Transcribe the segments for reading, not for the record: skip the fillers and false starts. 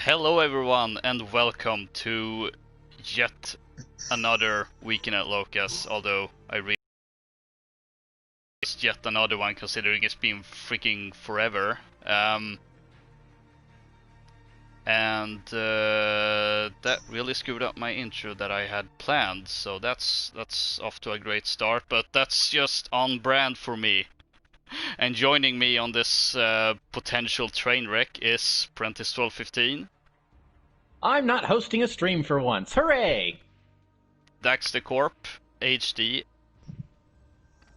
Hello everyone and welcome to yet another weekend at Loka's, although I really it's yet another one considering it's been freaking forever. That really screwed up my intro that I had planned, so that's off to a great start, but that's just on brand for me. And joining me on this potential train wreck is Prentice1215. I'm not hosting a stream for once. Hooray! Daxter Corp, HD.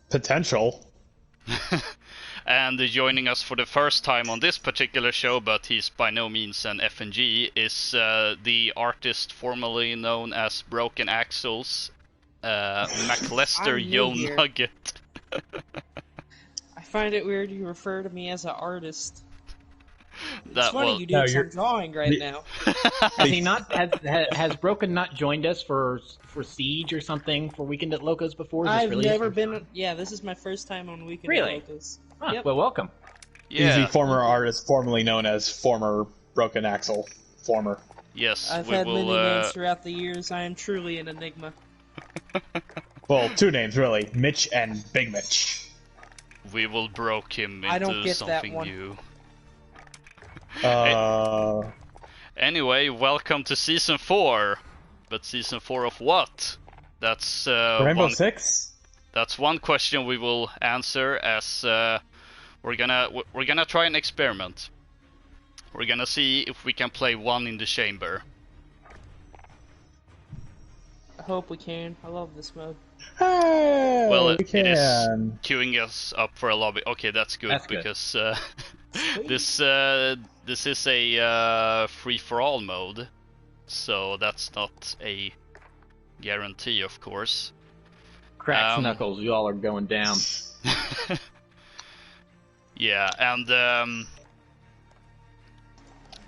Potential. And joining us for the first time on this particular show, but he's by no means an FNG, is the artist formerly known as Broken Axles, MacLester Yo Nugget. I find it weird you refer to me as an artist. That it's funny you do some drawing right now. Has he not? Has Broken not joined us for Siege or something for Weekend at Loka's before? I've never been. Yeah, this is my first time on Weekend at Loka's. Huh, yep. Well, welcome. Yeah. He's the former artist, formerly known as former Broken Axle. Former. Yes, I've had many names throughout the years. I am truly an enigma. Well, two names really, Mitch and Big Mitch. We will broke him into I don't get something that one. new. Uh. Anyway, welcome to season 4. But season 4 of what? That's Rainbow Six? That's one question we will answer as we're gonna try an experiment. We're gonna see if we can play one in the chamber. I hope we can. I love this mode. Hey, Well, we it can. is queuing us up for a lobby. Okay, that's good because this is a free for all mode, so that's not a guarantee, of course. Cracks knuckles, you all are going down. Yeah, and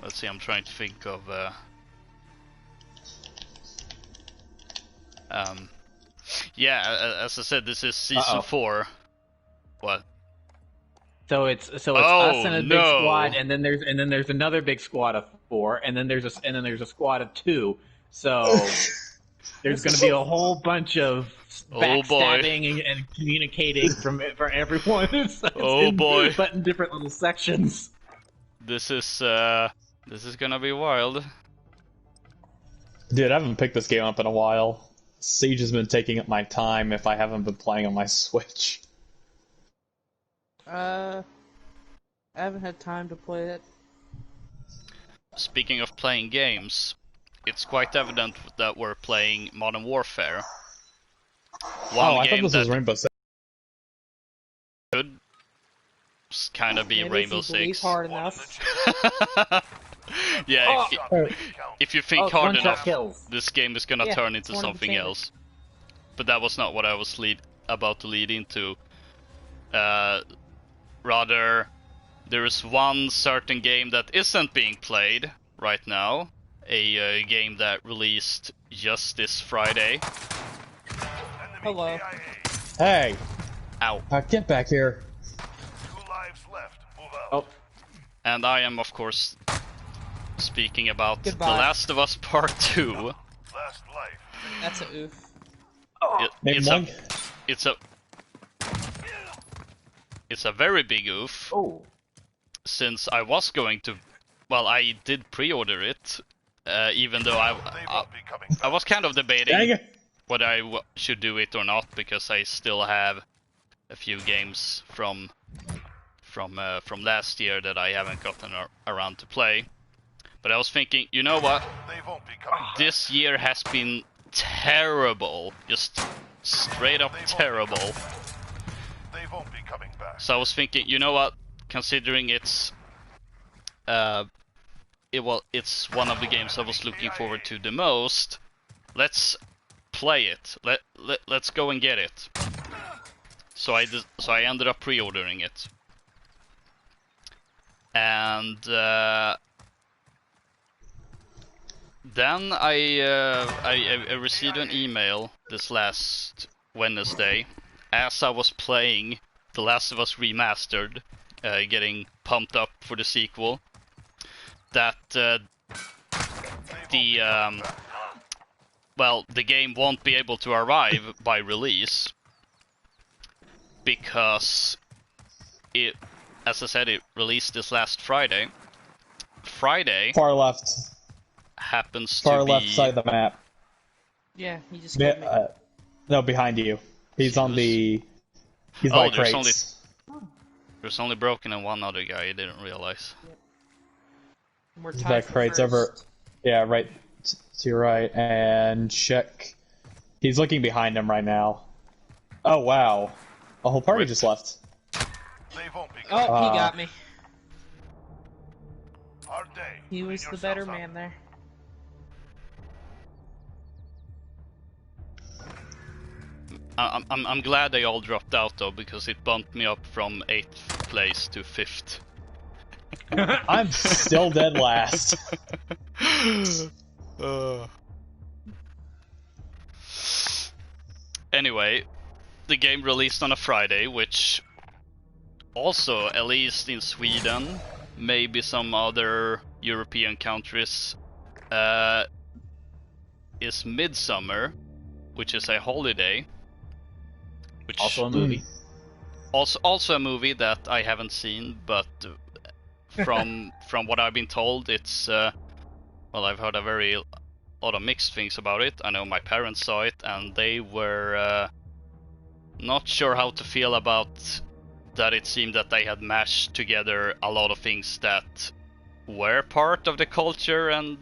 let's see. I'm trying to think of. Yeah, as I said, this is season 4. What? So it's us and a big squad, and then there's another big squad of 4, and then there's a squad of 2. So there's going to be a whole bunch of backstabbing and communicating for everyone. So boy! But in different little sections. This is gonna be wild. Dude, I haven't picked this game up in a while. Siege has been taking up my time if I haven't been playing on my Switch. I haven't had time to play it. Speaking of playing games, it's quite evident that we're playing Modern Warfare. I thought this was Rainbow Six. Could kind of be Rainbow Six. Hard enough. Yeah, if you think hard enough, kills. this game is gonna turn into something else. But that was not what I was about to lead into. Rather, there is one certain game that isn't being played right now. A game that released just this Friday. Hello. Hey! Ow. Get back here. 2 lives left. Move out. Oh. And I am, of course, speaking about Goodbye. The Last of Us Part 2. Last life. That's a oof. It's a very big oof. Oh. Since I was going to, well, I did pre-order it, even though I was kind of debating whether I should do it or not, because I still have a few games from last year that I haven't gotten around to play. But I was thinking, you know what? This year has been terrible, just straight up terrible. They won't be coming back. So I was thinking, you know what? Considering it's it's one of the games I was looking forward to the most. Let's play it. Let's go and get it. So I ended up pre-ordering it, and then I received an email this last Wednesday as I was playing The Last of Us Remastered, getting pumped up for the sequel, that the game won't be able to arrive by release because it, as I said, it released this last Friday. Friday. Far left. Happens Far to be left side of the map. Yeah, he just killed me. No, behind you. He's on the. He's by crates. There's only Broken and one other guy. I didn't realize. Yep. We're He's tied by for crates first. over. Yeah, right to your right, and check. He's looking behind him right now. Oh wow, a whole party just left. They won't be Oh, coming. he got me. Hard day. He was the better man there. I'm glad they all dropped out though, because it bumped me up from 8th place to 5th. I'm still dead last. Anyway, the game released on a Friday, which also, at least in Sweden, maybe some other European countries, is Midsummer, which is a holiday. Which Also a movie. Also a movie that I haven't seen, but from what I've been told, it's I've heard a lot of mixed things about it. I know my parents saw it, and they were not sure how to feel about that. It seemed that they had mashed together a lot of things that were part of the culture and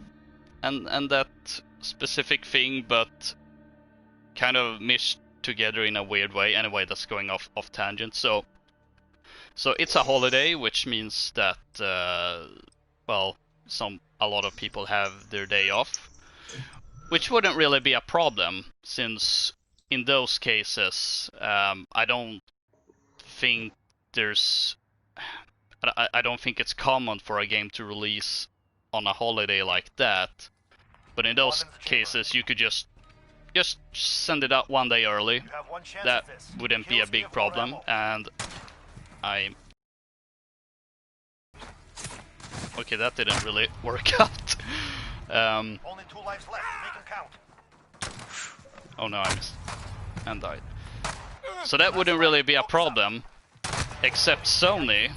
that specific thing, but kind of meshed together in a weird way. Anyway, that's going off tangent. So it's a holiday, which means that a lot of people have their day off, which wouldn't really be a problem, since in those cases I don't think it's common for a game to release on a holiday like that. But in those cases, you could just send it out one day early. That wouldn't be a big problem, and okay, that didn't really work out. Only 2 lives left. Make them count. Oh no, I missed and died. So that wouldn't really be a problem, except Sony,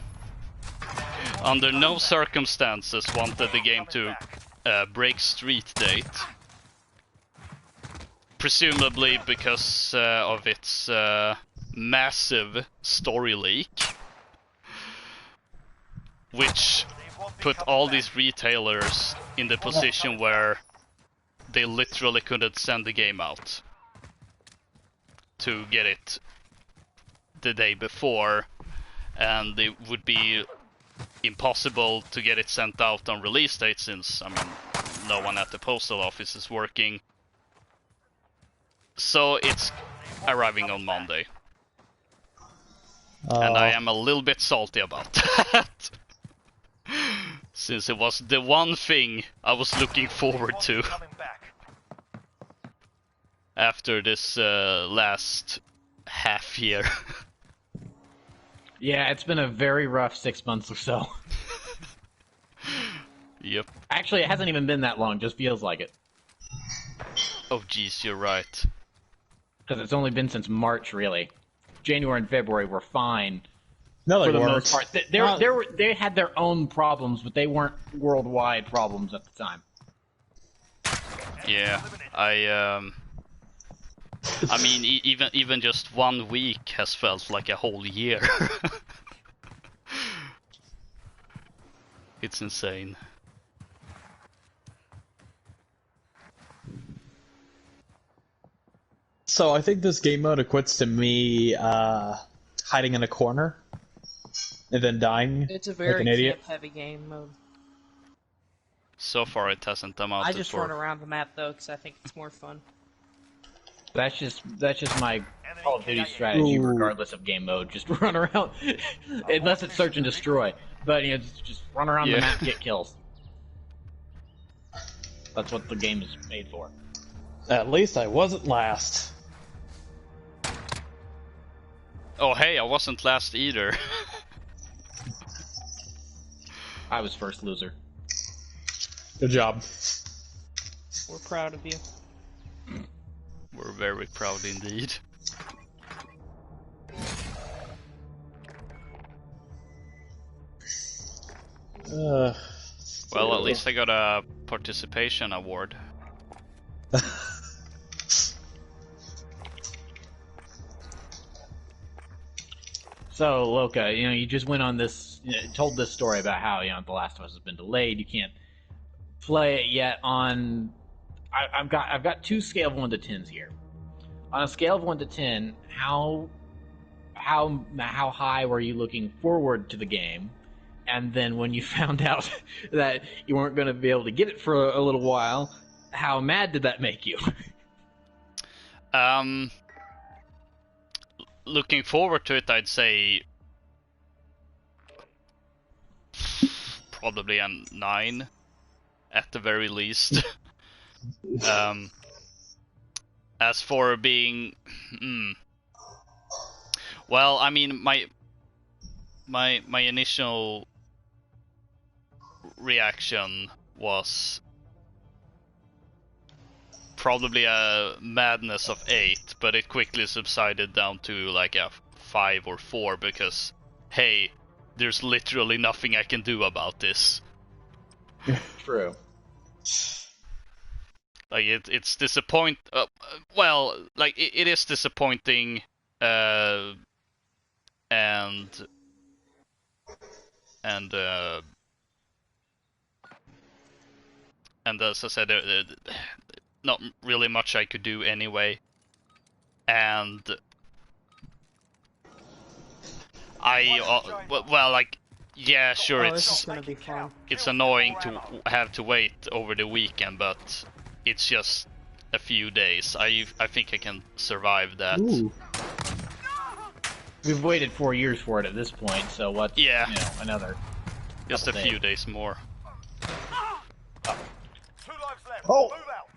under no circumstances, wanted the game to break street date. Presumably because of its massive story leak, which put all these retailers in the position where they literally couldn't send the game out to get it the day before, and it would be impossible to get it sent out on release date, since no one at the postal office is working. So it's arriving on Monday. And I am a little bit salty about that. Since it was the one thing I was looking forward to after this last half year. Yeah, it's been a very rough 6 months or so. Yep. Actually, it hasn't even been that long, just feels like it. Oh geez, you're right. Because it's only been since March, really. January and February were fine. No, for they the weren't. most part. They had their own problems, but they weren't worldwide problems at the time. Yeah, I mean, even just 1 week has felt like a whole year. It's insane. So I think this game mode equates to me hiding in a corner and then dying It's a like very an idiot. camp-heavy game mode. So far, it hasn't amounted I just run around the map though, because I think it's more fun. That's just my Call of Duty strategy, Ooh. regardless of game mode. Just run around, unless it's search and destroy. But just run around the map, get kills. That's what the game is made for. At least I wasn't last. Oh hey, I wasn't last either. I was first loser. Good job. We're proud of you. We're very proud indeed. Well, at least I got a participation award. So, Loka, you just went on this, told this story about how, The Last of Us has been delayed. You can't play it yet on... I've got 2 scale of 1 to 10s here. On a scale of 1 to 10, how high were you looking forward to the game? And then when you found out that you weren't going to be able to get it for a little while, how mad did that make you? Looking forward to it, I'd say probably a 9 at the very least. As for being, well, I mean, my initial reaction was probably a madness of 8, but it quickly subsided down to like a 5 or 4 because, hey, there's literally nothing I can do about this. True. Like it's disappoint. Well, like it is disappointing, and as I said, not really much I could do anyway, and well, like, yeah, sure, This is gonna be fun. it's annoying to have to wait over the weekend, but it's just a few days. I think I can survive that. Ooh. We've waited 4 years for it at this point, so what's, another just a few days more. 2 lives left. Oh. Move out.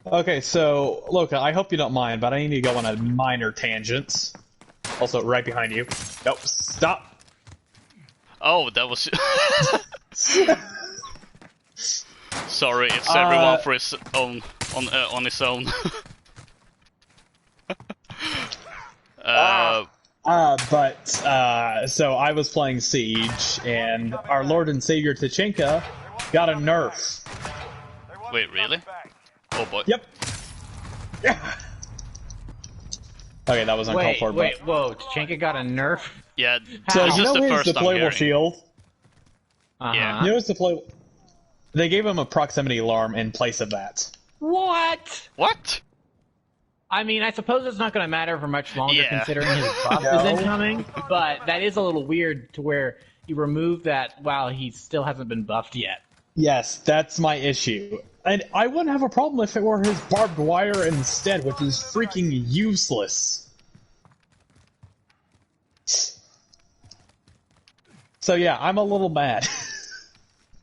Okay, so, Loka, I hope you don't mind, but I need to go on a minor tangent. Also, right behind you. Nope, stop! Oh, that was... Sorry, it's everyone for his own, on his own. So I was playing Siege, and our Lord and Savior Tachinka got a nerf. Wait, really? Oh boy. Yep. Okay, that was uncalled for. Wait, whoa, Tachinka got a nerf? Yeah, So this you is know the his first I'm deployable hearing. shield? Yeah. You know his deployable... They gave him a proximity alarm in place of that. What? What? I mean, I suppose it's not going to matter for much longer Yeah. considering his buff is incoming, but that is a little weird to where you remove that while he still hasn't been buffed yet. Yes, that's my issue. And I wouldn't have a problem if it were his barbed wire instead, which is freaking useless. So yeah, I'm a little mad.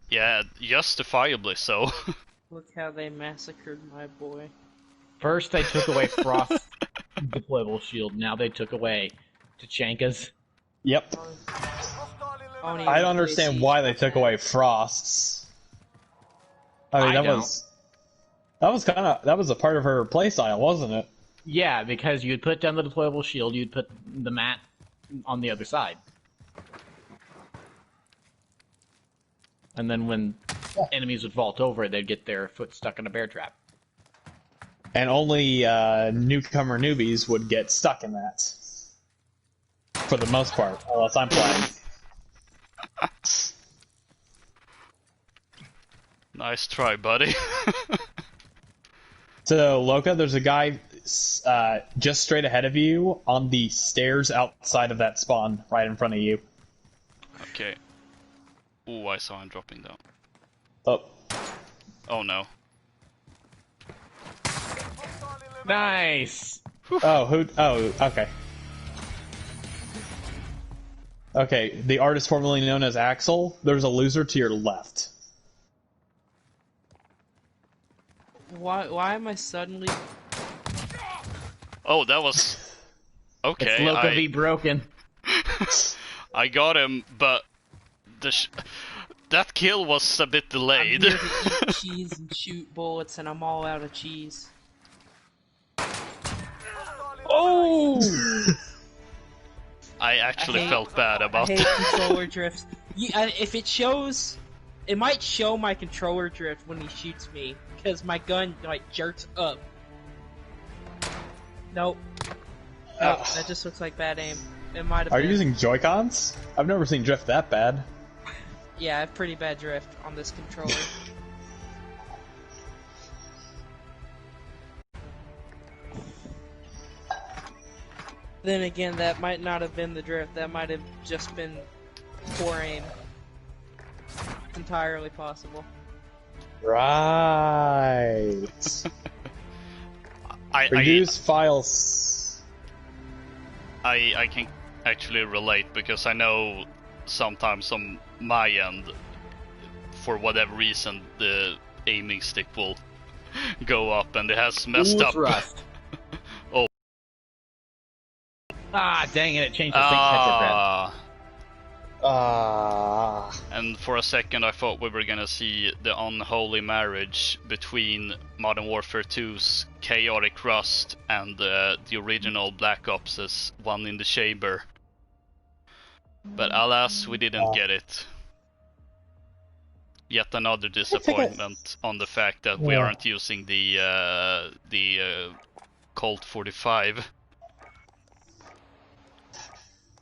Yeah, justifiably so. Look how they massacred my boy. First, they took away Frost's deployable shield. Now they took away Tachanka's. Yep. I don't understand why they took away Frost's. I mean, that was a part of her playstyle, wasn't it? Yeah, because you'd put down the deployable shield, you'd put the mat on the other side. And then when enemies would vault over it, they'd get their foot stuck in a bear trap. And only newcomer newbies would get stuck in that. For the most part, unless I'm playing. Nice try, buddy. So, Loka, there's a guy just straight ahead of you on the stairs outside of that spawn, right in front of you. Okay. Ooh, I saw him dropping down. Oh. Oh no. Nice! Oh, okay. Okay, the artist formerly known as Axel, there's a loser to your left. Why am I suddenly... Oh, that was... Okay, It's Loka v. Broken. I got him, but That kill was a bit delayed. I'm here to eat cheese and shoot bullets, and I'm all out of cheese. Oh! I actually felt bad about I hate that. controller drifts. If it shows, it might show my controller drift when he shoots me, because my gun like jerks up. Nope. Nope, that just looks like bad aim. It might have been. Are you using Joy-Cons? I've never seen drift that bad. Yeah, I have pretty bad drift on this controller. Then again, that might not have been the drift. That might have just been poor aim. It's entirely possible. Right. Reuse files. I can actually relate, because I know sometimes on my end, for whatever reason, the aiming stick will go up and it has messed up. Rust. Oh. Ah, dang it, it changed the sync texture And for a second I thought we were gonna see the unholy marriage between Modern Warfare 2's chaotic Rust and the original Black Ops' One in the Chamber. But alas, we didn't get it. Yet another disappointment on the fact that we aren't using the Colt 45.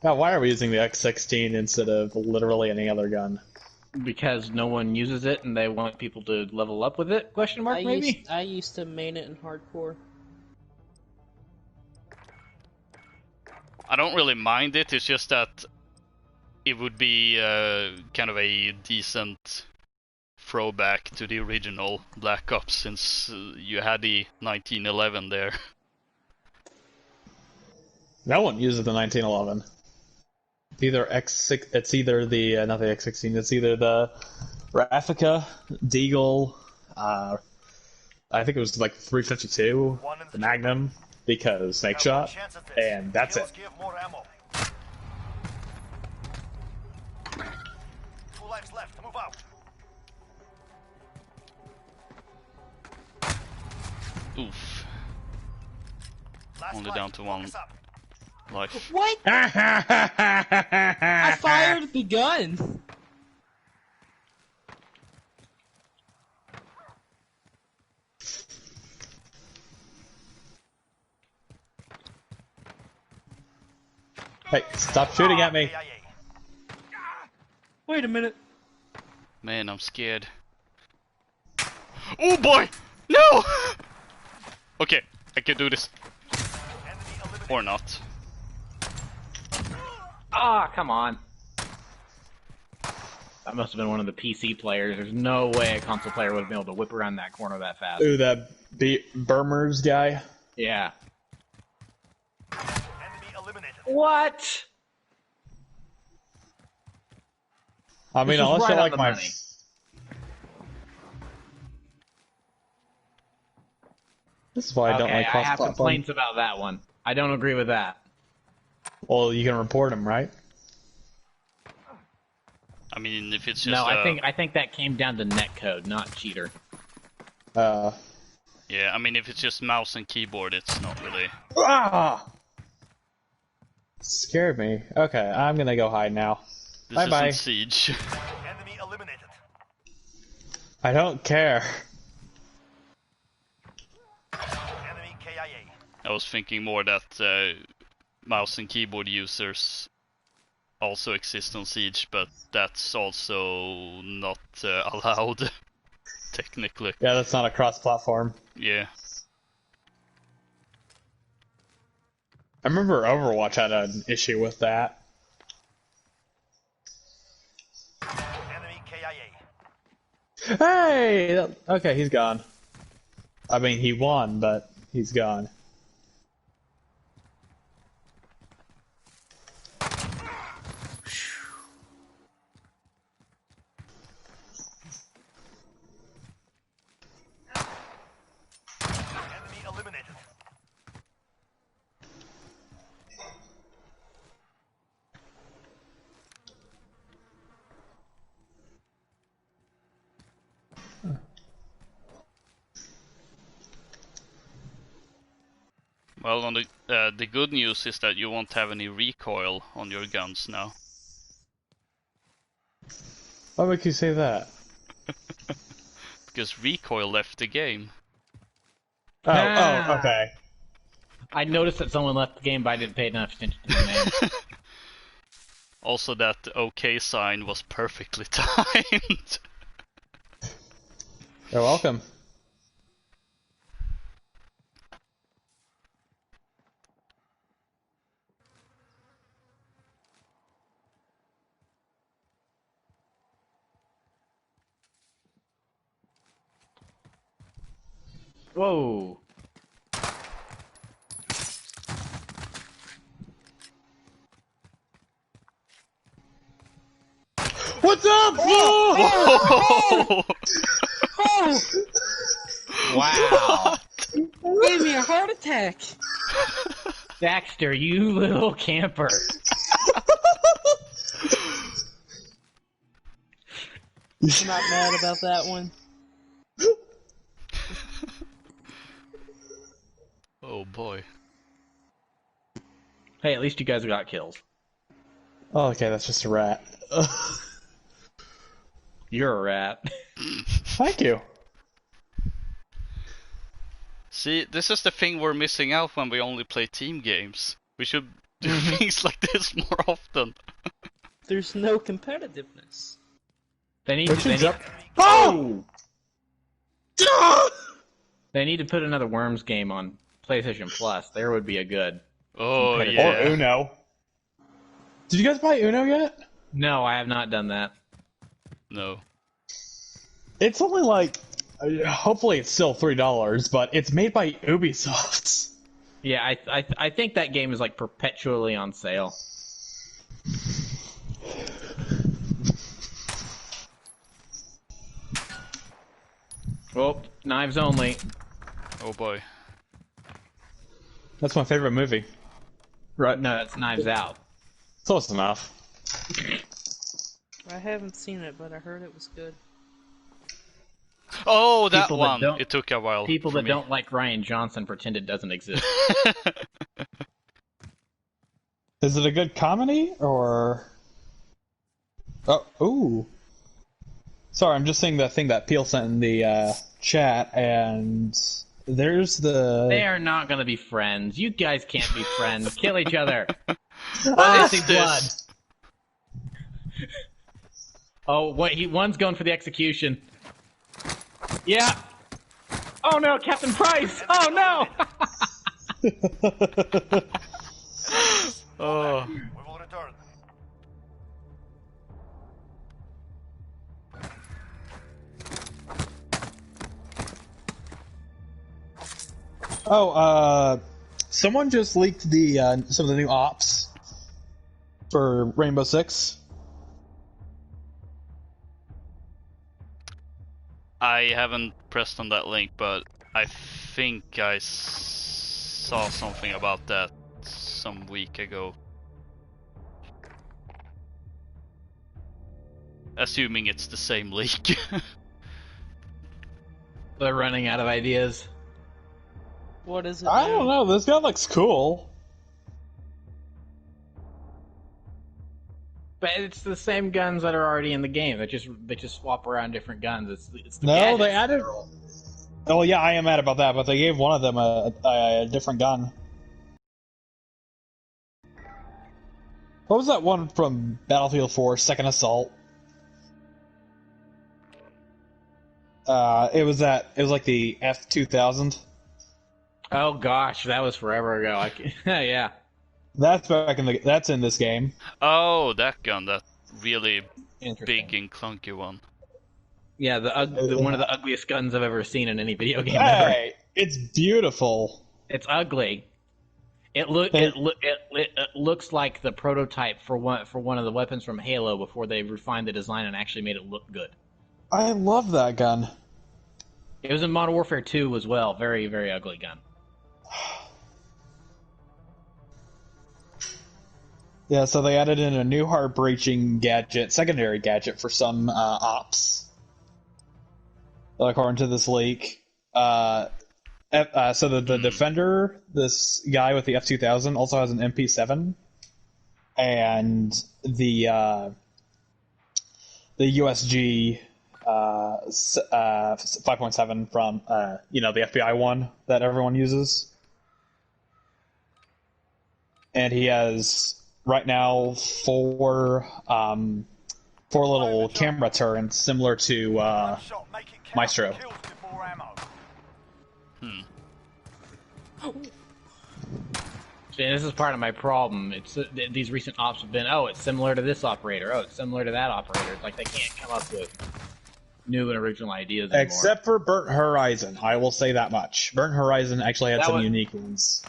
Now, why are we using the X16 instead of literally any other gun? Because no one uses it and they want people to level up with it? Question mark, maybe? I used to main it in hardcore. I don't really mind it, it's just that it would be kind of a decent throwback to the original Black Ops, since you had the 1911 there. No one uses the 1911. It's either X6. It's either the not the X16. It's either the Raffica, Deagle. I think it was like 352, the Magnum, because Snake Shot, and that's it. 2 lives left. Move out. Oof. Only down to 1 life. What? I fired the gun! Hey, stop shooting at me! Wait a minute. Man, I'm scared. Oh boy! No! Okay, I can do this. Or not. Ah, come on. That must have been one of the PC players. There's no way a console player would have been able to whip around that corner that fast. Ooh, that Burmers guy. Yeah. Enemy eliminated. What? I mean, unless right you on like the my. money. This is why I don't like I cross have platform. complaints about that one. I don't agree with that. Well, you can report him, right? I mean, if it's just No, I think that came down to netcode, not cheater. yeah, I mean, if it's just mouse and keyboard, it's not really. Scared me. Okay, I'm gonna go hide now. This Bye-bye. isn't Siege. Enemy eliminated. I don't care. Enemy KIA. I was thinking more that mouse and keyboard users also exist on Siege, but that's also not allowed, technically. Yeah, that's not a cross-platform. Yeah. I remember Overwatch had an issue with that. Enemy KIA. Hey! Okay, he's gone. I mean, he won, but he's gone. Enemy eliminated. Well, on the good news is that you won't have any recoil on your guns now. Why would you say that? Because recoil left the game. Oh, okay. I noticed that someone left the game, but I didn't pay enough attention to the name. Also, that OK sign was perfectly timed. You're welcome. Whoa. What's up? Oh! Oh! Wow. Gave me a heart attack. Daxter, you little camper. I'm not mad about that one. Oh boy. Hey, at least you guys got kills. Oh, okay, that's just a rat. You're a rat. Thank you. See, this is the thing we're missing out when we only play team games. We should do things like this more often. There's no competitiveness. They need, Where'd you they, jump? need, Oh! they need to put another Worms game on PlayStation Plus. There would be a good. Oh Competitive. yeah. Or Uno. Did you guys buy Uno yet? No, I have not done that. No. It's only like, hopefully it's still $3, but it's made by Ubisoft. Yeah, I think that game is like perpetually on sale. Oh, knives only. Oh boy. That's my favorite movie. Right, no, it's Knives Out. Close enough. I haven't seen it, but I heard it was good. Oh, that People that one. don't- It took a while. People for that me. don't like Ryan Johnson pretend it doesn't exist. Is it a good comedy, or... Oh, ooh. Sorry, I'm just seeing that thing that Peel sent in the chat, and there's the... They are not going to be friends. You guys can't be friends. Kill each other. What See is blood. this? Oh, what? One's going for the execution. Yeah. Oh no, Captain Price. Oh no. Oh. We will return. Oh, someone just leaked the some of the new ops for Rainbow Six. I haven't pressed on that link, but I think I saw something about that some week ago. Assuming it's the same leak. They're running out of ideas. What is it? I don't know. This guy looks cool. But it's the same guns that are already in the game. They just swap around different guns. It's the No, gadgets they added. that are- Oh yeah, I am mad about that, but they gave one of them a different gun. What was that one from Battlefield 4, Second Assault? It was like the F-2000. Oh gosh, that was forever ago. Yeah. That's in this game. Oh, that gun, that really Interesting. big and clunky one. Yeah, one of the ugliest guns I've ever seen in any video game ever. Hey, it's beautiful. It's ugly. It looks like the prototype for one of the weapons from Halo before they refined the design and actually made it look good. I love that gun. It was in Modern Warfare 2 as well. Very, very ugly gun. Yeah, so they added in a new heart-breaching gadget, secondary gadget for some ops, according to this leak. And So the defender, this guy with the F2000, also has an MP7, and the USG 5.7 from the FBI one that everyone uses. And he has right now four little camera turrets similar to Maestro. See, this is part of my problem. It's these recent ops have been, it's similar to this operator. Oh, it's similar to that operator. It's like they can't come up with new and original ideas anymore. Except for Burnt Horizon, I will say that much. Burnt Horizon actually had some unique ones.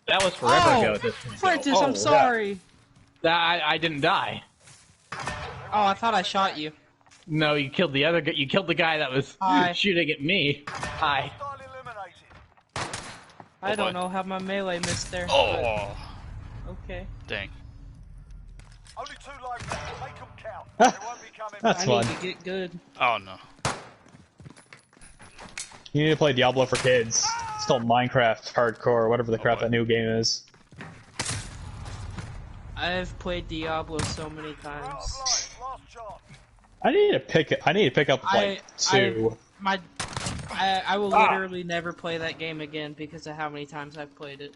That was forever ago at this point. Prentice, I'm sorry. I didn't die. Oh, I thought I shot you. No, you killed the other guy. You killed the guy that was shooting at me. Hi. I don't know how my melee missed there. Oh. Okay. Dang. Only 2 lives left. Make them count. They won't be coming That's back. I fun. need to get good. Oh no. You need to play Diablo for kids. It's called Minecraft Hardcore, whatever the crap that new game is. I've played Diablo so many Out times. of life. Last chance. I need to pick up like two. I will literally never play that game again because of how many times I've played it.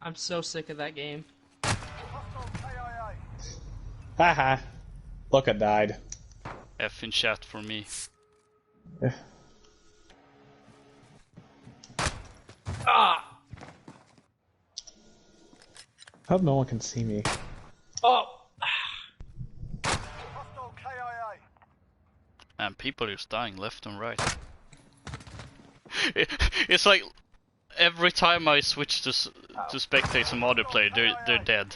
I'm so sick of that game. Hostile KIA. Haha. Loka died. F in chat for me. Hope no one can see me. Hostile KIA. And people are just dying left and right. It's like every time I switch to spectate some other player, they're dead.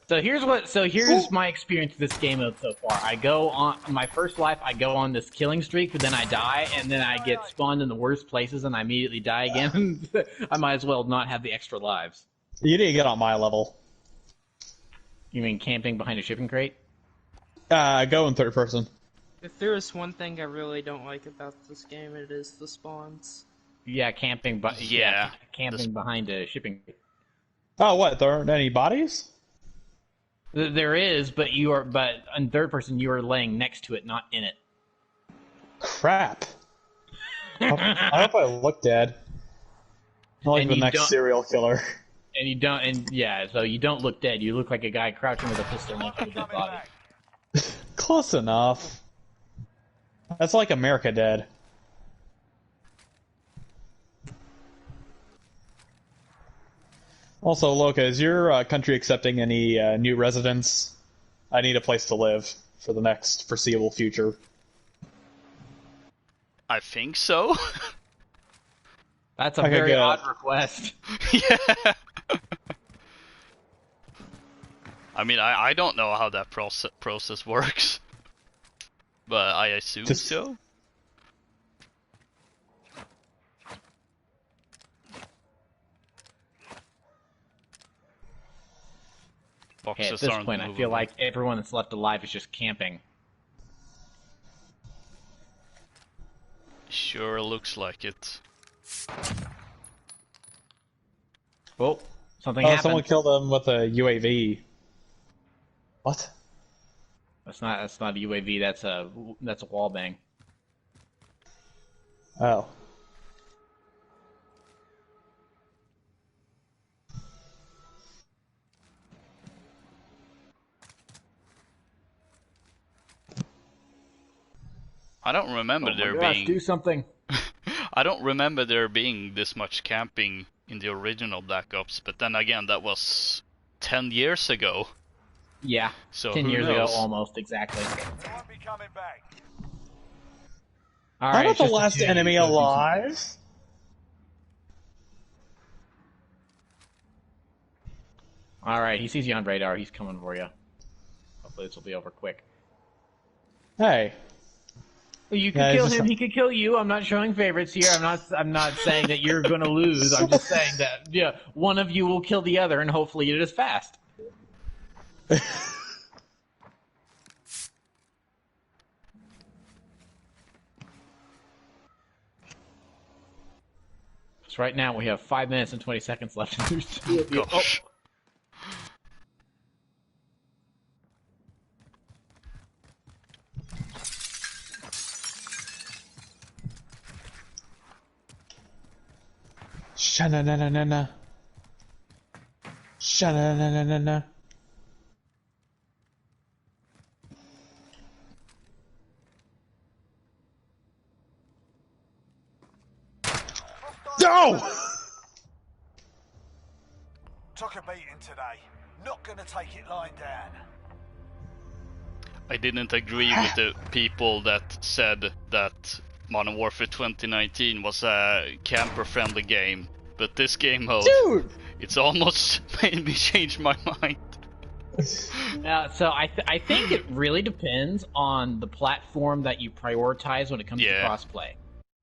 So here's my experience with this game mode so far. I go on my first life. I go on this killing streak, but then I die, and then I get spawned in the worst places, and I immediately die again. I might as well not have the extra lives. You need to get on my level. You mean camping behind a shipping crate? Go in third person. If there is one thing I really don't like about this game, it is the spawns. Yeah, camping behind a shipping crate. Oh, what? There aren't any bodies? There is, but in third person you are laying next to it, not in it. Crap. I hope I look dead. Not like the next serial killer. And you don't, so you don't look dead. You look like a guy crouching with a pistol next to his body. Close enough. That's like America Dead. Also, Loka, is your country accepting any new residents? I need a place to live for the next foreseeable future. I think so. That's a very odd request. Yeah. I mean, I don't know how that process works, but I assume so. Okay, at this point, I feel like everyone that's left alive is just camping. Sure looks like it. Oh, something happened. Someone killed them with a UAV. What? That's not a UAV. That's a wall bang. Oh. I don't remember do something. I don't remember there being this much camping in the original Black Ops, but then again, that was 10 years ago. Yeah, so 10 years ago, almost exactly. Won't be coming back. All How right, about the last enemy alive? All right, he sees you on radar. He's coming for you. Hopefully, this will be over quick. Hey. You could kill him. He could kill you. I'm not showing favorites here. I'm not saying that you're going to lose. I'm just saying that one of you will kill the other, and hopefully it is fast. So right now we have 5 minutes and 20 seconds left. Gosh. Sha-na-na-na-na-na. Sha-na-na-na-na-na. No! Took a beating today. Not gonna take it lying down. I didn't agree with the people that said that Modern Warfare 2019 was a camper-friendly game, but this game mode, Dude! it's almost made me change my mind. So I think it really depends on the platform that you prioritize when it comes to crossplay.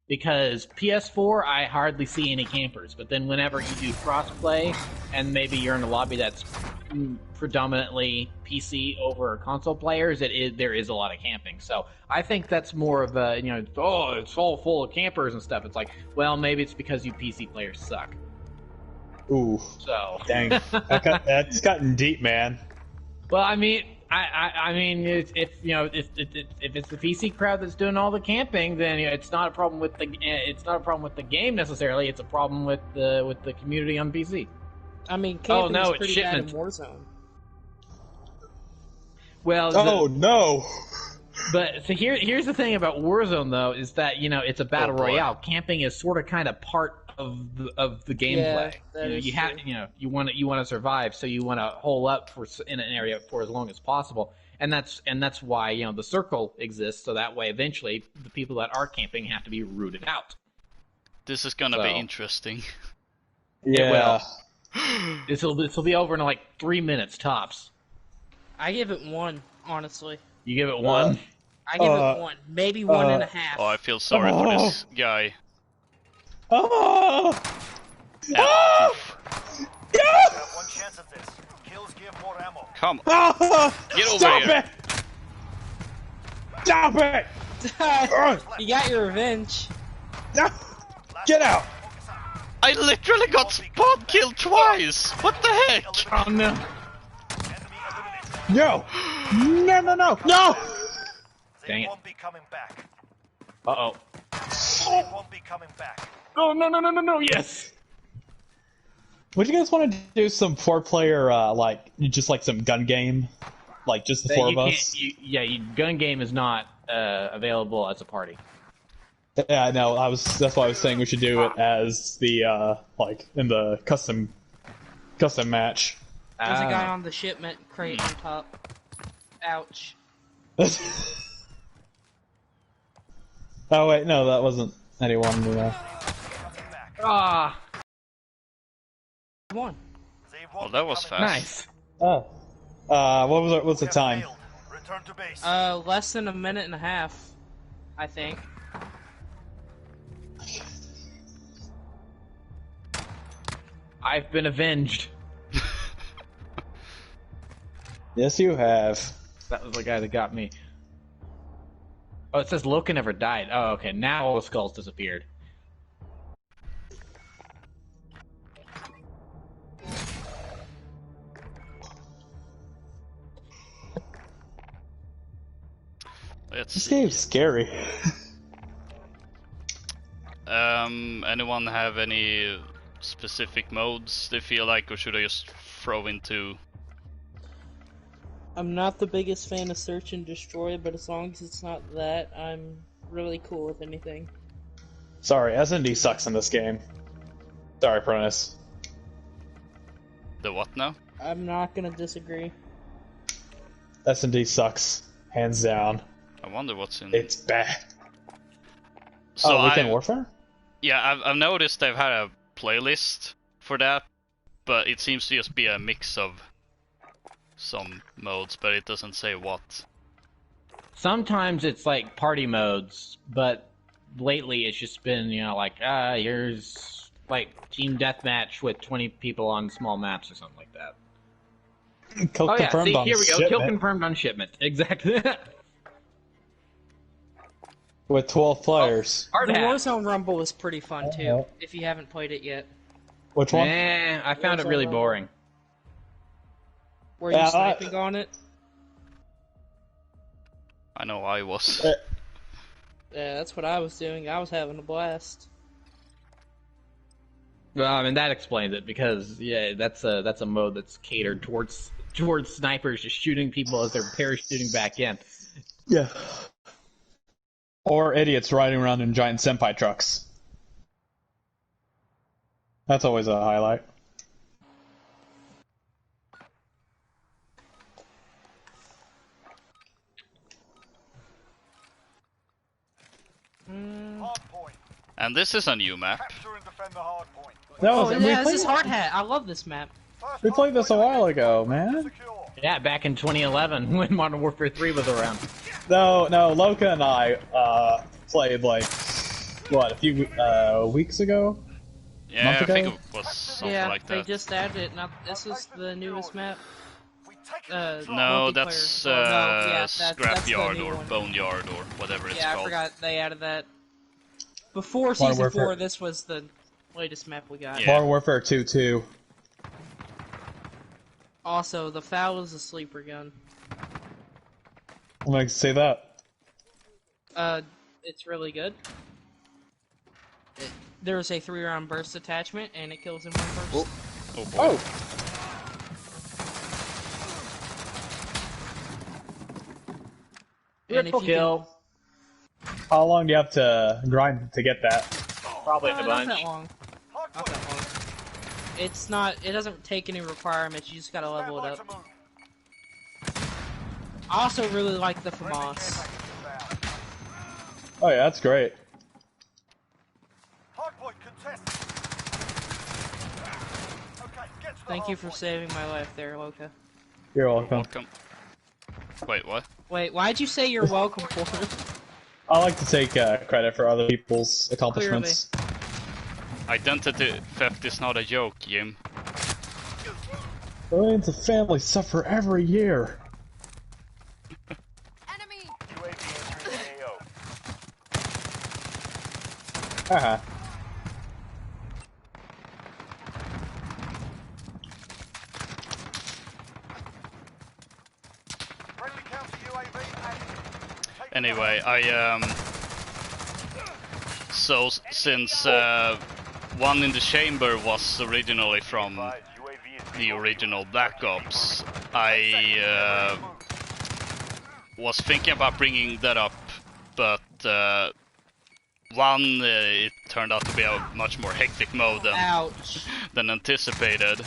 Because PS4, I hardly see any campers, but then whenever you do crossplay, and maybe you're in a lobby that's predominantly PC over console players, there is a lot of camping. So I think that's more of a, it's all full of campers and stuff. It's like, well, maybe it's because you PC players suck. Ooh. So Dang. That's gotten deep, man. Well, I mean, I mean, if it's the PC crowd that's doing all the camping, then it's not a problem with the game necessarily. It's a problem with the community on PC. I mean, camping is it's pretty shipment. bad in Warzone. Well, no. But so here's the thing about Warzone though, is that it's a battle royale. Camping is sort of kind of part of the gameplay. You want to survive, so you want to hole up in an area for as long as possible, and that's why the circle exists, so that way eventually the people that are camping have to be rooted out. This is gonna be interesting. Yeah. This will be over in like 3 minutes tops. I give it 1, honestly. You give it 1? I give it 1, maybe 1.5. Oh, I feel sorry for this guy. Oh! Yeah. Oh! Got one chance at this. Kills give more ammo. Come on. Oh! Get over Stop here. it! Stop it! You got your revenge. No! Get out! I literally got spot killed twice! What the heck? Oh no! No! No! No! No! No! Dang it. Won't be coming back. Uh-oh. Won't be coming back. Oh, no, yes! Would you guys want to do some 4-player, just like some gun game? Like, just the 4 of us? Gun game is not available as a party. Yeah, no, that's why I was saying we should do it as the, in the custom match. There's a guy on the shipment crate on top. Ouch. Oh, wait, no, that wasn't anyone, Ah! Come on. Well, that was fast. Nice. Oh. What's the time? Return to base. Less than 1.5 minutes, I think. I've been avenged. Yes, you have. That was the guy that got me. Oh, it says Loka never died. Oh, okay. Now all the skulls disappeared. This game's scary. Anyone have any specific modes they feel like, or should I just throw into? I'm not the biggest fan of search and destroy, but as long as it's not that, I'm really cool with anything. Sorry, S&D sucks in this game. Sorry, Prentice. The what now? I'm not gonna disagree. S&D sucks, hands down. I wonder what's in. It's bad. So Weekend Warfare? Yeah, I've noticed they've had a playlist for that, but it seems to just be a mix of some modes, but it doesn't say what. Sometimes it's like party modes, but lately it's just been, here's like team deathmatch with 20 people on small maps or something like that. Kill confirmed on here we go. shipment. Kill confirmed on shipment. Exactly. with 12 players. The Warzone Rumble was pretty fun too, if you haven't played it yet. Which one? I found it really boring. Were you sniping on it? I know I was. Yeah, that's what I was doing. I was having a blast. Well, I mean that explains it because that's a mode that's catered towards snipers just shooting people as they're parachuting back in. Yeah. Or idiots riding around in giant senpai trucks. That's always a highlight. And this is a new map. Capture and defend the hard point. No, yeah, this is Hard Hat. I love this map. We played this a while ago, man. Yeah, back in 2011 when Modern Warfare 3 was around. No, Loka and I played like what, a few weeks ago? Yeah, I think it was something like that. They just added it. Now this is the newest map. No, that's Scrapyard or Boneyard or whatever it's called. Yeah, I forgot they added that. Before Season 4, this was the latest map we got. Modern Warfare 2 too. Also, the FAL is a sleeper gun. What makes you say that? It's really good. There's a 3-round burst attachment, and it kills in one burst. Oh boy. Triple kill. How long do you have to grind to get that? Probably a bunch. Not that long. Not that long. It's not. It doesn't take any requirements. You just gotta level it up. I also really like the FAMAS. Oh yeah, that's great. Thank you for saving my life there, Loka. You're welcome. Wait, what? Wait, why'd you say you're welcome for it? I like to take credit for other people's accomplishments. Clearly. Identity theft is not a joke, Jim. Millions of families suffer every year. Enemy! UAV entering AO. Haha. Friendly counter UAV active. Anyway, so since One in the Chamber was originally from the original Black Ops, I was thinking about bringing that up, but it turned out to be a much more hectic mode than anticipated.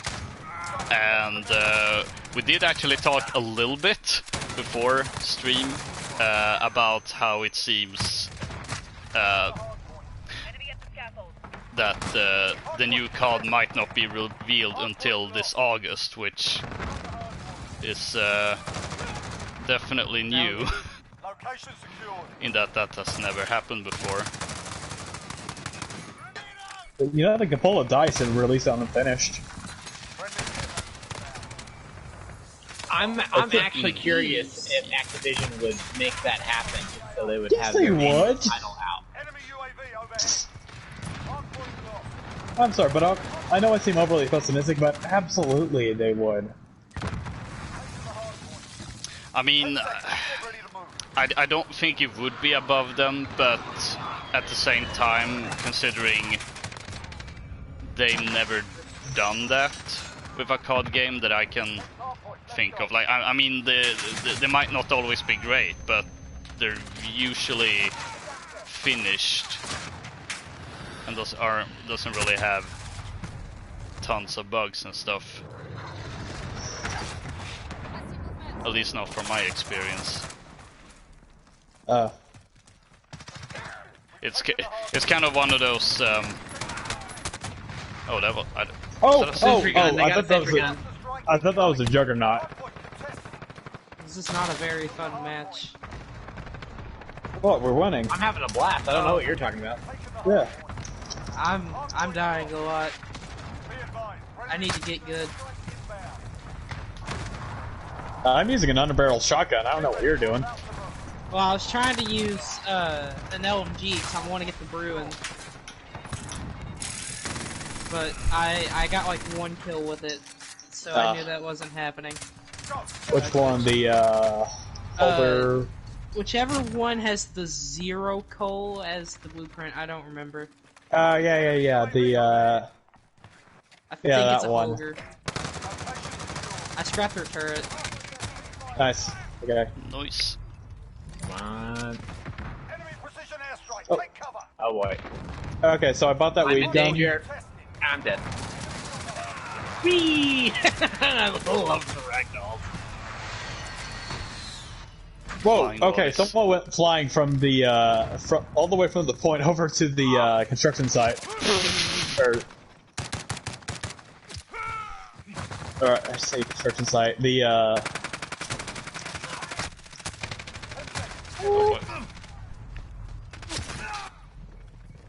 And we did actually talk a little bit before stream about how it seems that the new COD might not be revealed until this August, which is definitely new in that has never happened before. You know, they could pull a dice and release it unfinished. I'm actually curious if Activision would make that happen, so they would have their main title out. I'm sorry, but I know I seem overly pessimistic, but absolutely they would. I mean, I don't think it would be above them, but at the same time, considering they've never done that with a COD game that I can think of. Like, I mean, they might not always be great, but they're usually finished, and doesn't really have tons of bugs and stuff. At least not from my experience. It's kind of one of those. Oh, that was. I thought that was a Juggernaut. This is not a very fun match. What? We're winning. I'm having a blast. I don't know what you're talking about. Yeah. I'm dying a lot. I need to get good. I'm using an underbarrel shotgun. I don't know what you're doing. Well, I was trying to use an LMG because I want to get the Bruin. But I got like 1 kill with it, so I knew that wasn't happening. Which one? The other. Whichever one has the 0 coal as the blueprint, I don't remember. Yeah. The I think that it's a one. Holger. I scrapped her turret. Nice. Okay. Nice. Come on. Enemy precision airstrike. Oh. Take cover. Oh boy. Okay, so I bought that I'm weed in gun. danger. I'm dead. Whee! I love the ragdolls. Whoa. Flying Okay, boys. someone went flying from the all the way from the point over to the construction site. or I say construction site. The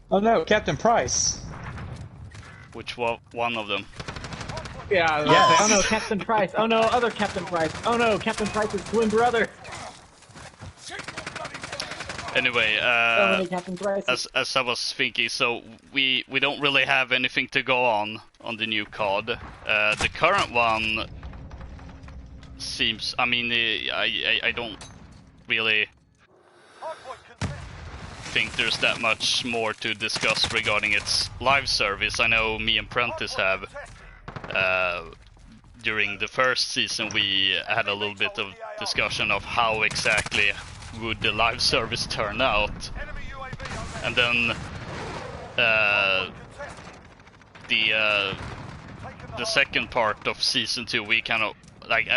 Oh no, Captain Price. Which one of them? Yeah. Yes. Oh no, Captain Price. Oh no, other Captain Price. Oh no, Captain Price's twin brother. Anyway, So many Captain Prices. as I was thinking, so we don't really have anything to go on the new COD. The current one seems, I mean, I don't really think there's that much more to discuss regarding its live service. I know me and Prentice have. During the first season, we had a little bit of discussion of how exactly would the live service turn out, and then the second part of season 2 we kind of like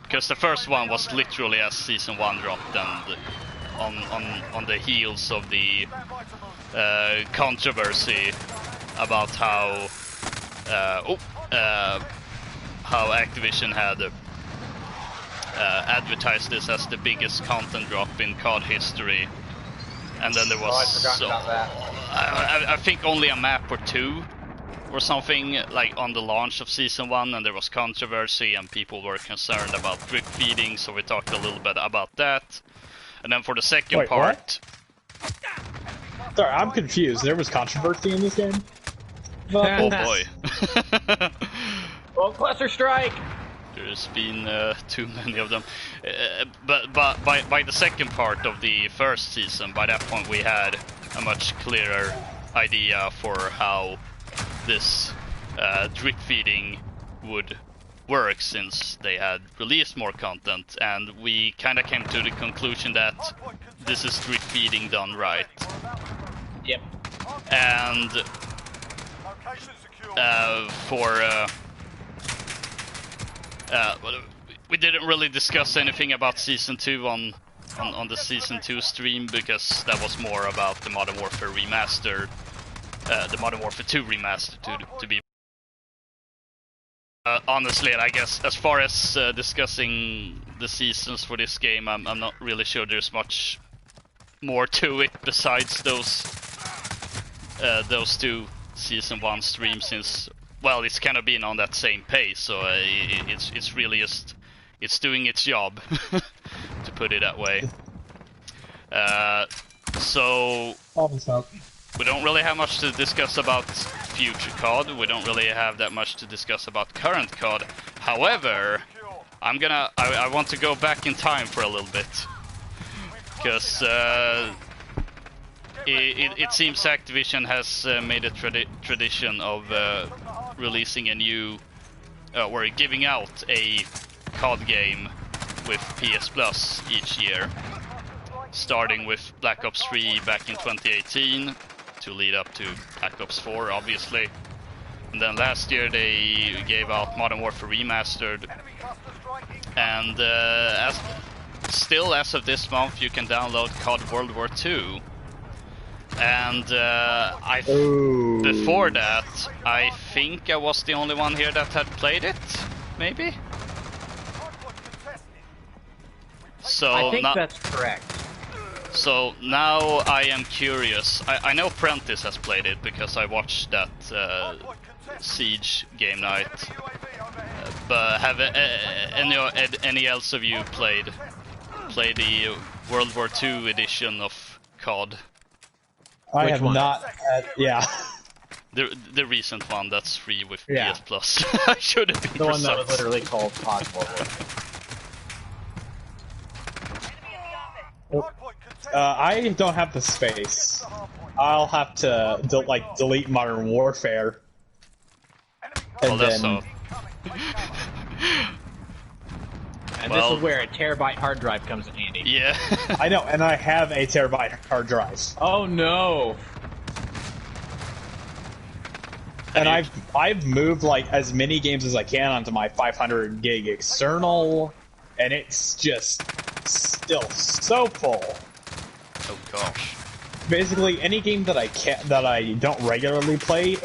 because the first one was literally as season 1 dropped, and on the heels of the controversy about how Activision had advertised this as the biggest content drop in COD history, and then there was I think only a map or two or something like on the launch of season 1, and there was controversy and people were concerned about drip feeding, so we talked a little bit about that. And then for the second part, Sorry, I'm confused. There was controversy in this game? oh boy. Well, cluster strike. There's been too many of them, but by the second part of the first season, by that point we had a much clearer idea for how this drip feeding would work, since they had released more content, and we kind of came to the conclusion that this is drip feeding done right. Yep. And we didn't really discuss anything about Season 2 on the Season 2 stream, because that was more about the Modern Warfare Remastered, the Modern Warfare 2 Remastered to be... honestly, I guess, as far as discussing the seasons for this game, I'm not really sure there's much more to it besides those two Season 1 streams, since, well, it's kind of been on that same pace, so it's really just, it's doing its job, to put it that way. So we don't really have much to discuss about future COD. We don't really have that much to discuss about current COD. However, I want to go back in time for a little bit, because it seems Activision has made a tradition of releasing a new, or giving out a COD game with PS Plus each year, starting with Black Ops 3 back in 2018 to lead up to Black Ops 4, obviously. And then last year they gave out Modern Warfare Remastered, and as of this month you can download COD World War II. And before that, I think I was the only one here that had played it, maybe? So I think that's correct. So now I am curious. I know Prentice has played it because I watched that Siege game night. But have any else of you played play the World War II edition of COD? I have not. Yeah. The recent one that's free with Yeah. PS Plus. I should have been The one that was precise. literally called COD World War II. I don't have the space. I'll have to delete Modern Warfare. And that's then, And Well- this is where a terabyte hard drive comes in handy. Yeah. I know, and I have a terabyte hard drive. Oh no! And I've moved like as many games as I can onto my 500 gig external, and it's just still so full. Oh gosh. Basically, any game that I don't regularly play,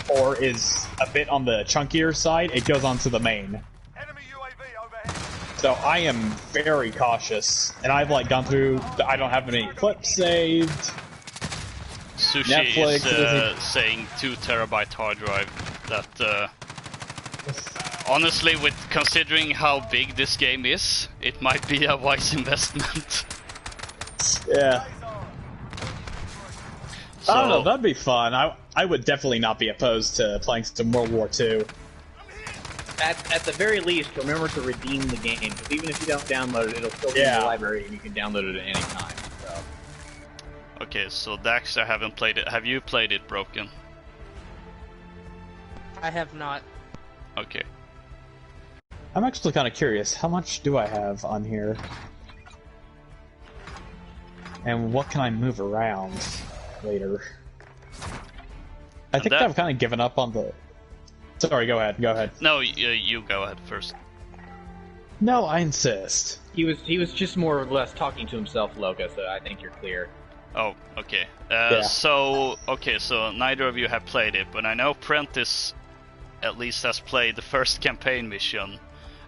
or is a bit on the chunkier side, it goes onto the main. Enemy UAV overhead. So I am very cautious, and I've gone through. I don't have any clips saved. Sushi Netflix is saying 2 terabyte hard drive. That honestly, with considering how big this game is, it might be a wise investment. Yeah. So, I don't know. That'd be fun. I would definitely not be opposed to playing some World War II. At the very least, remember to redeem the game, because even if you don't download it, it'll still be in the library, and you can download it at any time. So. okay, so Dax, I haven't played it. Have you played it, Broken? I have not. Okay. I'm actually kind of curious. How much do I have on here? And what can I move around later? I think I've kind of given up on the... Sorry, go ahead. Go ahead. No, you go ahead first. No, I insist. He was just more or less talking to himself, Loka, so I think you're clear. Oh, okay. Yeah. So neither of you have played it, but I know Prentice at least has played the first campaign mission,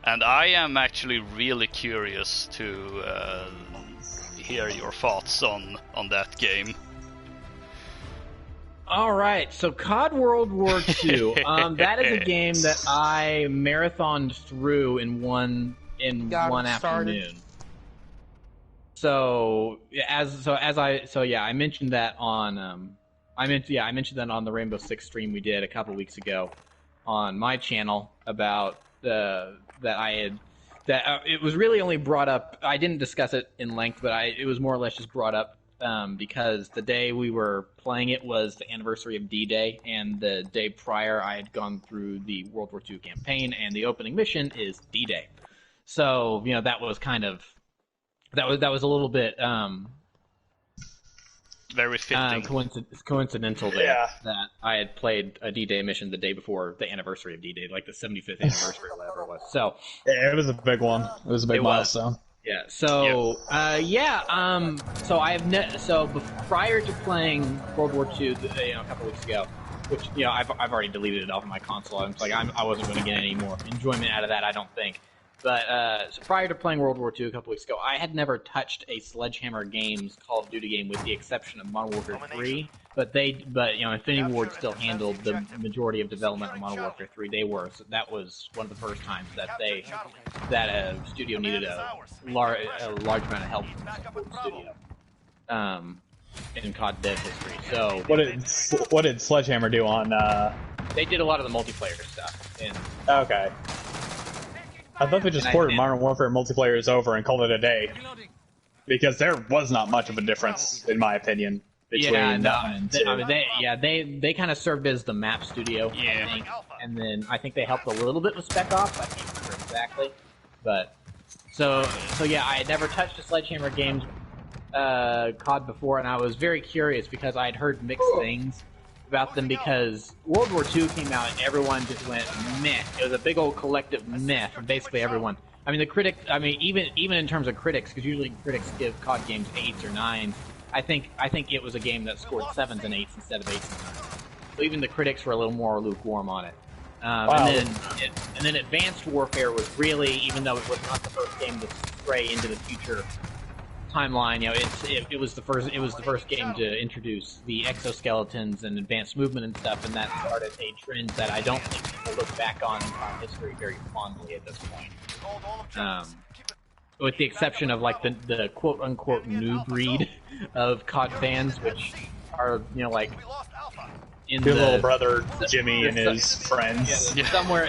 and I am actually really curious to hear your thoughts on that game. All right, so COD World War II. That is a game that I marathoned through in one afternoon. I mentioned that on I mentioned that on the Rainbow Six stream we did a couple weeks ago on my channel about it was really only brought up. I didn't discuss it in length, but it was more or less just brought up because the day we were playing it was the anniversary of D-Day, and the day prior I had gone through the World War II campaign, and the opening mission is D-Day. So that was kind of that was a little bit very fitting, coincidental there that I had played a D-Day mission the day before the anniversary of D-Day, like the 75th anniversary or whatever it was. So yeah, it was a big one. It was a big milestone. Yeah. So so I have prior to playing World War II, a couple weeks ago, which I've already deleted it off of my console. I was like, I wasn't going to get any more enjoyment out of that, I don't think. But so prior to playing World War II a couple weeks ago, I had never touched a Sledgehammer Games Call of Duty game, with the exception of Modern Warfare 3. But Infinity Ward still handled the majority of development of Modern Warfare 3. So that was one of the first times that a studio needed a large amount of help from the studio in COD dev history. So what did Sledgehammer do on? They did a lot of the multiplayer stuff. Okay. I thought they just ported Modern Warfare multiplayer over and called it a day, because there was not much of a difference, in my opinion. Between they kind of served as the map studio, I think, and then I think they helped a little bit with Spec Ops. I can't remember exactly, but so I had never touched a Sledgehammer Games COD before, and I was very curious because I had heard mixed things about them, because World War II came out and everyone just went meh. It was a big old collective meh from basically everyone. I mean, even in terms of critics, because usually critics give COD games 8s or 9s. I think it was a game that scored 7s and 8s instead of 8s and 9s. So even the critics were a little more lukewarm on it. Wow. And then Advanced Warfare was really, even though it was not the first game to stray into the future timeline, it was the first game to introduce the exoskeletons and advanced movement and stuff, and that started a trend that I don't think people look back on in history very fondly at this point. with the exception of like the quote unquote new breed of COD fans, which are like in your the little brother Jimmy and his friends. Yeah,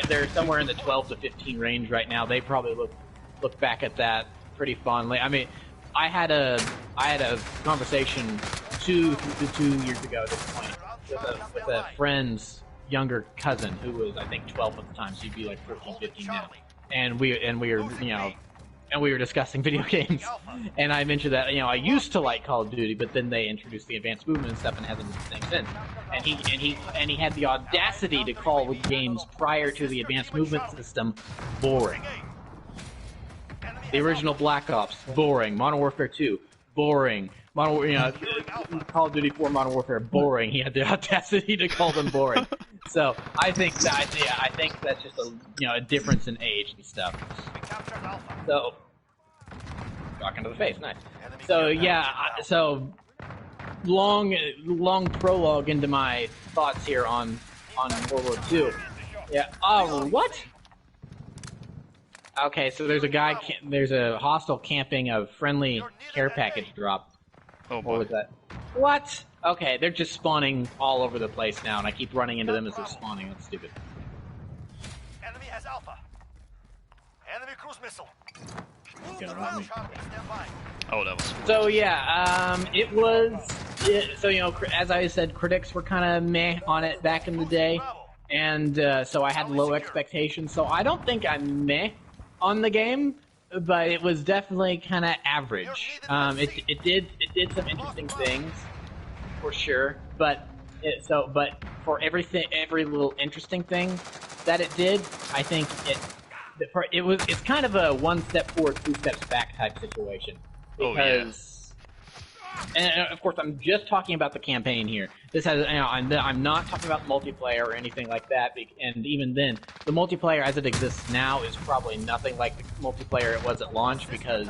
they're somewhere in the 12 to 15 range right now. They probably look back at that pretty fondly. I mean, I had a conversation two years ago at this point with a friend's younger cousin who was, I think, 12 at the time, so he'd be like 14, 15 now. And we were discussing video games, and I mentioned that I used to like Call of Duty, but then they introduced the advanced movement and stuff, and hasn't been the same since. And he had the audacity to call the games prior to the advanced movement system boring. The original Black Ops, boring. Modern Warfare 2, boring. Call of Duty 4 Modern Warfare, boring. He had the audacity to call them boring. So I think that's just a difference in age and stuff. So rock into the face, nice. So yeah, so long prologue into my thoughts here on World War II. Yeah. Oh, what? Okay, so there's a hostile camping of friendly care package drop. Oh boy. What was that? What? Okay, they're just spawning all over the place now, and I keep running into them as they're spawning. That's stupid. Enemy has Alpha. Enemy cruise missile. Oh, that was. So yeah, as I said, critics were kind of meh on it back in the day, and so I had low expectations. So I don't think I'm meh on the game, but it was definitely kind of average. It did some interesting things, for sure. But for every little interesting thing that it did, I think it's kind of a one step forward, two steps back type situation. Because, and of course, I'm just talking about the campaign here. This has, I'm not talking about multiplayer or anything like that. And even then, the multiplayer as it exists now is probably nothing like the multiplayer it was at launch, because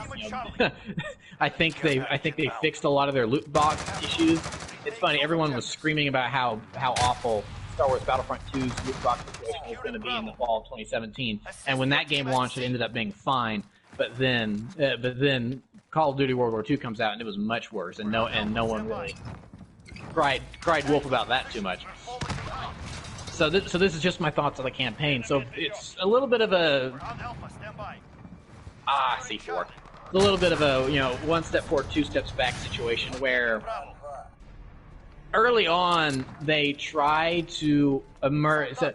I think they fixed a lot of their loot box issues. It's funny, everyone was screaming about how awful Star Wars Battlefront 2's loot box situation was going to be in the fall of 2017, and when that game launched, it ended up being fine. But then Call of Duty World War II comes out, and it was much worse, and no one really cried wolf about that too much. So this is just my thoughts on the campaign. So it's a little bit of a C4. It's a little bit of a one step forward, two steps back situation where early on they try to emerge. So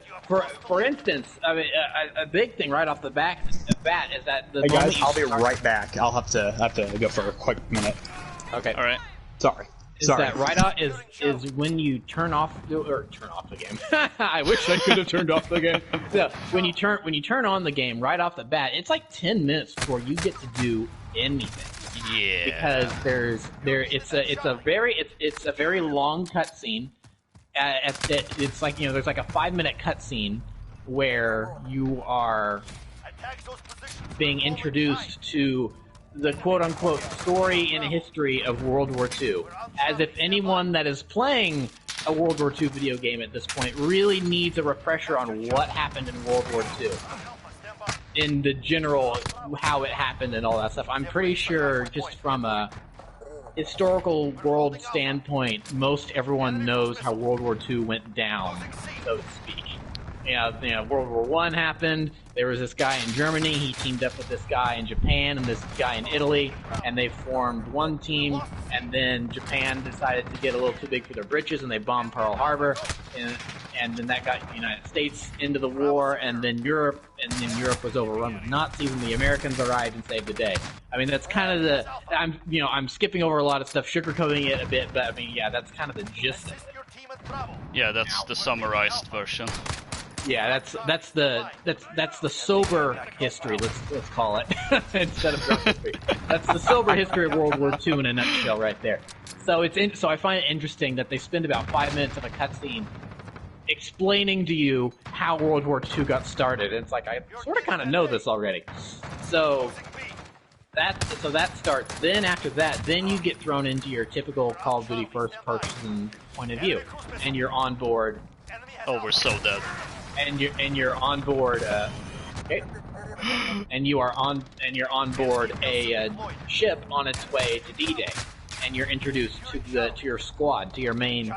for instance, I mean, a big thing right off the bat is that the hey guys, I'll be right back. I'll have to go for a quick minute. Okay. All right. Sorry. That right off is when you turn off the game. I wish I could have turned off the game. So when you turn on the game right off the bat, it's like 10 minutes before you get to do anything. Yeah. Because it's a very long cutscene. It's like there's like a 5-minute cutscene where you are being introduced to the quote-unquote story and history of World War II, as if anyone that is playing a World War II video game at this point really needs a refresher on what happened in World War II, in the general, how it happened and all that stuff. I'm pretty sure, just from a historical world standpoint, most everyone knows how World War II went down, so to speak. World War I happened. There was this guy in Germany. He teamed up with this guy in Japan and this guy in Italy, and they formed one team. And then Japan decided to get a little too big for their britches, and they bombed Pearl Harbor. And then that got the United States into the war, and then Europe was overrun with Nazis, and the Americans arrived and saved the day. I mean, that's kind of I'm skipping over a lot of stuff, sugarcoating it a bit, but I mean, yeah, that's kind of the gist of it. Yeah, that's the summarized version. Yeah, that's the sober history. Let's call it instead of drunk history. That's the sober history of World War II in a nutshell, right there. So so I find it interesting that they spend about 5 minutes of a cutscene explaining to you how World War II got started. And it's like, I sort of kind of know this already. So that starts. Then after that, then you get thrown into your typical Call of Duty first-person point of view, and you're on board. Oh, we're so dead. And you're on board. Okay. and you're on board a ship on its way to D-Day, and you're introduced to your squad, to your main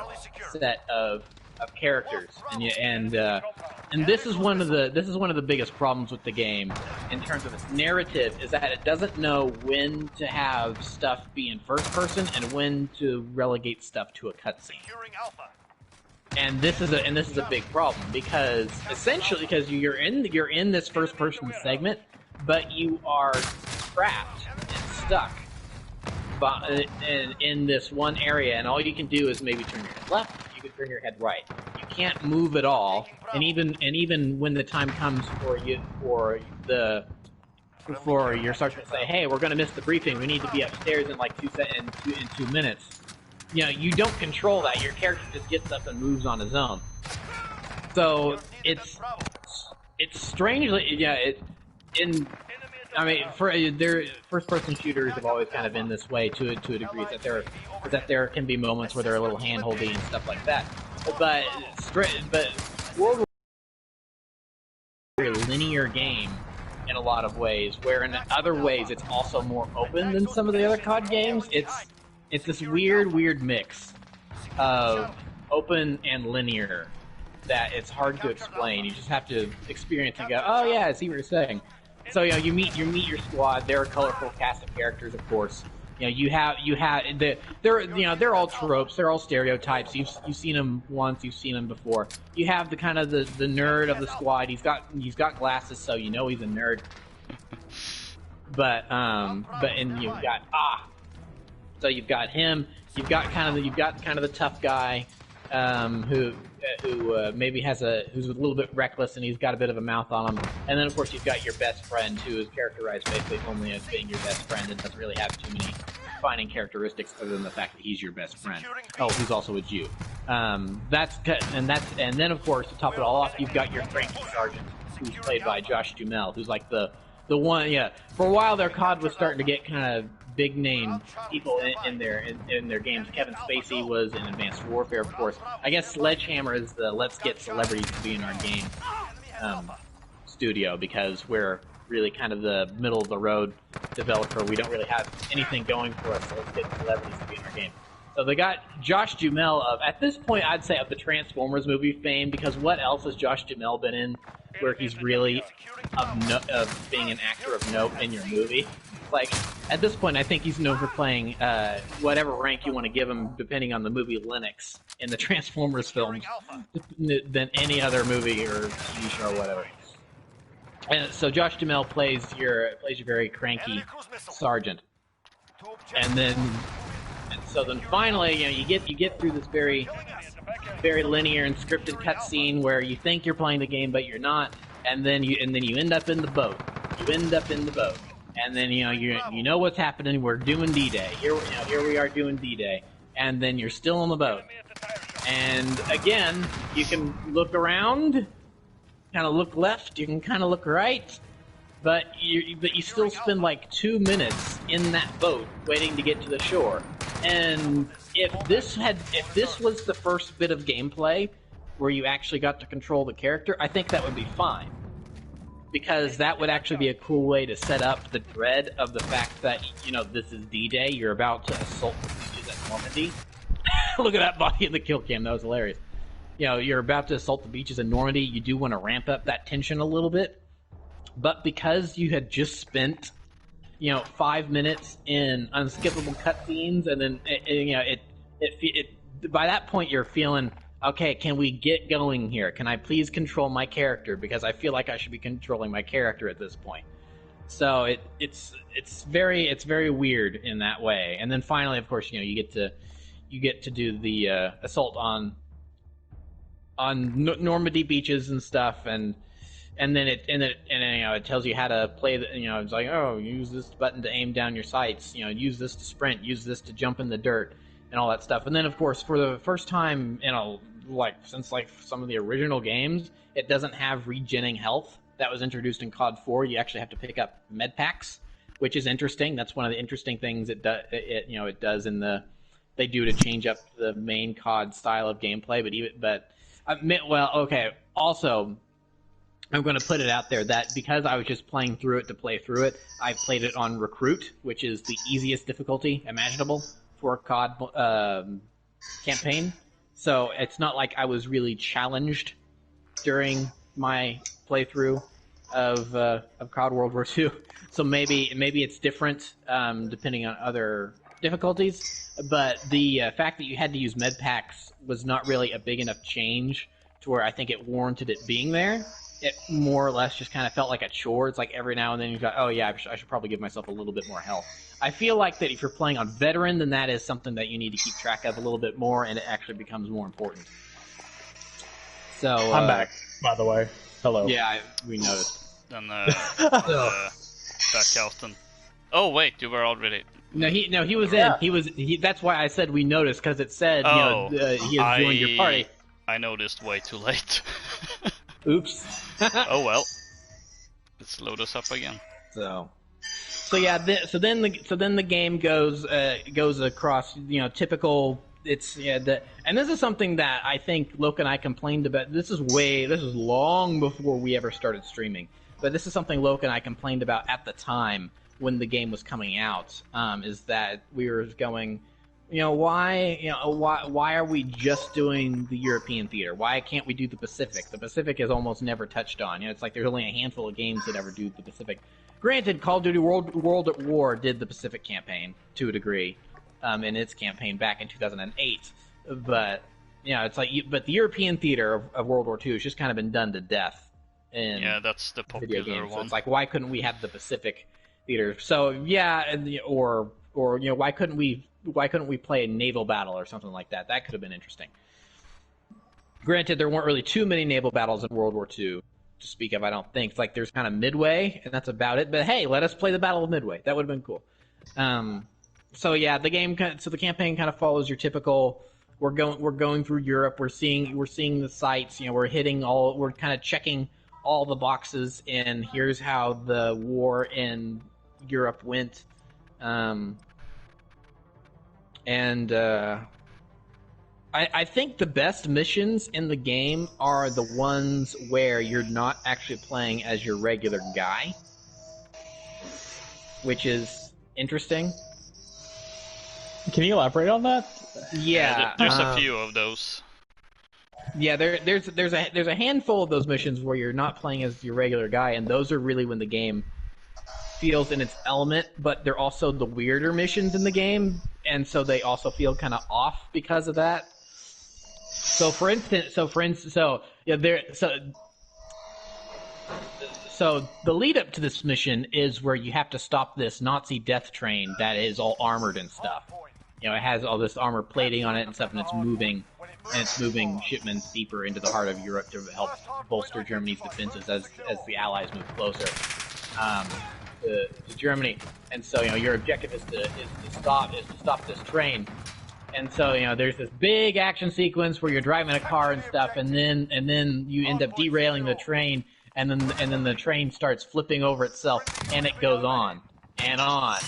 set of characters, and this is one of the biggest problems with the game in terms of its narrative, is that it doesn't know when to have stuff be in first person and when to relegate stuff to a cutscene. And this is a big problem, because essentially you're in this first person segment, but you are trapped and stuck in this one area, and all you can do is maybe turn your head left, you can turn your head right. You can't move at all, and even when the time comes for your sergeant to say, "Hey, we're going to miss the briefing. We need to be upstairs in like 2 minutes." You know, you don't control that. Your character just gets up and moves on his own. So it's strangely, first-person shooters have always kind of been this way to a degree, that there can be moments where they're a little hand-holdy and stuff like that. But World War is a very linear game in a lot of ways, where in other ways it's also more open than some of the other COD games. It's this weird mix of open and linear that it's hard to explain. You just have to experience and go, "Oh yeah, I see what you're saying." So you meet your squad. They're a colorful cast of characters, of course. They're all tropes. They're all stereotypes. You've seen them once. You've seen them before. You have the kind of the nerd of the squad. He's got glasses, so you know he's a nerd. But you've got So you've got him. You've got kind of the tough guy, who maybe who's a little bit reckless, and he's got a bit of a mouth on him. And then of course you've got your best friend, who is characterized basically only as being your best friend and doesn't really have too many defining characteristics other than the fact that he's your best friend. Oh, who's also a Jew. And then of course, to top it all off, you've got your cranky sergeant, who's played by Josh Duhamel, who's like the one. Yeah, for a while there, COD was starting to get kind of big name people in their games. Kevin Spacey was in Advanced Warfare, of course. I guess Sledgehammer is the let's get celebrities to be in our game studio, because we're really kind of the middle of the road developer. We don't really have anything going for us, so let's get celebrities to be in our game. So they got Josh Duhamel at this point, I'd say, of the Transformers movie fame, because what else has Josh Duhamel been in where he's really of being an actor of note in your movie? Like, at this point, I think he's known for playing whatever rank you want to give him, depending on the movie Linux in the Transformers films, than any other movie or TV show or whatever. And so Josh Duhamel plays your very cranky sergeant, and so then finally, you get through this very linear and scripted cutscene where you think you're playing the game but you're not, and then you end up in the boat. And then you know what's happening. We're doing D-Day. Here we are doing D-Day, and then you're still on the boat. And again, you can look around, kind of look left. You can kind of look right, but you still spend like 2 minutes in that boat waiting to get to the shore. And if this was the first bit of gameplay where you actually got to control the character, I think that would be fine. Because that would actually be a cool way to set up the dread of the fact that, this is D-Day, you're about to assault the beaches at Normandy. Look at that body in the kill cam, that was hilarious. You're about to assault the beaches in Normandy, you do want to ramp up that tension a little bit. But because you had just spent, 5 minutes in unskippable cutscenes, and then, by that point you're feeling, okay, can we get going here? Can I please control my character? Because I feel like I should be controlling my character at this point. So it's very weird in that way. And then finally, of course, you get to do the assault on Normandy beaches and stuff, and then it tells you how to play the, it's like, oh, use this button to aim down your sights, use this to sprint, use this to jump in the dirt, and all that stuff. And then, of course, for the first time, since some of the original games, it doesn't have regenning health. That was introduced in COD 4. You actually have to pick up med packs, which is interesting. That's one of the interesting things it does they do to change up the main COD style of gameplay. Also, I'm going to put it out there that because I was just playing through it to play through it, I played it on Recruit, which is the easiest difficulty imaginable for a COD campaign. So it's not like I was really challenged during my playthrough of COD World War II. So maybe it's different depending on other difficulties. But the fact that you had to use med packs was not really a big enough change to where I think it warranted it being there. It more or less just kind of felt like a chore. It's like every now and then you got, oh yeah, I should probably give myself a little bit more health. I feel like that if you're playing on veteran, then that is something that you need to keep track of a little bit more, and it actually becomes more important. So I'm back, by the way. Hello. Yeah, we noticed. Then back out and. Oh wait, you were already. No, he was in. That's why I said we noticed, because it said he has joined your party. I noticed way too late. Oops. Oh well. Let's load us up again. So yeah. Then the game goes across typical. It's and this is something that I think Loka and I complained about. This is long before we ever started streaming. But this is something Loka and I complained about at the time when the game was coming out. Is that we were going. Why are we just doing the European theater? Why can't we do the Pacific? The Pacific is almost never touched on. It's like there's only a handful of games that ever do the Pacific. Granted, Call of Duty World at War did the Pacific campaign to a degree, in its campaign back in 2008. But it's like, but the European theater of World War II has just kind of been done to death. That's the popular video games. one. So it's like, why couldn't we have the Pacific theater? So or why couldn't we play a naval battle or something like that? That could have been interesting. Granted, there weren't really too many naval battles in World War II to speak of, I don't think. It's like there's kind of Midway, and that's about it. But hey, let us play the Battle of Midway. That would have been cool. So yeah, the campaign kind of follows your typical. We're going through Europe. We're seeing the sites. We're kind of checking all the boxes. And here's how the war in Europe went. I think the best missions in the game are the ones where you're not actually playing as your regular guy, which is interesting. Can you elaborate on that? Yeah, there's a few of those. Yeah, there's a handful of those missions where you're not playing as your regular guy, and those are really when the game feels in its element. But they're also the weirder missions in the game, and so they also feel kind of off because of that. So the lead up to this mission is where you have to stop this Nazi death train that is all armored and stuff. It has all this armor plating on it and stuff, and it's moving shipments deeper into the heart of Europe to help bolster Germany's defenses as the Allies move closer to Germany. And so your objective is to stop this train. And so there's this big action sequence where you're driving a car and stuff, and then you end up derailing the train, and then the train starts flipping over itself, and it goes on and on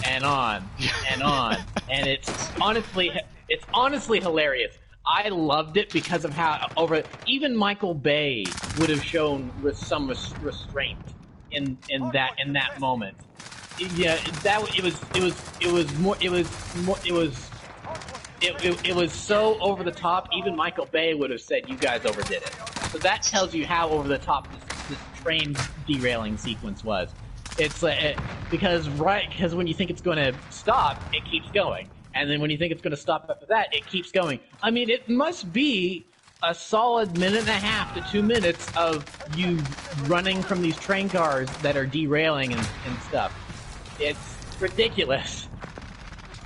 and on and on, and it's honestly hilarious. I loved it because of how even Michael Bay would have shown some restraint in that moment. Yeah, it was so over the top. Even Michael Bay would have said, "You guys overdid it." So that tells you how over the top this train derailing sequence was. It's because when you think it's going to stop, it keeps going, and then when you think it's going to stop after that, it keeps going. I mean, it must be a solid minute and a half to 2 minutes of you running from these train cars that are derailing and stuff. It's ridiculous.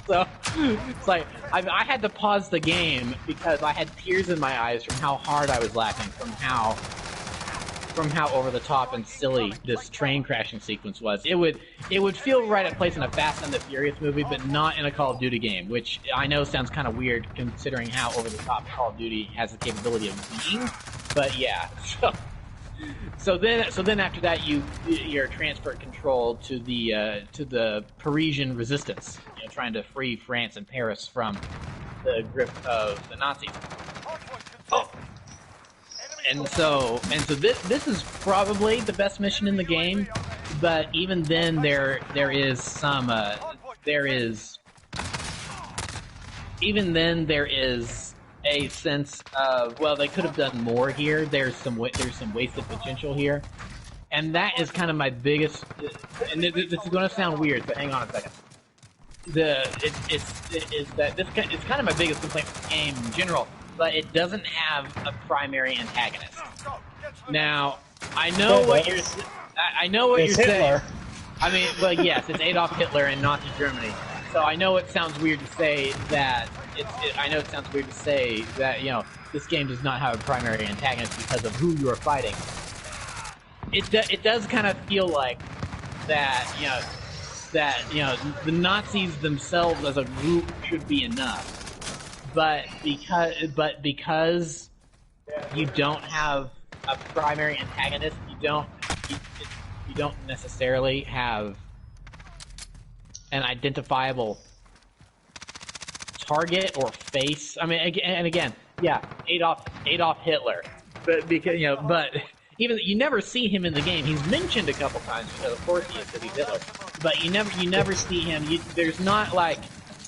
So it's like I had to pause the game because I had tears in my eyes from how hard I was laughing, from how over the top and silly this train crashing sequence was. It would feel right at place in a Fast and the Furious movie, but not in a Call of Duty game, which I know sounds kind of weird considering how over the top Call of Duty has the capability of being. But yeah, so then after that you're transferred control to the Parisian resistance, trying to free France and Paris from the grip of the Nazis. Oh. and so this is probably the best mission in the game, but even then there is some a sense of, well, they could have done more here. There's some wasted potential here, and that is kind of my biggest. And this is going to sound weird, so hang on a second. It's kind of my biggest complaint with the game in general, but it doesn't have a primary antagonist. Now, I know what you're saying. I mean, well, yes, it's Adolf Hitler and Nazi Germany. So I know it sounds weird to say that this game does not have a primary antagonist because of who you are fighting. It does kind of feel like that, the Nazis themselves as a group should be enough, but because you don't have a primary antagonist, you don't necessarily have an identifiable target or face. I mean, again, yeah, Adolf Hitler, but because but even you never see him in the game. He's mentioned a couple times because, of course, he is, because he's Hitler. But you never see him. There's not like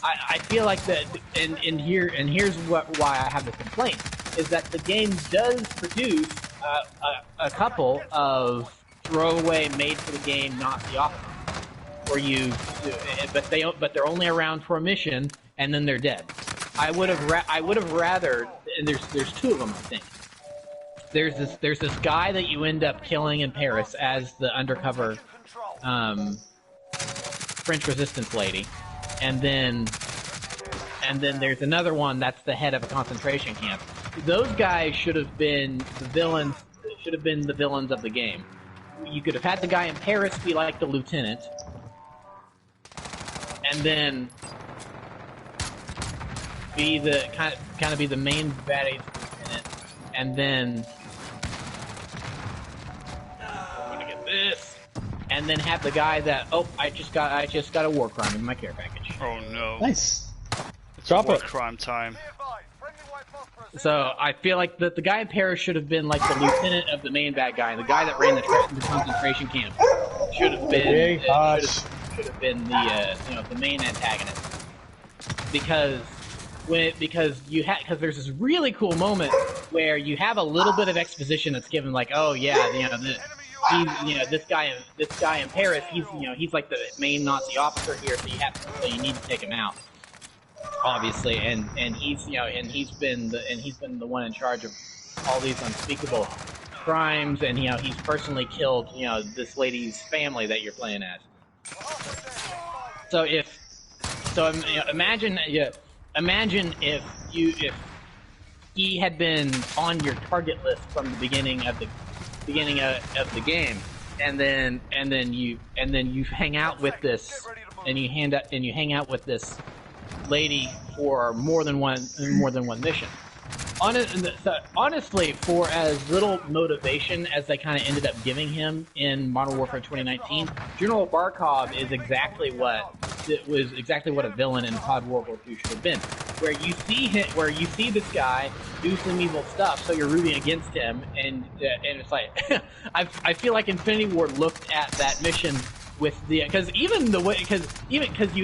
I feel like that. And here's why I have the complaint is that the game does produce a couple of throwaway, made for the game Nazi officers, but they're only around for a mission and then they're dead. I would have rather, and there's two of them, I think. There's this guy that you end up killing in Paris as the undercover French resistance lady, and then there's another one that's the head of a concentration camp. Those guys should have been the villains. Should have been the villains of the game. You could have had the guy in Paris be like the lieutenant, and then be the kind of be the main baddie lieutenant, and then this, and then have the guy that I just got a war crime in my care package. Oh no! Nice. It's Drop war it. crime time. So I feel like the guy in Paris should have been like the lieutenant of the main bad guy, and the guy that ran the concentration camp should have been the main antagonist, because there's this really cool moment where you have a little bit of exposition that's given, like, oh yeah, this guy in Paris, he's like the main Nazi officer here, so you need to take him out, obviously, and he's been the one in charge of all these unspeakable crimes, and he's personally killed this lady's family that you're playing as. So imagine if he had been on your target list from the beginning of the game, and then you hang out with this, and you hang out with this lady for more than one mission. Honestly, for as little motivation as they kind of ended up giving him in Modern Warfare 2019, General Barkov is exactly what a villain in COD World War II should have been. Where you see this guy do some evil stuff, so you're rooting against him, and it's like I feel like Infinity Ward looked at that mission with because you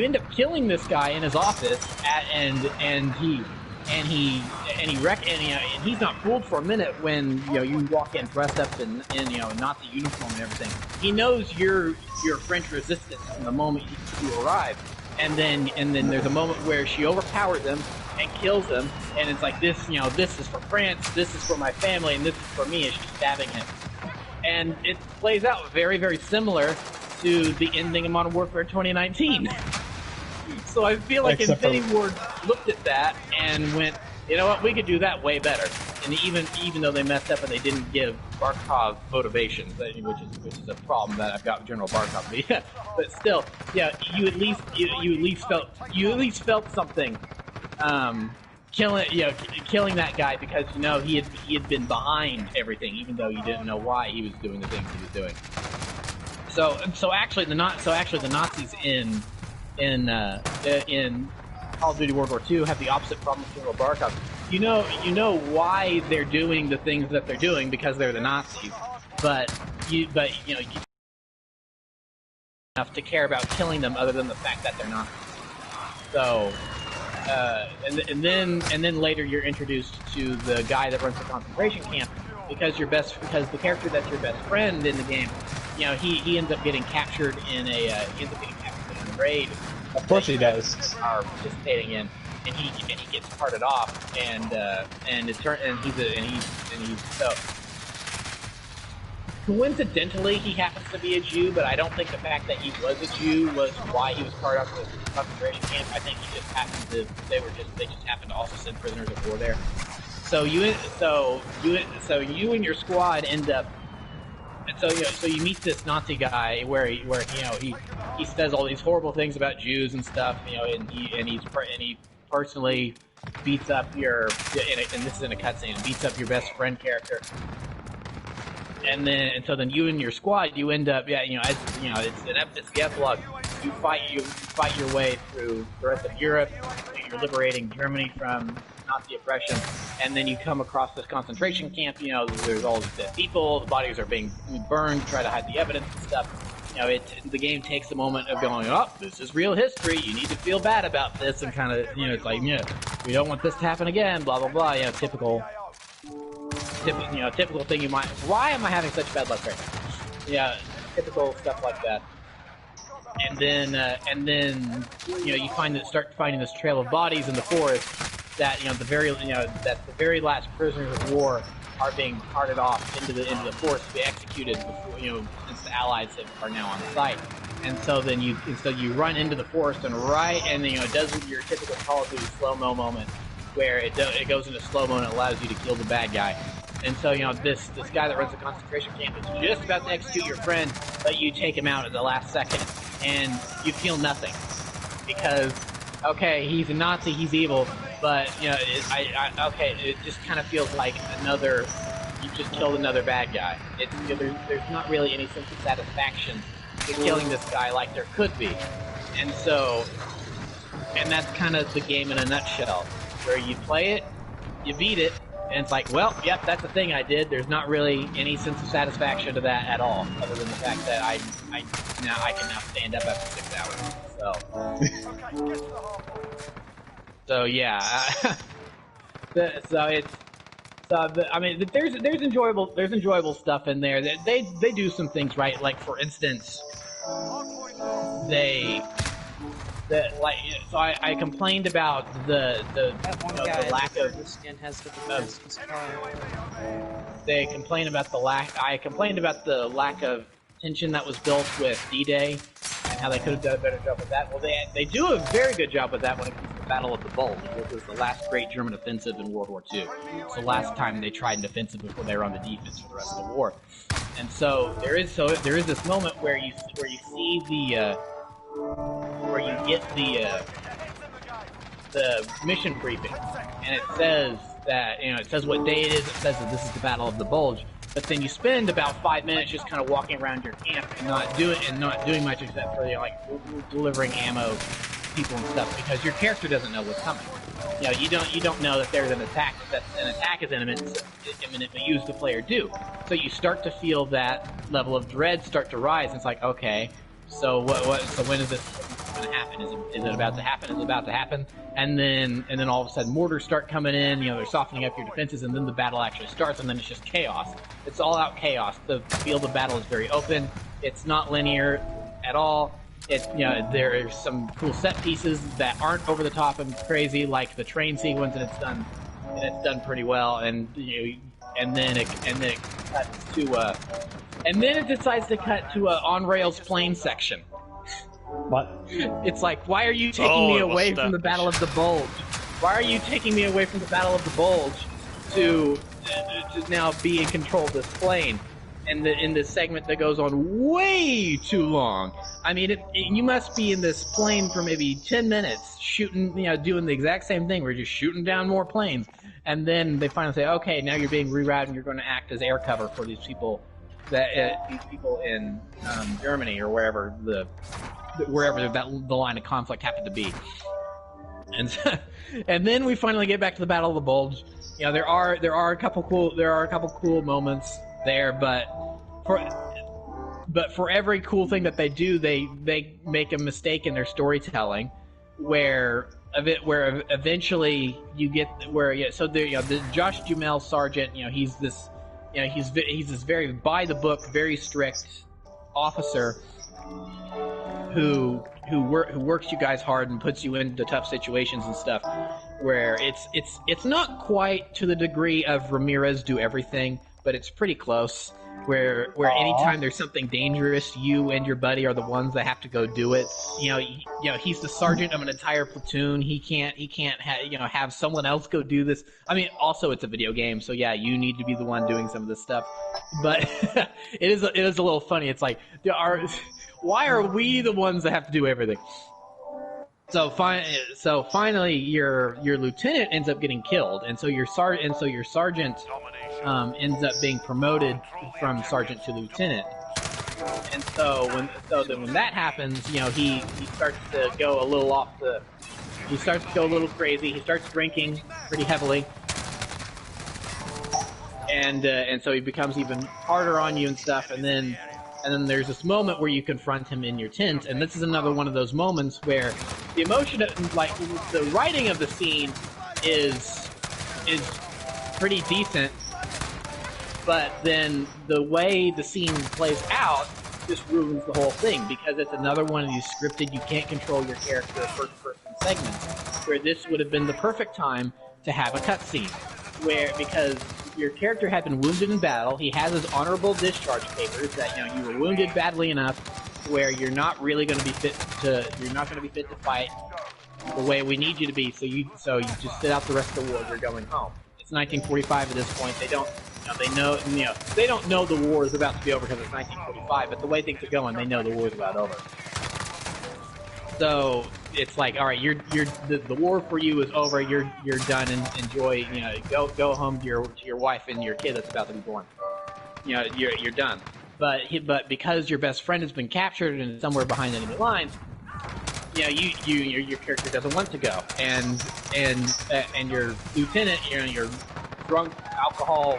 end up killing this guy in his office and he's not fooled for a minute when you walk in dressed up in Nazi uniform and everything. He knows you're French resistance from the moment you arrive, and then there's a moment where she overpowers him and kills him, and it's like this is for France, this is for my family, and this is for me, and she's stabbing him. And it plays out very, very similar to the ending of Modern Warfare 2019. So I feel like Infinity Ward looked at that and went, you know what, we could do that way better. And even though they messed up and they didn't give Barkov motivation, which is a problem that I've got with General Barkov. But still, yeah, you at least felt something, killing that guy, because he had been behind everything, even though you didn't know why he was doing the things he was doing. So actually the Nazis in Call of Duty World War II have the opposite problem with General Barkov. you know why they're doing the things that they're doing because they're the Nazis, but you know you enough to care about killing them other than the fact that they're Nazis. So, and then later you're introduced to the guy that runs the concentration camp because the character that's your best friend in the game, you know, he ends up getting captured in a raid. Of course he does. Are participating in, and he gets parted off, and he's so. Coincidentally, he happens to be a Jew, but I don't think the fact that he was a Jew was why he was part of the concentration camp. I think he just happened to they just happened to also send prisoners of war there. So you and your squad end up. And so you meet this Nazi guy where he says all these horrible things about Jews and stuff, you know, and he personally beats up your and this is in a cutscene, beats up your best friend character. And so then you and your squad, you end up, it's the epilogue. You fight your way through the rest of Europe. You're liberating Germany from Nazi oppression, and then you come across this concentration camp. You know, there's all these dead people. The bodies are being burned to try to hide the evidence and stuff. You know, the game takes a moment of going, oh, this is real history. You need to feel bad about this, and kind of, you know, it's like, yeah, we don't want this to happen again. Blah blah blah. You know, typical thing you might. Why am I having such bad luck right now? Yeah, typical stuff like that. And then you start finding this trail of bodies in the forest that the very last prisoners of war are being carted off into the forest to be executed before, since the Allies are now on site. And so then you run into the forest and it does your typical Call of Duty slow-mo moment where it goes into slow-mo and it allows you to kill the bad guy. And so, this guy that runs the concentration camp is just about to execute your friend, but you take him out at the last second, and you feel nothing. Because, okay, he's a Nazi, he's evil, but, it just kind of feels like you just killed another bad guy. There's not really any sense of satisfaction in killing this guy like there could be. And that's kind of the game in a nutshell, where you play it, you beat it, and it's like, well, yep, that's the thing I did. There's not really any sense of satisfaction to that at all, other than the fact that I can now stand up after 6 hours. So yeah. There's enjoyable stuff in there. They do some things right. Like, for instance, I complained about the lack of. The skin has the They complained about the lack. I complained about the lack of tension that was built with D-Day and how they could have done a better job with that. Well, they do a very good job with that when it comes to the Battle of the Bulge, which was the last great German offensive in World War II. It's the last time they tried an offensive before they were on the defense for the rest of the war. And so there is this moment where you get the mission briefing, and it says that it says what day it is. It says that this is the Battle of the Bulge. But then you spend about 5 minutes just kind of walking around your camp and not doing much except for delivering ammo to people and stuff, because your character doesn't know what's coming. You don't know that there's an attack. That an attack is imminent, but you as the player do. So you start to feel that level of dread start to rise. And it's like, okay, so when is this going to happen? Is it about to happen? Is it about to happen? And then all of a sudden mortars start coming in. They're softening up your defenses, and then the battle actually starts, and then it's just chaos. It's all out chaos. The field of battle is very open. It's not linear at all. There are some cool set pieces that aren't over the top and crazy, like the train sequence, and it's done pretty well. And then it cuts to and then it decides to cut to a on rails plane section. What? It's like, why are you taking me away from the Battle of the Bulge? Why are you taking me away from the Battle of the Bulge to now be in control of this plane? And in this segment that goes on way too long. I mean, you must be in this plane for maybe 10 minutes, shooting, doing the exact same thing. We're just shooting down more planes. And then they finally say, okay, now you're being rerouted and you're going to act as air cover for these people in Germany or wherever the line of conflict happened to be. And and then we finally get back to the Battle of the Bulge. You know, there are a couple cool moments there, but for every cool thing that they do, they make a mistake in their storytelling, where eventually you get so there, the Josh Duhamel Sergeant, he's this very by the book, very strict officer who works you guys hard and puts you into tough situations and stuff, where it's not quite to the degree of Ramirez Do Everything, but it's pretty close. Where anytime there's something dangerous, you and your buddy are the ones that have to go do it. He's the sergeant of an entire platoon. He can't have someone else go do this. I mean, also it's a video game, so yeah, you need to be the one doing some of this stuff. But it is a little funny. It's like, why are we the ones that have to do everything? So finally, your lieutenant ends up getting killed, and so your sergeant ends up being promoted from sergeant to lieutenant. And so when that happens, he starts to go a little he starts to go a little crazy. He starts drinking pretty heavily, and so he becomes even harder on you and stuff. And then there's this moment where you confront him in your tent, and this is another one of those moments where the emotion, like the writing of the scene, is pretty decent, but then the way the scene plays out just ruins the whole thing, because it's another one of these scripted, you can't control your character first-person segments, where this would have been the perfect time to have a cutscene, because your character had been wounded in battle. He has his honorable discharge papers that you were wounded badly enough where you're not really going to be fit to fight the way we need you to be. So you just sit out the rest of the war. You're going home. It's 1945 at this point. They don't know the war is about to be over because it's 1945. But the way things are going, they know the war is about over. So it's like, all right, the war for you is over. You're done, and enjoy. Go home to your wife and your kid that's about to be born. You're done. But because your best friend has been captured and somewhere behind enemy lines, your character doesn't want to go, and your lieutenant, your drunk alcohol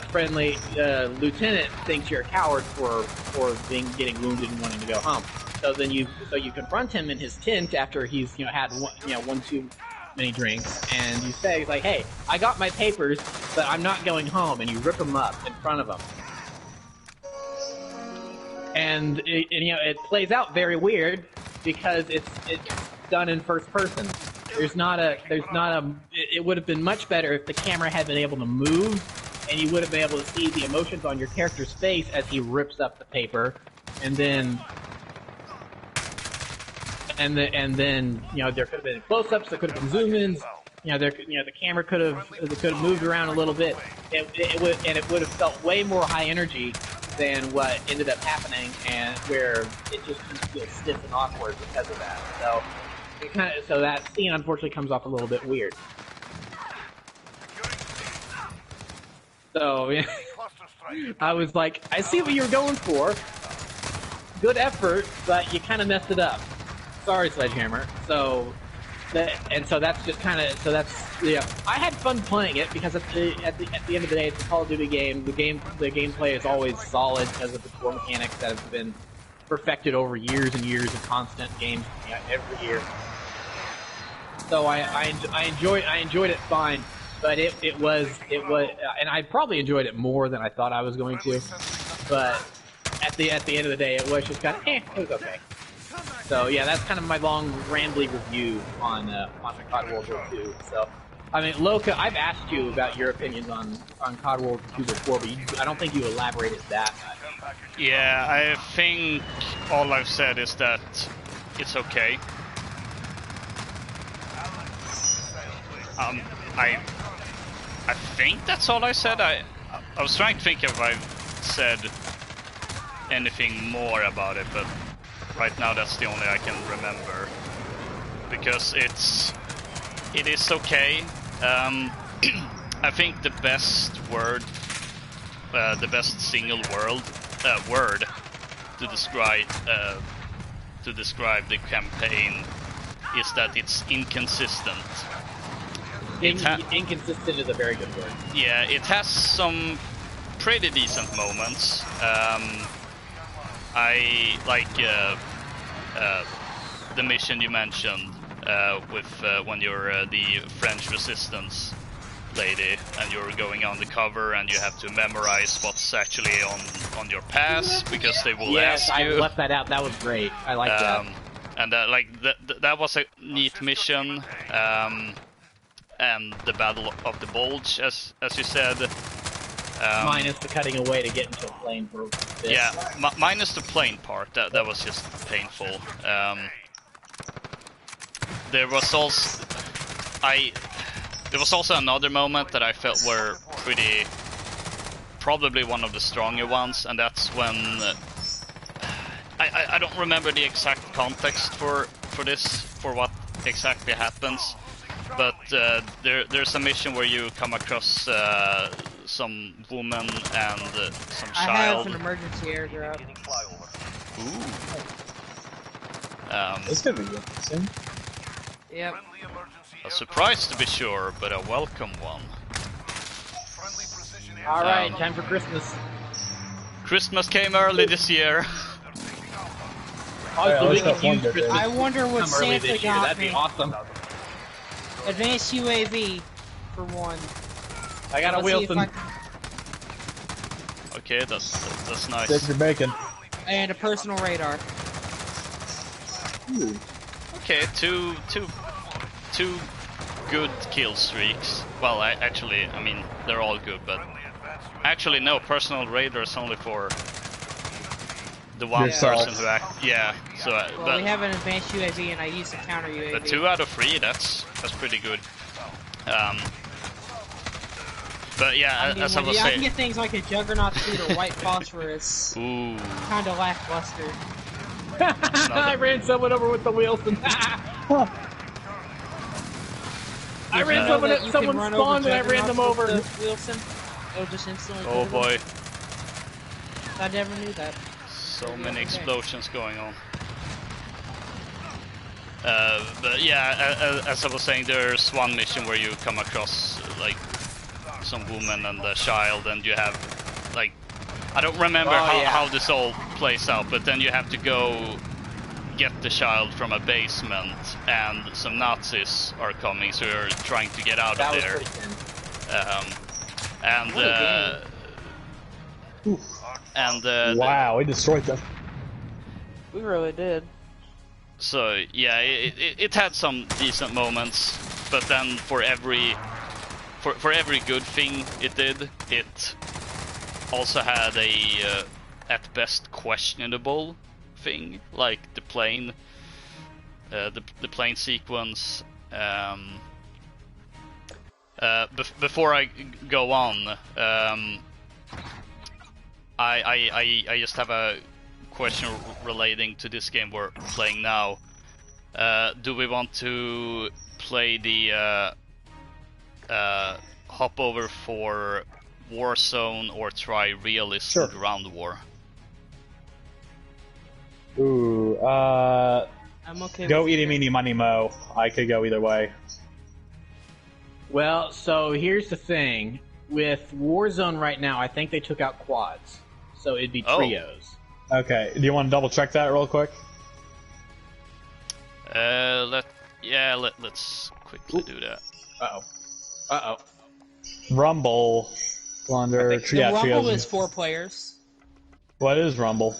friendly lieutenant thinks you're a coward for getting wounded and wanting to go home. So you confront him in his tent after he's had one too many drinks, and you say, like, hey, I got my papers, but I'm not going home, and you rip them up in front of him. And it plays out very weird because it's done in first person. It would have been much better if the camera had been able to move, and you would have been able to see the emotions on your character's face as he rips up the paper, and then there could have been close-ups, there could have been zoom-ins, the camera could have moved around a little bit, and it would have felt way more high energy than what ended up happening, and where it just feels stiff and awkward because of that. So that scene unfortunately comes off a little bit weird. So I was like, I see what you're going for. Good effort, but you kind of messed it up. Sorry, Sledgehammer. So that's just kind of I had fun playing it because at the end of the day, it's a Call of Duty game. The gameplay is always solid because of the core mechanics that have been perfected over years and years of constant games every year. So I enjoyed it fine, but it was and I probably enjoyed it more than I thought I was going to. But at the end of the day, it was just kind of it was okay. So yeah, that's kind of my long, rambly review on COD World War II. So, I mean, Loka, I've asked you about your opinions on COD World War II before, but I don't think you elaborated that much. Yeah, I think all I've said is that it's okay. I think that's all I said. I was trying to think if I said anything more about it, but right now that's the only I can remember, because it is okay. I think the best single word to describe the campaign is that it's inconsistent. Inconsistent is a very good word. Yeah, it has some pretty decent moments. I like the mission you mentioned with when you're the French resistance lady and you're going undercover and you have to memorize what's actually on your pass because they will ask you. Yes, I left that out. That was great. I like that. And that was a neat mission. And the Battle of the Bulge, as you said. Minus the cutting away to get into a plane for this. Yeah, minus the plane part. That was just painful. There was also another moment that I felt were probably one of the stronger ones, and that's when I don't remember the exact context for what exactly happens, but there's a mission where you come across some woman and some child. I have an emergency airdrop. Ooh. This could be interesting. Yep. A surprise to be sure, but a welcome one. Alright, time for Christmas. Christmas came early this year. Oh, so we can use Christmas. I wonder what Santa got That'd be awesome. Advanced UAV, for one. I got a Wilson. Okay, that's nice. Take your bacon. And a personal radar. Ooh. Okay, two good kill streaks. Well, I mean, they're all good, but actually no, personal radar is only for the one person who yeah. So, well, we have an advanced UAV, and I use a counter UAV. But 2 out of 3, that's pretty good. But yeah, as I was saying, I can get things like a Juggernaut suit or white phosphorus. Ooh. Kind of lackluster. I ran someone over with the Wilson. I ran someone spawned and I ran them over. Wilson. It'll just instantly. Oh boy. I never knew that. So many explosions going on. But yeah, as I was saying, there's one mission where you come across like some woman and a child, and you have like, I don't remember how this all plays out, but then you have to go get the child from a basement, and some Nazis are coming, so you're trying to get out of there. Wow, we destroyed them. We really did. So yeah, it had some decent moments, but then for every good thing it did, it also had a at best questionable thing, like the plane, the plane sequence. Before I go on, I just have a question relating to this game we're playing now. Do we want to play the hop over for Warzone or try Realist Ground War? Ooh, I'm okay. Go eeny meeny money mo. I could go either way. Well, so here's the thing. With Warzone right now, I think they took out quads. So it'd be trios. Okay, do you want to double check that real quick? Let's quickly do that. Uh-oh. Rumble. Plunder. Rumble trios. Is 4 players. What is Rumble?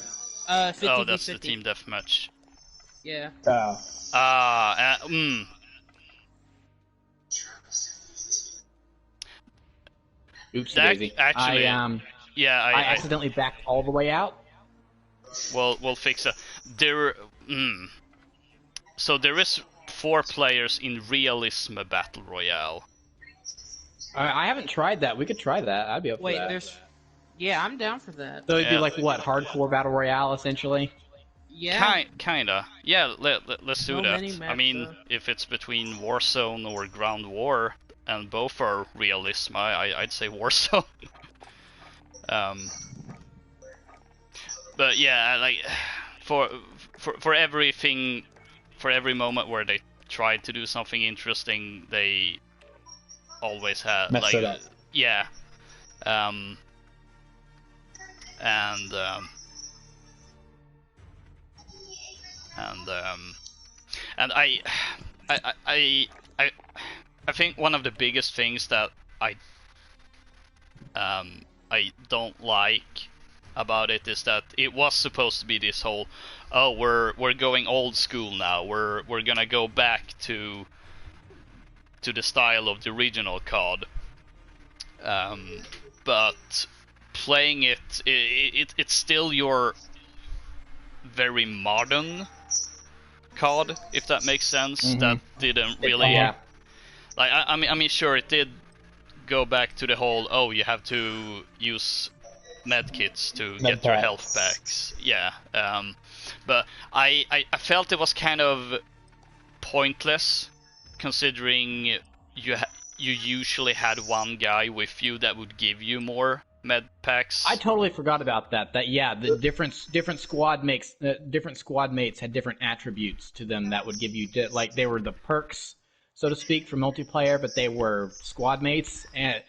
50 oh, that's 50. the team deathmatch. Yeah. Oops, daisy. Actually, I accidentally backed all the way out. We'll fix it. So there is 4 players in Realism Battle Royale. I haven't tried that. We could try that. I'd be up for that. There's... Yeah, I'm down for that. So it'd be like, what, hardcore Battle Royale, essentially? Yeah. Kinda. Yeah, let's do that. I mean, if it's between Warzone or Ground War, and both are Realism, I'd say Warzone. But yeah, like, for everything, for every moment where they tried to do something interesting, they always had Mess it up. yeah, and I think one of the biggest things that I don't like about it is that it was supposed to be this whole, oh, we're going old school now. We're gonna go back to the style of the original COD. But playing it's still your very modern COD, if that makes sense. Mm-hmm. That didn't really like I mean sure it did go back to the whole, oh, you have to use medkits to get your health packs. Yeah. But I felt it was kind of pointless, considering you usually had one guy with you that would give you more med packs. I totally forgot about that. The different squad mates had different attributes to them that would give you like they were the perks, so to speak, for multiplayer, but they were squad mates. And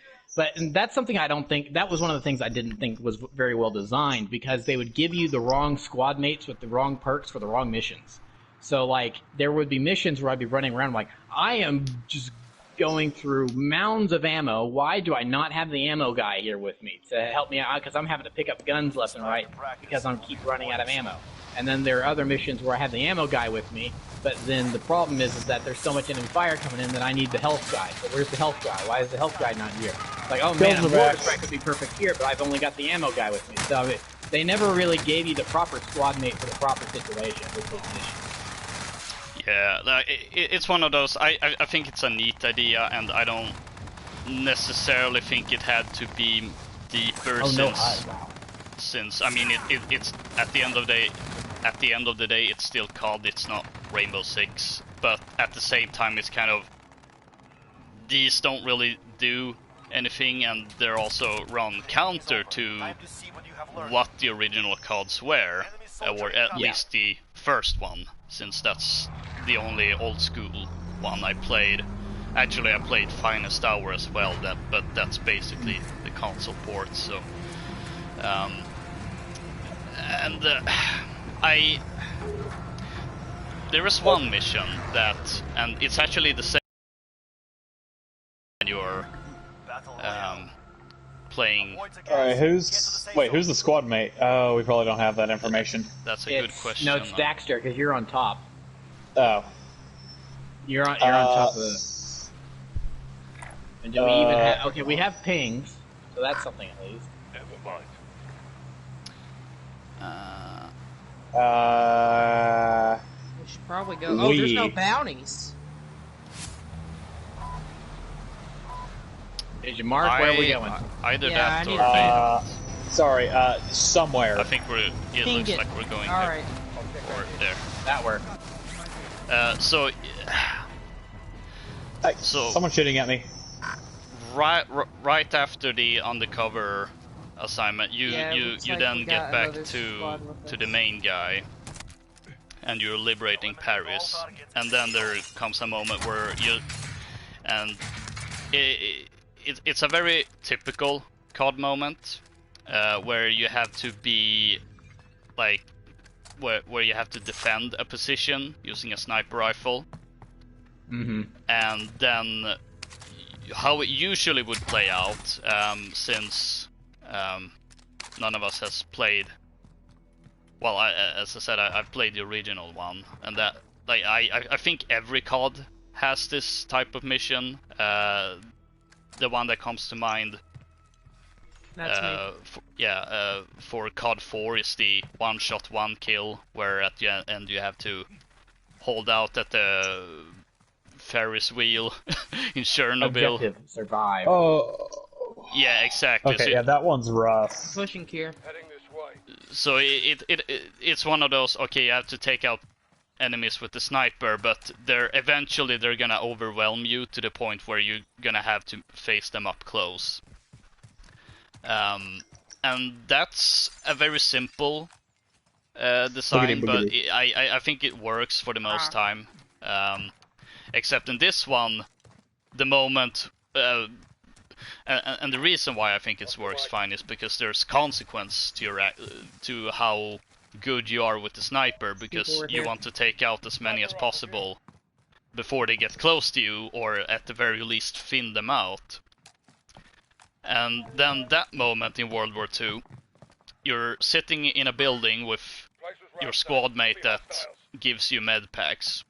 that's something I don't think, that was one of the things I didn't think was very well designed, because they would give you the wrong squad mates with the wrong perks for the wrong missions. So like there would be missions where I'd be running around like, I am just going through mounds of ammo. Why do I not have the ammo guy here with me to help me out? Because I'm having to pick up guns left and right because I'm keep running out of ammo. And then there are other missions where I have the ammo guy with me, but then the problem is that there's so much enemy fire coming in that I need the health guy. So where's the health guy? Why is the health guy not here? Like, oh man, a mortar strike would be perfect here, but I've only got the ammo guy with me. So they never really gave you the proper squad mate for the proper situation, which was an issue. Yeah, like, it's one of those, I think it's a neat idea, and I don't necessarily think it had to be deeper since I mean it's at the end of the day it's still COD, it's not Rainbow Six, but at the same time it's kind of, these don't really do anything, and they're also run counter to what the original CODs were, or at least the first one, since that's the only old school one I played. Actually, I played Finest Hour as well, but that's basically the console port. So, there is one mission that, and it's actually the same when you're playing. Alright, who's the squad mate? Oh, we probably don't have that information. That's a good question. No, it's Daxter, because you're on top. Oh. You're on top of it. And do we even have... Okay, we have pings, so that's something at least. Never mind. We should probably go... Oh, there's no bounties. Did you mark where we're going? Either Yeah, that or... Sorry, somewhere. I think it looks like we're going Alright. or there. That worked. So Someone's shooting at me. Right after the undercover assignment, you then get back to the main guy, and you're liberating Paris, and then there comes a moment where it's a very typical COD moment, where you have to be like where you have to defend a position using a sniper rifle. And then how it usually would play out, since none of us has played, well, as I said, I've played the original one, and that, like, I think every COD has this type of mission. The one that comes to mind, That's me. for COD 4 is the one shot, one kill, where at the end you have to hold out at the Ferris wheel in Chernobyl. Objective, survive. Oh. Yeah, exactly. Okay, So yeah, that one's rough. Pushing Kier. Heading this way. So it's one of those, okay, you have to take out enemies with the sniper, but eventually they're gonna overwhelm you to the point where you're gonna have to face them up close. And that's a very simple design, but I think it works for the most time. Except in this one, the moment, and the reason why I think it works fine is because there's consequence to your to how good you are with the sniper, because you want to take out as many as possible before they get close to you, or at the very least thin them out. And then that moment in World War II, you're sitting in a building with your squad mate that gives you med packs,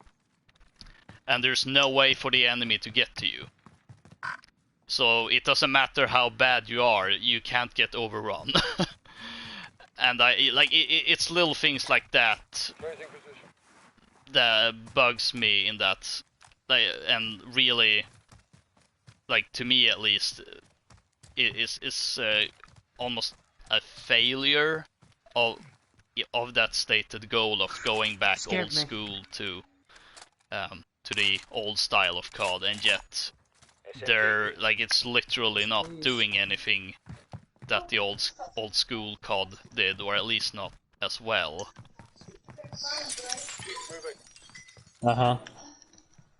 and there's no way for the enemy to get to you. So it doesn't matter how bad you are, you can't get overrun. And it's little things like that that bugs me in that, and really, like, to me at least, it is almost a failure of that stated goal of going back old school to the old style of COD, and yet they're like, it's literally not doing anything that the old school COD did, or at least not as well. And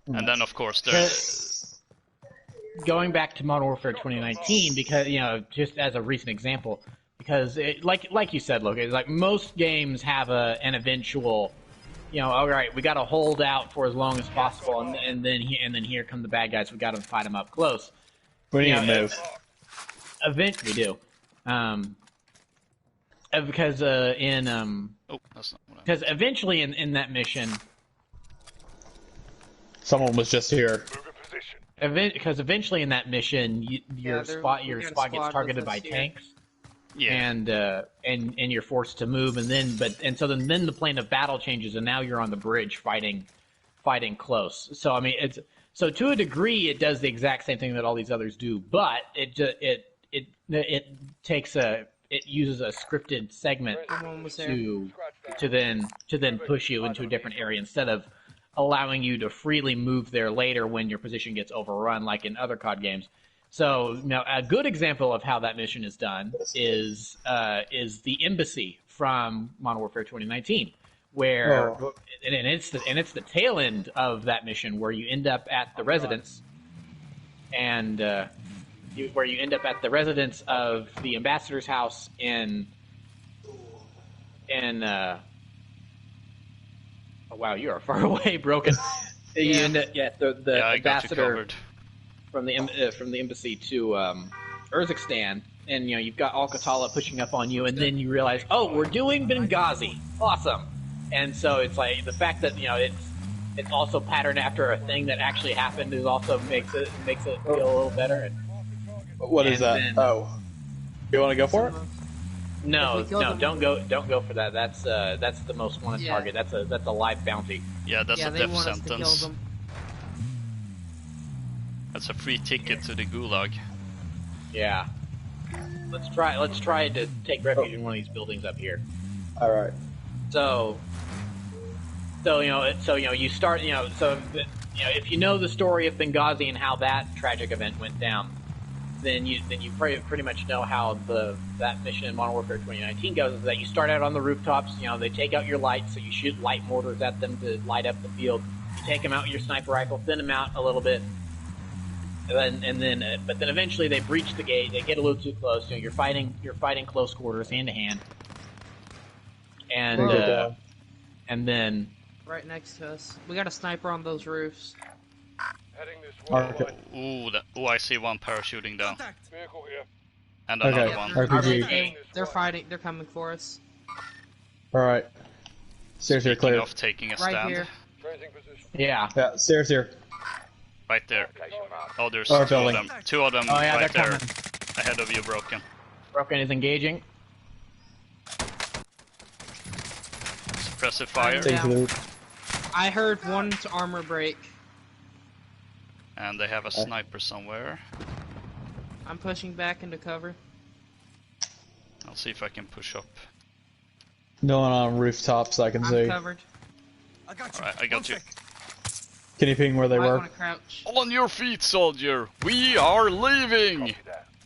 then of course there's going back to Modern Warfare 2019, because just as a recent example, because like you said, Loka, like most games have an eventual, all right, we got to hold out for as long as possible, and then here come the bad guys. We got to fight them up close. We need to move. We do. Because because eventually in that mission, someone was just here. Because eventually in that mission, your squad gets targeted by tanks. Yeah. And you're forced to move, and then the plane of battle changes, and now you're on the bridge fighting close. So I mean, so to a degree it does the exact same thing that all these others do, but it uses a scripted segment to then push you into a different area instead of allowing you to freely move there later when your position gets overrun, like in other COD games. So now a good example of how that mission is done is the embassy from Modern Warfare 2019, where and it's the tail end of that mission where you end up at the residence, and where you end up at the residence of the ambassador's house in oh wow, you are far away, Broken. You end up the ambassador from the embassy to Urzikstan, and you've got LokaCola pushing up on you, and then you realize, oh, we're doing Benghazi, awesome. And so it's like the fact that it's also patterned after a thing that actually happened is also makes it feel a little better. And, what is that? You want to go for it? No, don't go for that. That's the most wanted target. That's a live bounty. Yeah, that's a death sentence. That's a free ticket to the gulag. Yeah. Let's try to take refuge in one of these buildings up here. All right. So you start, if you know the story of Benghazi and how that tragic event went down, then you pretty much know how that mission in Modern Warfare 2019 goes. Is that you start out on the rooftops, they take out your lights, so you shoot light mortars at them to light up the field. You take them out with your sniper rifle, thin them out a little bit, but then eventually they breach the gate. They get a little too close. You're fighting close quarters, hand to hand, and then right next to us, we got a sniper on those roofs. Heading this way. Ooh, I see one parachuting down. Vehicle here. And another one. RPG. They're fighting. They're coming for us. All right. Stairs here, clear. Of taking a stand. Right here. Yeah. Stairs here. Right there. Oh, there's two of them. Two of them right there. Coming. Ahead of you, Broken. Broken is engaging. Suppressive fire. I heard one's armor break. And they have a sniper somewhere. I'm pushing back into cover. I'll see if I can push up. No one on rooftops I can see. I'm covered. Alright, I got you. Can you ping where they were? Want to crouch. On your feet, soldier! We are leaving!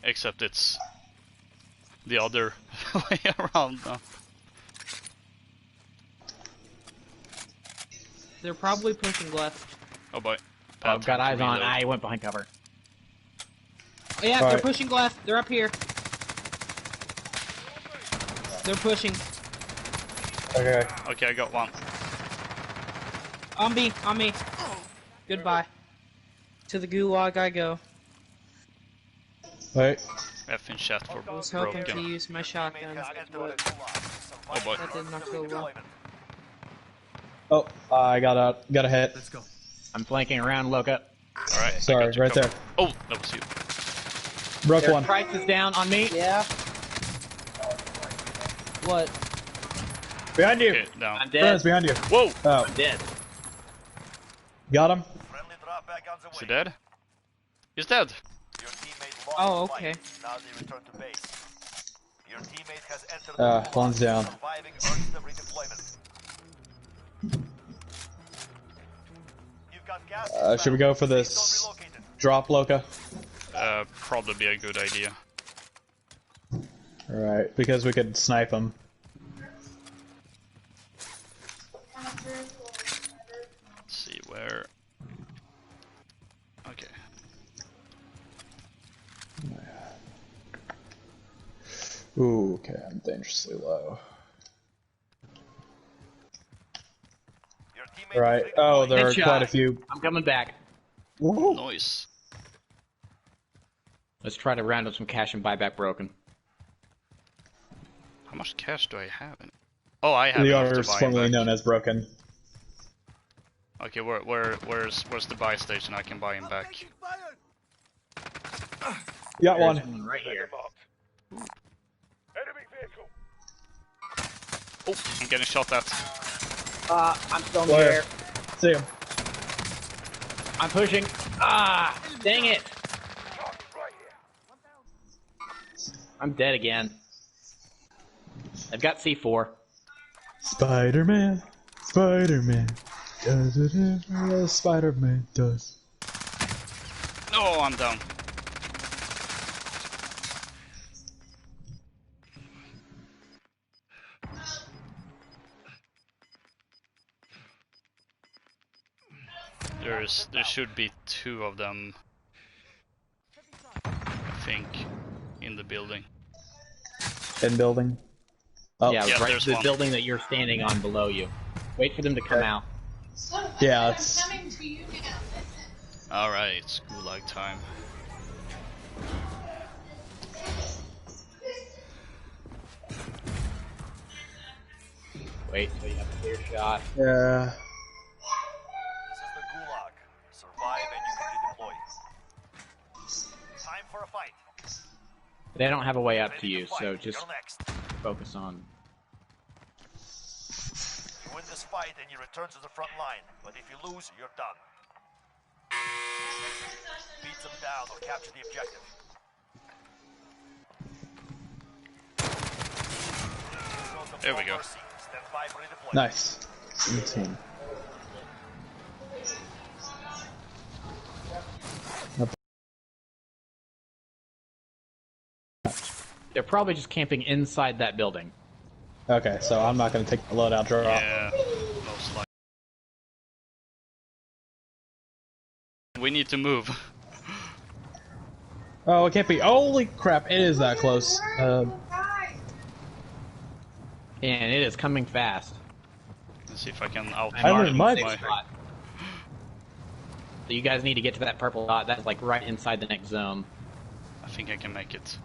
Except it's the other way around now. They're probably pushing left. Oh boy. I've got eyes on. I went behind cover. Oh, yeah, they're pushing glass. They're up here. They're pushing. Okay. Okay, I got one. On me, on me. Goodbye. To the gulag I go. Wait. F in chat for I was hoping broken. to use my shotguns, but Oh boy. that did not go well. Oh, I got a hit. Let's go. I'm flanking around Loka. Alright. Sorry, right there. Oh, that was you. Broke Their one. Price is down on me. Yeah. What? Behind you. Okay, down. I'm dead. Friends, behind you. Whoa! Oh, I'm dead. got him. Friendly drop back on the way. Is he dead? He's dead. Your teammate lost Oh, the okay. fight. Now they return to base. Your teammate has entered the One's down. surviving earns them redeployment. You've got gas. Should we go for this drop, Loka? Probably be a good idea. Alright, because we could snipe him. Let's see where. Okay. Ooh, okay, I'm dangerously low. Your teammate Right. is Oh, redeploying. there are Headshot. quite a few. I'm coming back. Woo. Noise. Let's try to round up some cash and buy back broken. How much cash do I have in it? Oh, I have The enough to others buy him formerly back. known as Broken. Okay, where's the buy station? I can buy him back. Got There's one. one right here. Enemy vehicle. Oh, I'm getting shot at. I'm still in the Where? air. See him. I'm pushing. Ah, dang it. I'm dead again. I've got C4. Spider-Man. Spider-Man. Does whatever a Spider-Man does. No, I'm down. There should be two of them, I think, in the building. In building. Oh, Yeah, Yeah, right. there's The one. building that you're standing on below you. Wait for them to come out. yeah, it's... Coming to you now. Listen. Alright, it's gulag time. Wait till you have a clear shot. Yeah. This is the gulag. Survive and you can redeploy. Time for a fight. They don't have a way up to Ready you, fight. so just You're next. focus on. You win this fight and you return to the front line. But if you lose, you're done. Beat them down or capture the objective. There we go. Mercy. Stand by for redeployment. Nice. 18. They're probably just camping inside that building. Okay, so I'm not going to take the loadout drop. Yeah, most likely. We need to move. Oh, it can't be. Holy crap, it is that close. And it is coming fast. Let's see if I can I'm outrun don't in know, the my- safe spot. So you guys need to get to that purple dot. That's like right inside the next zone. I think I can make it.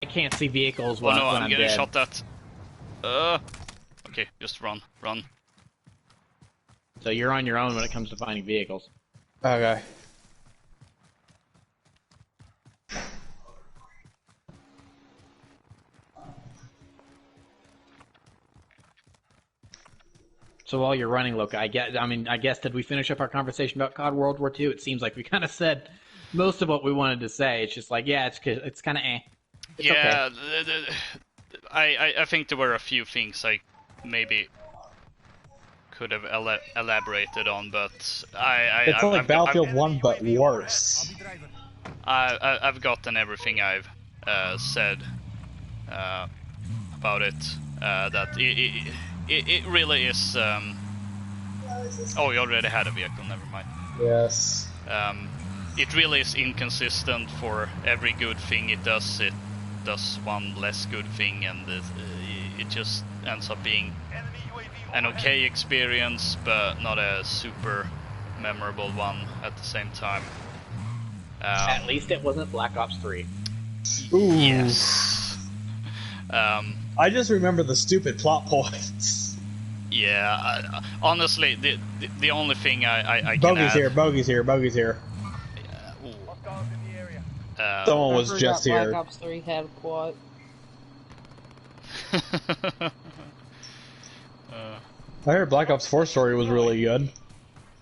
I can't see vehicles Oh when, no, when I'm I'm getting dead. shot at. Okay, just run. So you're on your own when it comes to finding vehicles. Okay. So while you're running, Loka, I guess did we finish up our conversation about COD World War II? It seems like we kind of said most of what we wanted to say. It's just like, yeah, it's kind of eh. It's Yeah, okay. I think there were a few things I maybe could have elaborated on, but It's like Battlefield 1, but worse. I've gotten everything I've said about it. That it really is Oh, you already had a vehicle, never mind. Yes. It really is inconsistent. For every good thing it does one less good thing, and it just ends up being an okay experience, but not a super memorable one at the same time. At least it wasn't Black Ops 3. Ooh. Yes. I just remember the stupid plot points. Yeah, honestly, the only thing I can Bogey's add... here, bogey's here, bogey's here. Hostiles in the area. Someone was I just forgot here. Black Ops 3 had a quad. I heard Black Ops 4 story was really good.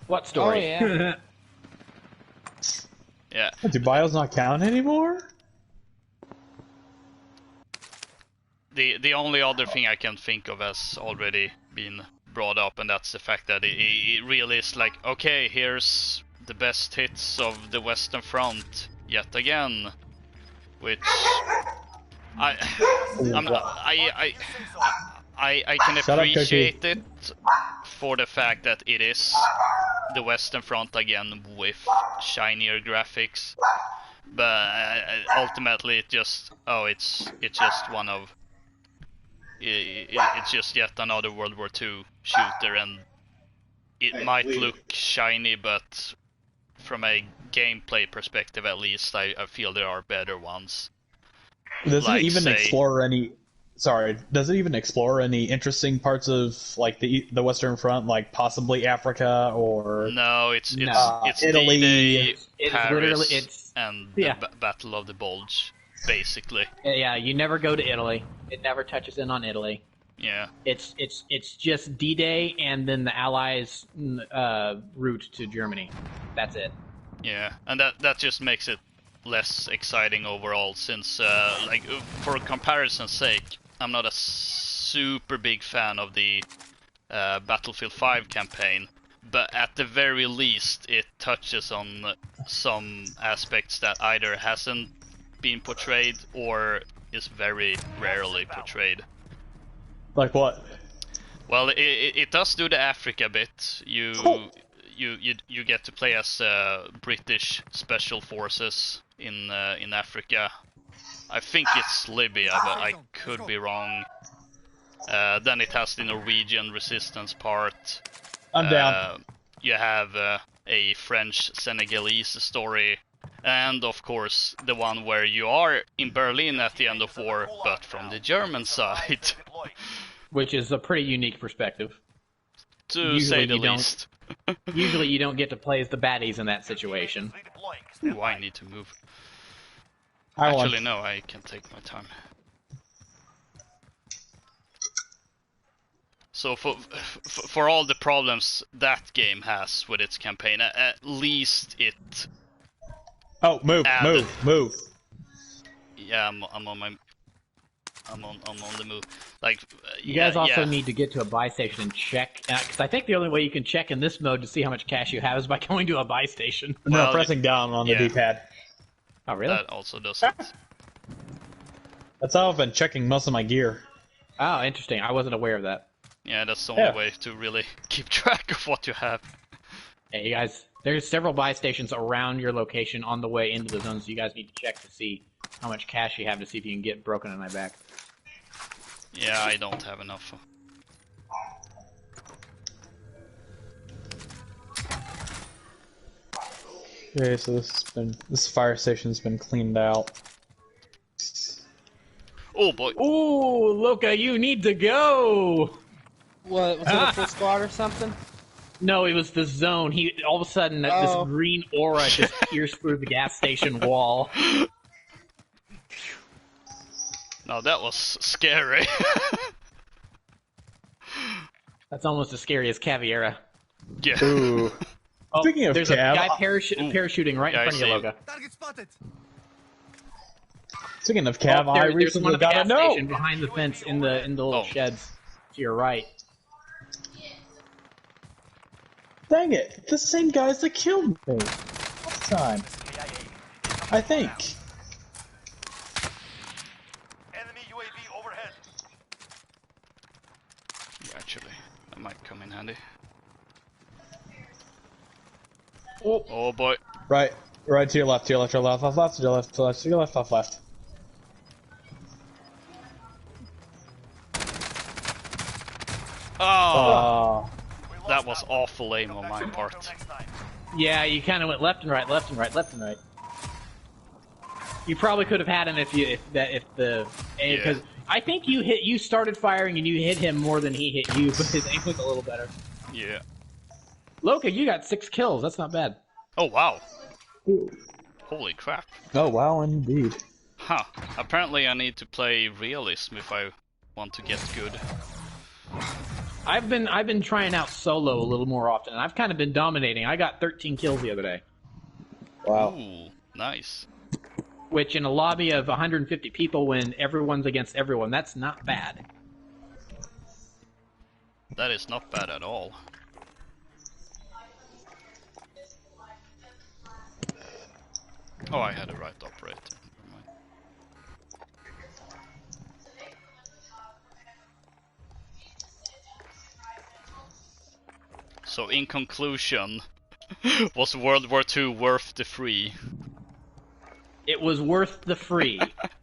What story? Oh, yeah. Yeah. Do bios not count anymore? The only other thing I can think of has already been brought up, and that's the fact that it really is like, okay, here's the best hits of the Western Front yet again, which I can appreciate it for the fact that it is the Western Front again with shinier graphics, but ultimately it just it's just one of it's just yet another World War II shooter, and it might look shiny, but from a gameplay perspective at least, I feel there are better ones. Does Like, it even say, explore any? Sorry, does it even explore any interesting parts of like the Western Front, like possibly Africa or? No, it's Italy. D-Day, It's Paris, literally and yeah. the Battle of the Bulge, basically. Yeah, you never go to Italy. It never touches in on Italy. Yeah. It's just D-Day and then the Allies' route to Germany. That's it. Yeah, and that just makes it less exciting overall, since like for comparison's sake, I'm not a super big fan of the Battlefield 5 campaign, but at the very least it touches on some aspects that either hasn't been portrayed or is very rarely portrayed. Like what? Well, it does do the Africa bit. You get to play as British Special Forces in Africa. I think it's Libya, but I could be wrong. Then it has the Norwegian resistance part. I'm down. You have a French-Senegalese story, and of course the one where you are in Berlin at the end of war, but from the German side. Which is a pretty unique perspective. To say the least. Usually you don't get to play as the baddies in that situation. Ooh, I need to move. I Actually, won. no, I can take my time. So for all the problems that game has with its campaign, at least it... Oh, move, added... move. Yeah, I'm on the move. Like, you guys also need to get to a buy station and check, because I think the only way you can check in this mode to see how much cash you have is by going to a buy station. No, pressing down on the D-pad. Oh, really? That also does it. That's how I've been checking most of my gear. Oh, interesting. I wasn't aware of that. Yeah, that's the only way to really keep track of what you have. Hey, you guys, there's several buy stations around your location on the way into the zone, so you guys need to check to see how much cash you have to see if you can get Broken and I back. Yeah, I don't have enough. Okay, so this fire station's been cleaned out. Oh boy! Ooh, Loka, you need to go. What, was it a full squad or something? No, it was the zone. All of a sudden, this green aura just pierced through the gas station wall. No, that was scary. That's almost as scary as Caviera. Yeah. Ooh. Oh, Speaking of there's a guy parachuting right in front of you, Loka. Target spotted. Speaking of Cav, I there's one recently at the got a gas note. station behind the fence in the little sheds to your right. Dang it! It's the same guys that killed me last time. I think. Enemy UAV overhead. Actually, that might come in handy. Oh boy. Right to your left, left, left, left, to your left, left, to your left, left, left. Oh, that was awful aim on my part. Yeah, you kind of went left and right, left and right, left and right. You probably could have had him because I think you started firing and you hit him more than he hit you, but his aim was a little better. Yeah. Loka, you got 6 kills. That's not bad. Oh wow. Ooh. Holy crap. Oh wow, indeed. Huh. Apparently I need to play realism if I want to get good. I've been trying out solo a little more often, and I've kind of been dominating. I got 13 kills the other day. Wow. Ooh, nice. Which in a lobby of 150 people when everyone's against everyone, that's not bad. That is not bad at all. Oh, I had a right operator. Never mind. So in conclusion, was World War II worth the free? It was worth the free,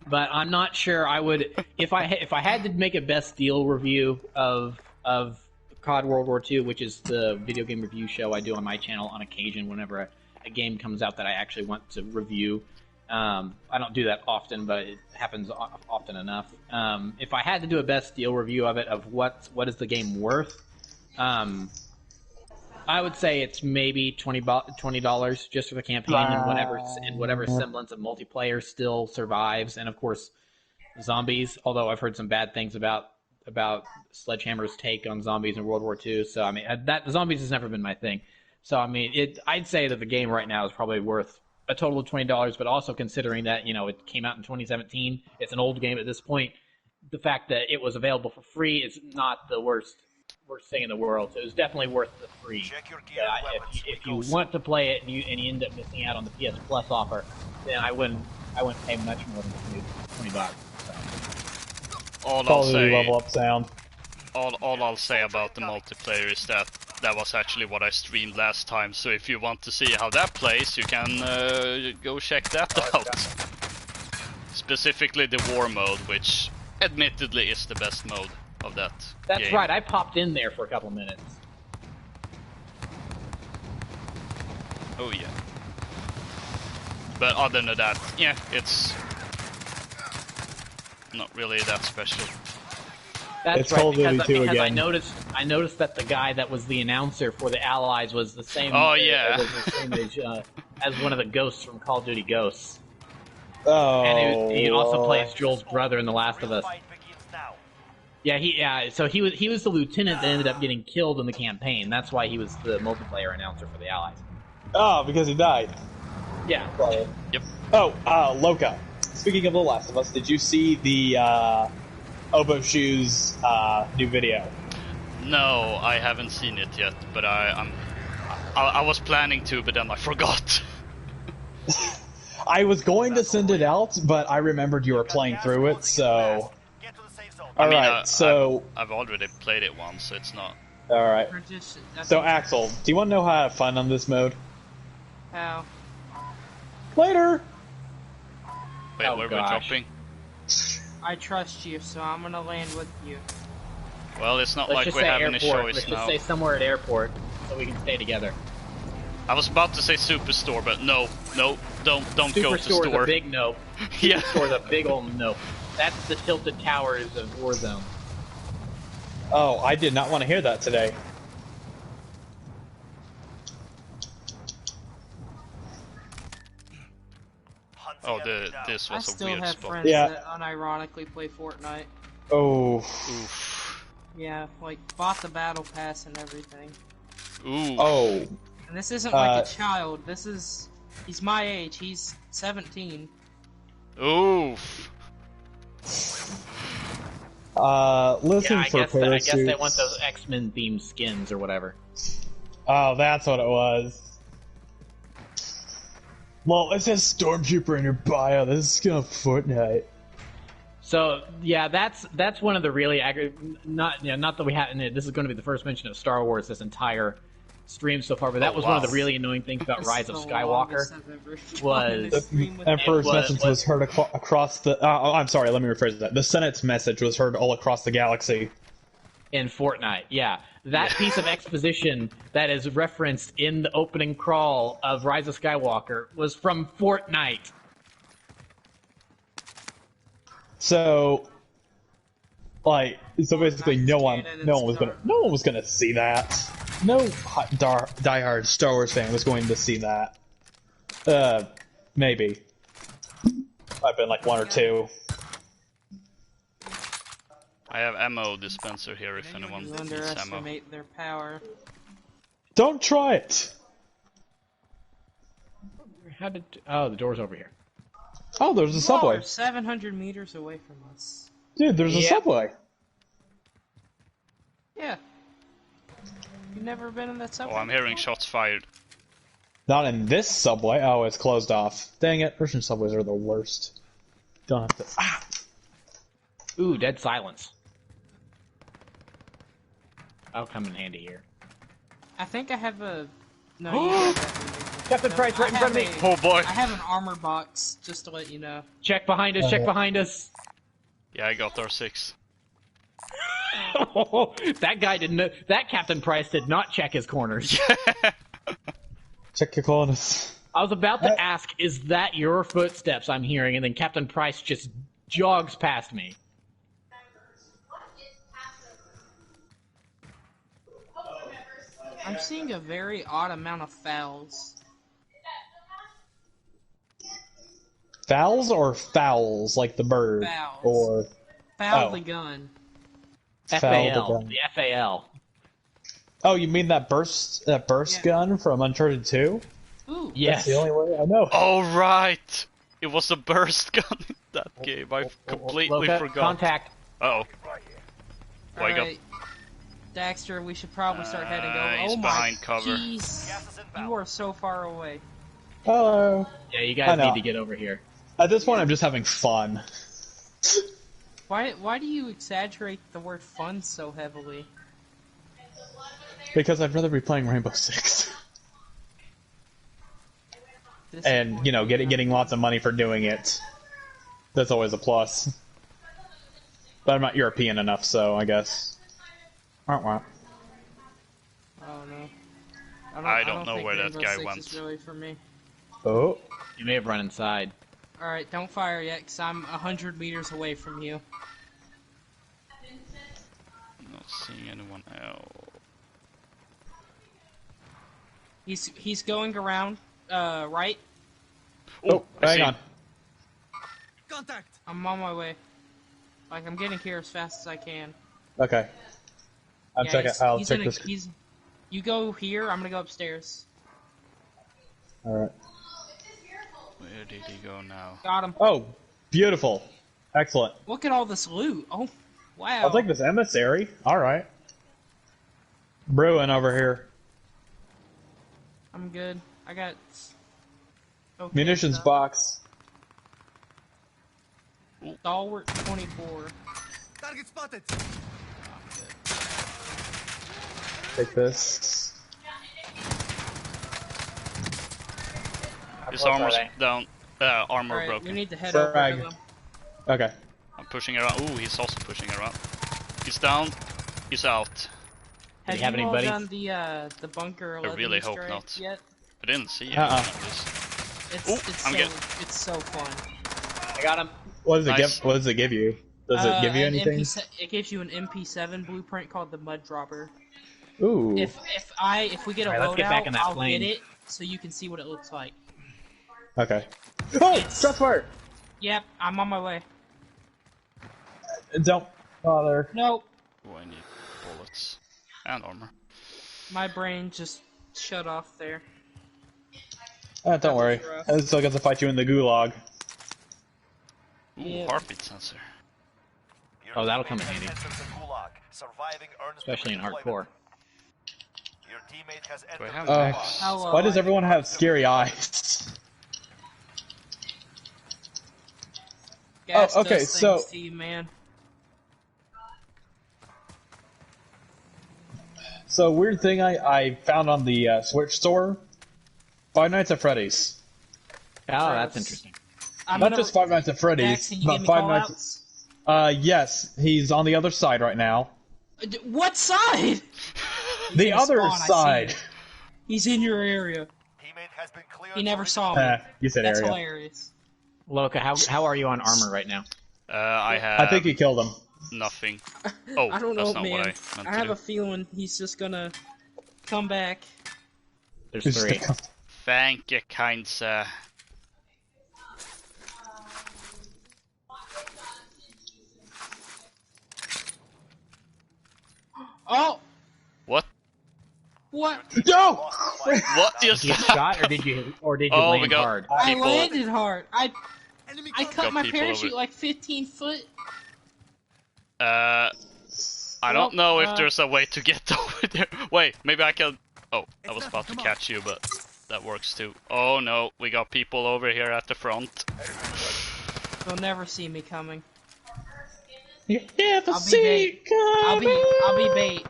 but I'm not sure I would if I had to make a best deal review of COD World War II, which is the video game review show I do on my channel on occasion whenever a game comes out that I actually want to review. I don't do that often, but it happens often enough. If I had to do a best deal review of it, of what is the game worth, I would say it's maybe $20 just for the campaign and whatever semblance of multiplayer still survives, and of course zombies. Although I've heard some bad things about Sledgehammer's take on zombies in World War II, so I mean that zombies has never been my thing. So I mean I'd say that the game right now is probably worth a total of $20, but also considering that it came out in 2017, it's an old game at this point. The fact that it was available for free is not the worst thing in the world, so it was definitely worth the free. Check your gear and weapons. If you want to play it and you end up missing out on the PS Plus offer, then I wouldn't pay much more than $20. So. All I'll say, level up sound. all I'll say about the multiplayer is that was actually what I streamed last time. So if you want to see how that plays, you can go check that out. Specifically the war mode, which admittedly is the best mode of that That's game. right, I popped in there for a couple minutes. Oh yeah. But other than that, yeah, it's not really that special. That's It's right, Call of Duty 2 because again. I noticed that the guy that was the announcer for the Allies was the same. Oh, yeah. Was the same as one of the ghosts from Call of Duty Ghosts. Oh. And he also plays Joel's brother in The Last of Us. Fight begins now. Yeah, so he was the lieutenant that ended up getting killed in the campaign. That's why he was the multiplayer announcer for the Allies. Oh, because he died. Yeah. Yep. Oh, Loka. Speaking of The Last of Us, did you see the Obo Shoes new video? No, I haven't seen it yet, but I was planning to, but then I forgot. I was going to send it out, but I remembered you were playing through it, so... Get to the safe zone. Alright, so... I've already played it once, so it's not... Alright. So, Axel, do you want to know how to have fun on this mode? How? Later! Wait, Oh, where we're gosh. dropping? I trust you, so I'm gonna land with you. Well, it's not Let's like just we're say having airport. a choice Let's now. just say somewhere at airport, so we can stay together. I was about to say Superstore, but no, don't go to Superstore is store. a big no. Yeah. Superstore is a big old no. That's the Tilted Towers of Warzone. Oh, I did not want to hear that today. Oh, this I was a still weird have spot. friends Yeah. that unironically play Fortnite. Oh. Oof. Yeah, like bought the battle pass and everything. Ooh. Oh. And this isn't like a child. He's my age. He's 17. Oof. Listen Yeah, I for guess they parachutes. want those X-Men themed skins or whatever. Oh, that's what it was. Well, it says Stormtrooper in your bio. This is gonna Fortnite. So yeah, that's one of the really not that we have. This is going to be the first mention of Star Wars this entire streams so far, but that was one of the really annoying things about Rise of Skywalker. The Emperor's message was heard across the. I'm sorry, let me rephrase that. The Senate's message was heard all across the galaxy. In Fortnite, yeah. That piece of exposition that is referenced in the opening crawl of Rise of Skywalker was from Fortnite. So basically, no one was gonna see that. No diehard Star Wars fan was going to see that. Maybe. I've been like one or two. I have ammo dispenser here if anyone You needs ammo. underestimate their power. Don't try it! Oh, the door's over here. Oh, there's a subway. You're 700 meters away from us. Dude, there's a subway. Yeah. You've never been in that subway? Oh, I'm hearing shots fired. Not in this subway. Oh, it's closed off. Dang it, Russian subways are the worst. Don't have to. Ah! Ooh, dead silence. That'll come in handy here. I think I have a... No, you have that. Captain Price, right in front of me! Oh boy! I have an armor box, just to let you know. Check behind us, check behind us! Yeah, I got R6. That guy didn't. That Captain Price did not check his corners. Check your corners. I was about to ask, is that your footsteps I'm hearing? And then Captain Price just jogs past me. I'm seeing a very odd amount of fouls. Fouls or fowls, like the bird? Fouls. Or Foul the gun. FAL. The FAL. Oh, you mean that burst gun from Uncharted 2? Ooh. Yes. That's the only way I know. Oh right! It was a burst gun in that game. I completely Loka, forgot. Contact. Uh-oh. Oh, I got... Alright. Daxter, we should probably start heading over. he's Oh my behind cover. jeez. You are so far away. Hello. Yeah, you guys need to get over here. At this point, I'm just having fun. Why do you exaggerate the word fun so heavily? Because I'd rather be playing Rainbow Six. And, you know, getting lots of money for doing it. That's always a plus. But I'm not European enough, so I guess. Oh no. I don't know think where that Rainbow guy Six went. Is really for me. Oh. You may have run inside. Alright, don't fire yet, because I'm 100 meters away from you. I'm not seeing anyone else. He's going around, right? Oh, hang on. Contact! I'm on my way. Like, I'm getting here as fast as I can. Okay. I'll check this. You go here, I'm gonna go upstairs. Alright. Where did he go now? Got him. Oh, beautiful. Excellent. Look at all this loot. Oh, wow. I'll take this emissary. Alright. Brewing over here. I'm good. I got... Okay, Munitions stuff. box. Stalwart 24. Target spotted! Take this. His armor's down. Armor Alright, broken. we need to head Frag. over to them. Okay. I'm pushing around. Ooh, he's also pushing around. He's down. He's out. Do you have all anybody? done the bunker 11 really Easter hope egg not. yet? I didn't see anyone at least. It's so fun. I got him. What does it Nice. give? What does it give you? Does it give you an anything? it gives you an MP7 blueprint called the Mud Dropper. Ooh. If we get a Alright, let's get back in loadout, that I'll plane. get it so you can see what it looks like. Okay. Oh, shots fired. Yep, I'm on my way. Don't bother. Nope, Oh, I need bullets and armor. my brain just shut off there. Don't worry. was rough. I still got to fight you in the gulag. Ooh, Yeah. heartbeat sensor. Oh, that'll come in handy. Surviving earns Especially in deployment. hardcore. Your teammate has Do I entered have the max? gulag. Hello. Why does everyone have scary eyes? Gas Oh, okay, does so- things to you, man. So weird thing I found on the Switch store. Five Nights at Freddy's. Oh, that's interesting. Not just Five Nights at Freddy's, but Five Nights. Yes, he's on the other side right now. What side? The other side. He's in your area. He never saw me. You said That's area. hilarious. Loka, how are you on armor right now? I think you killed him. Nothing. Oh, I don't know, that's not man. what I meant I to have do. a feeling he's just gonna come back. There's 3. Thank you, kind sir. Oh! What? What? No! What Did you shot or did you land hard? I people. landed hard. I cut Got my people parachute over. like 15 foot. I don't know if there's a way to get over there. Wait, maybe I can... Oh, I was about to catch you, but that works too. Oh no, we got people over here at the front. They'll never see me coming. You never I'll be see bait. coming. I'll be bait.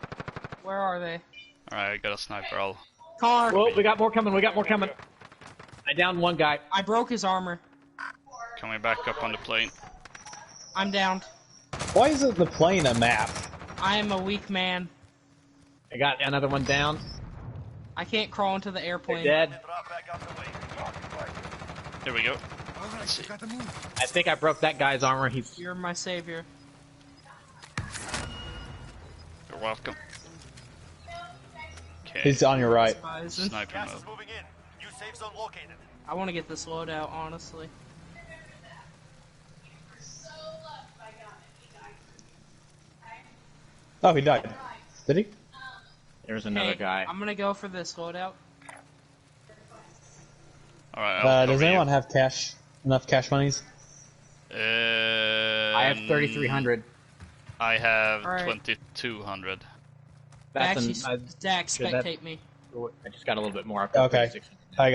Where are they? Alright, I got a sniper. I'll... Car. Whoa, we got more coming. I downed one guy. I broke his armor. Coming back up on the plane. I'm downed. Why isn't the plane a map? I am a weak man. I got another one down. I can't crawl into the airplane. They're dead. Here we go. I think I broke that guy's armor. You're my savior. You're welcome. Okay. He's on your right. Sniping mode. I want to get this loadout, honestly. Oh, he died. Did he? There's another Hey, guy. I'm gonna go for this loadout. Alright, does anyone have cash? Enough cash monies? I have 3,300. I have Alright. 2,200. That's Dax, should that- spectate me. I just got a little bit more. I've got Okay. 3,600. Hang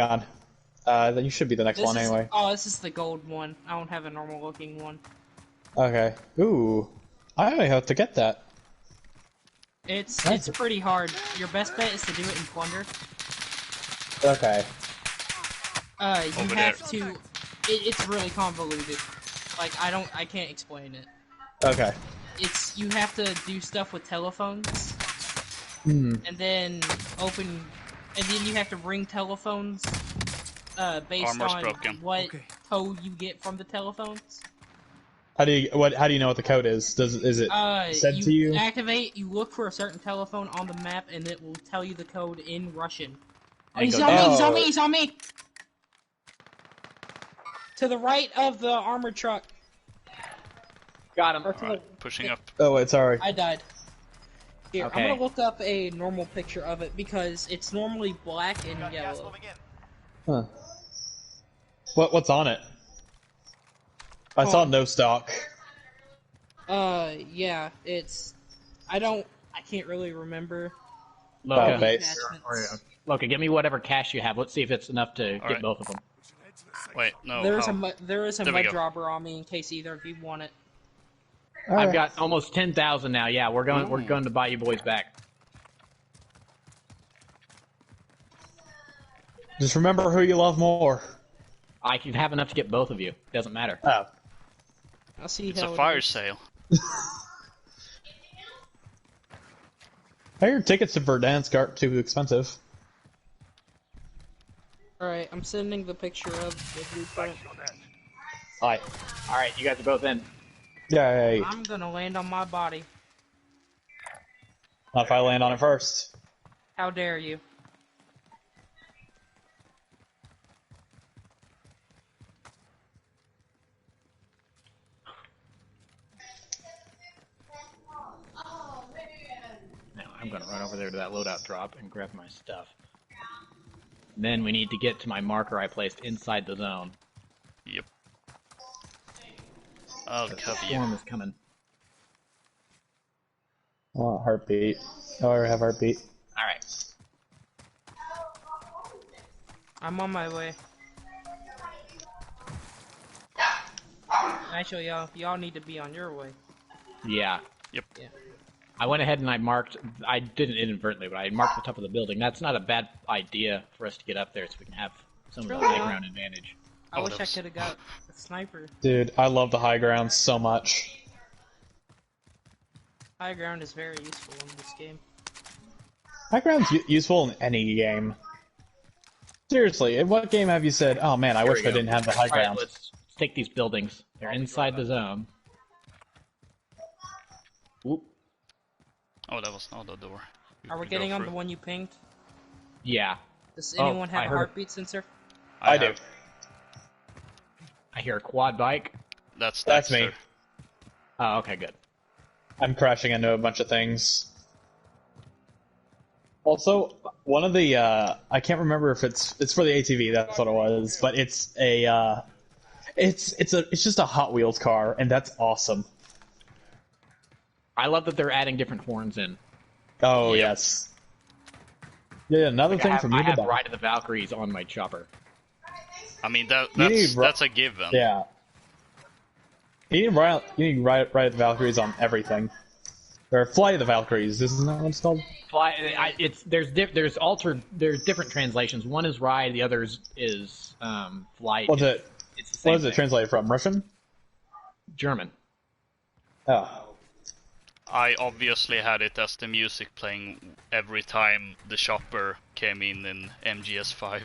on. Then you should be the next one anyway. Oh, this is the gold one. I don't have a normal looking one. Okay. Ooh. I only have to get that. It's That's- pretty hard. Your best bet is to do it in plunder. Okay. You Over have to. It's really convoluted. Like I can't explain it. Okay. You have to do stuff with telephones, Hmm. and then you have to ring telephones. Based Armor's on broken. what code you get from the telephones. How do you know what the code is? Is it said to you? You look for a certain telephone on the map, and it will tell you the code in Russian. Oh, And he's go on me! down. He's on me! He's on me! To the right of the armored truck. Got him. Or to Alright, pushing up. Oh, wait, sorry. I died. Here, Okay. I'm gonna look up a normal picture of it because it's normally black and yellow. Huh. What's on it? I saw no stock. Yeah, I can't really remember. Loka, base. Loka, give me whatever cash you have. Let's see if it's enough to Alright. get both of them. Wait, no. there is how? there is a There we mud go. dropper on me in case either of you want it. I've got almost 10,000 now. Yeah, we're going to buy you boys back. Just remember who you love more. I can have enough to get both of you. Doesn't matter. Oh. I'll see It's how a it fire is. sale. I heard tickets to Verdansk aren't too expensive. Alright, I'm sending the picture of the blueprint. Alright. All right, you guys are both in. Yay. I'm gonna land on my body. Not if I land on it first. How dare you? Now I'm going to run over there to that loadout drop and grab my stuff. Then we need to get to my marker I placed inside the zone. Yep. I'll The cover you. storm is coming. Oh, heartbeat. Oh, I have heartbeat. All right. I'm on my way. Actually, y'all need to be on your way. Yeah. Yep. Yeah. I went ahead and I didn't inadvertently, but I marked the top of the building. That's not a bad idea for us to get up there so we can have some of the high ground advantage. I wish I could have got a sniper. Dude, I love the high ground so much. High ground is very useful in this game. High ground's useful in any game. Seriously, in what game have you said, oh man, I wish I didn't have the high ground? Alright, let's take these buildings. They're inside the zone. Oop. Oh, that was not the door. Are we getting on the one you pinged? Yeah. Does anyone have I a heard- heartbeat sensor? I do. I hear a quad bike. That's Dexter. me. Oh, okay, good. I'm crashing into a bunch of things. Also, one of the I can't remember if it's for the ATV. That's what it was, but it's just a Hot Wheels car, and that's awesome. I love that they're adding different horns in. Oh yes. Yeah, another thing for me I to have buy. Ride of the Valkyries on my chopper. I mean, need that's a given. Yeah. You need ride the Valkyries on everything. Or Fly of the Valkyries, isn't that what it's called? There's different translations. One is ride, the other is flight. What's it? It's the same What is it thing. translated from? Russian? German. Oh. I obviously had it as the music playing every time the shopper came in MGS5.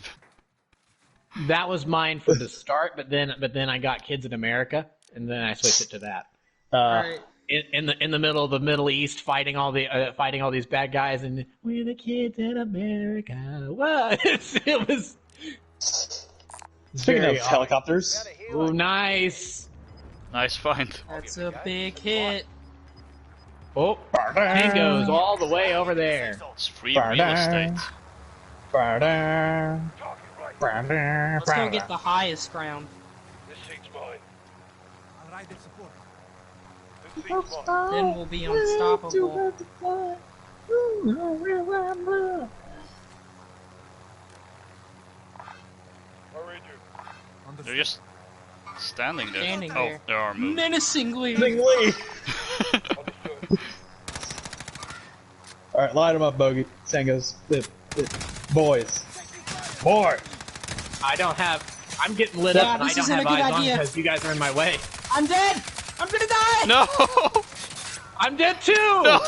That was mine from the start, but then I got Kids in America, and then I switched it to that. Alright. In the middle of the Middle East, fighting all these bad guys, and we're the kids in America. What? It was. Speaking of very helicopters, Oh, nice. Nice find. That's a big hit. Oh, Tango's all the way over there. It's free real estate. Let's go get the highest ground. This seat's mine. I'll ride their support. This seat's mine. Then we'll be unstoppable. Where are you? They're just standing there. Standing Oh, there. there are moves. Menacingly. Lee. Alright, light them up, Bogey. Sangos. Boys. Boys! I'm getting lit Yeah, up, and I this don't isn't have a good eyes on idea. because you guys are in my way. I'm dead! I'm gonna die! No! I'm dead too! No!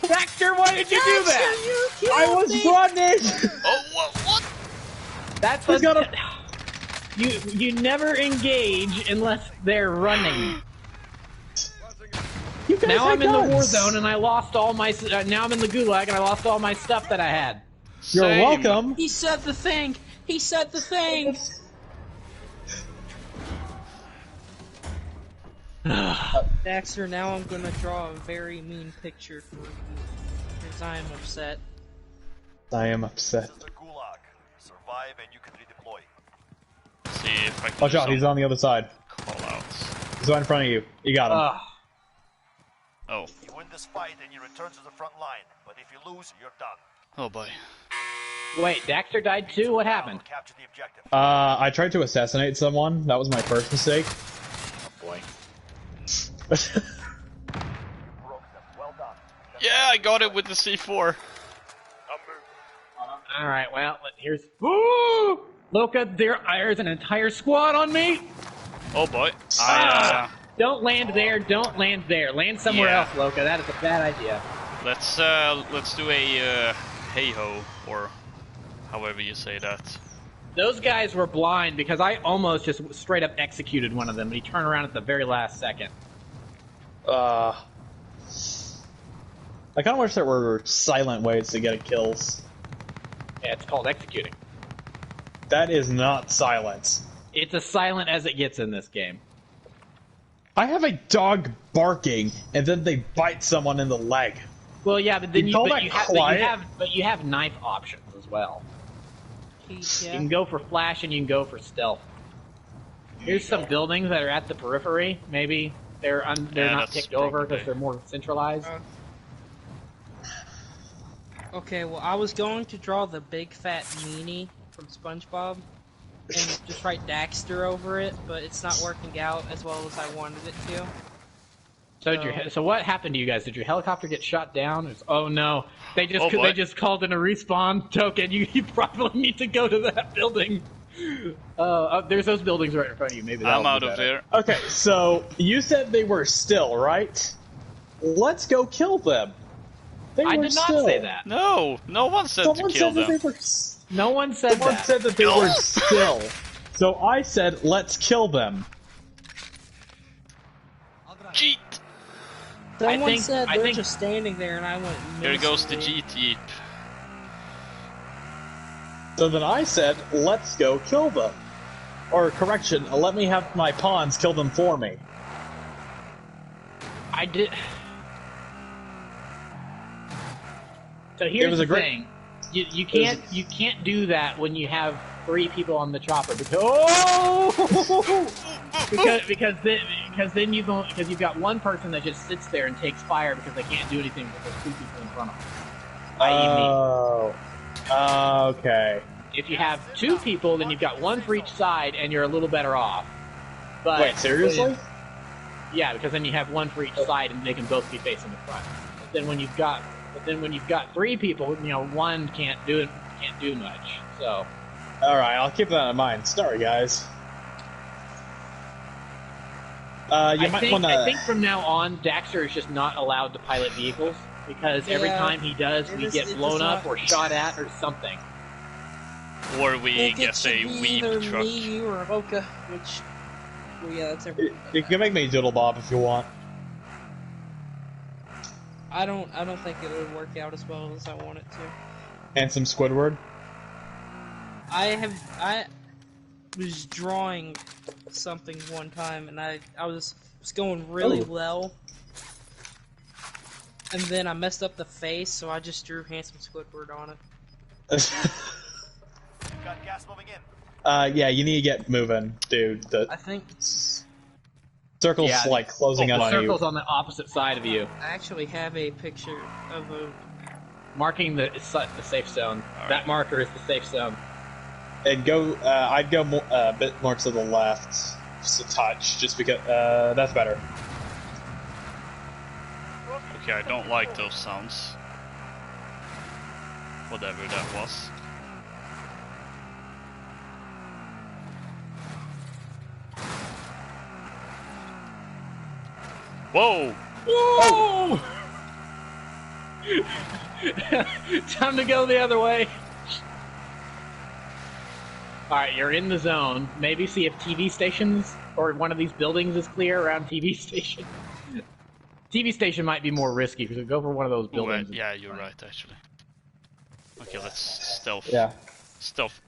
Dexter, why did you do that? You killed I was me! running! Oh, what? That's Who's got You never engage unless they're running. You guys Now had I'm in the war guns. zone and I lost all my. Now I'm in the gulag and I lost all my stuff that I had. You're Same. welcome. He said the thing! He said the thing! Dexter, now I'm gonna draw a very mean picture for you. Because I am upset. I am upset. This is the Gulag. Survive and you can redeploy. See if I can Watch do out, he's some on the other side. call-outs. He's right in front of you. You got him. Oh. You win this fight and you return to the front line. But if you lose, you're done. Oh boy. Wait, Dexter died too? What happened? Capture the objective. I tried to assassinate someone. That was my first mistake. Boy. Broke them. Well done. Yeah, I got it with the C4. Alright, well, here's. Ooh! Loka, there's an entire squad on me! Oh boy. Don't land there, don't land there. Land somewhere Yeah. else, Loka. That is a bad idea. Let's do a hey-ho, or however you say that. Those guys were blind because I almost just straight up executed one of them, and he turned around at the very last second. I kind of wish there were silent ways to get kills. Yeah, it's called executing. That is not silence. It's as silent as it gets in this game. I have a dog barking, and then they bite someone in the leg. Well, yeah, but then You call that quiet? you have knife options as well. You Yeah. can go for flash and you can go for stealth. Here's some buildings that are at the periphery. Maybe they're not that's ticked over probably- because they're more centralized. Okay, well, I was going to draw the big fat meanie from SpongeBob and just write Daxter over it, but it's not working out as well as I wanted it to. So what happened to you guys? Did your helicopter get shot down? Oh no, they just called in a respawn token. You probably need to go to that building. There's those buildings right in front of you. Maybe I'm out of there. Okay, so you said they were still, right? Let's go kill them. I did not say that. No one said to kill them. No one said that. Someone said that they were still. So I said, let's kill them. Jeet! Someone said they're just standing there, and I went. Here goes the jeep. So then I said, let's go kill them. Or correction, let me have my pawns kill them for me. I did. So here's the thing: you can't do that when you have 3 people on the chopper because then you've got one person that just sits there and takes fire because they can't do anything because there's 2 people in front of them. Oh, okay. If you have 2 people, then you've got 1 for each side, and you're a little better off. But wait, seriously? Yeah, because then you have 1 for each side, and they can both be facing the front. But then when you've got 3 people, 1 can't do much. So. All right, I'll keep that in mind. Sorry, guys. I think from now on, Daxter is just not allowed to pilot vehicles because every time he does, we get blown up or shot at or something. Or we get a weeb truck. Me or Loka, which, well, yeah, that's every. You can make me Doodle Bob if you want. I don't think it would work out as well as I want it to. And some Squidward. I was drawing something one time, and I was going really well, and then I messed up the face, so I just drew Handsome Squidward on it. Got gas moving in. Yeah, you need to get moving, dude. I think circle's like closing on you. The circle's on the opposite side of you. I actually have a picture of a marking the safe zone. Right. That marker is the safe zone. And go. I'd go a bit more to the left, just a touch, just because that's better. Okay, I don't like those sounds. Whatever that was. Whoa! Whoa! Time to go the other way. Alright, you're in the zone. Maybe see if TV stations or one of these buildings is clear around TV station. TV station might be more risky because we go for one of those buildings. Right. Yeah, you're right, actually. Okay, let's stealth. Yeah. Stealth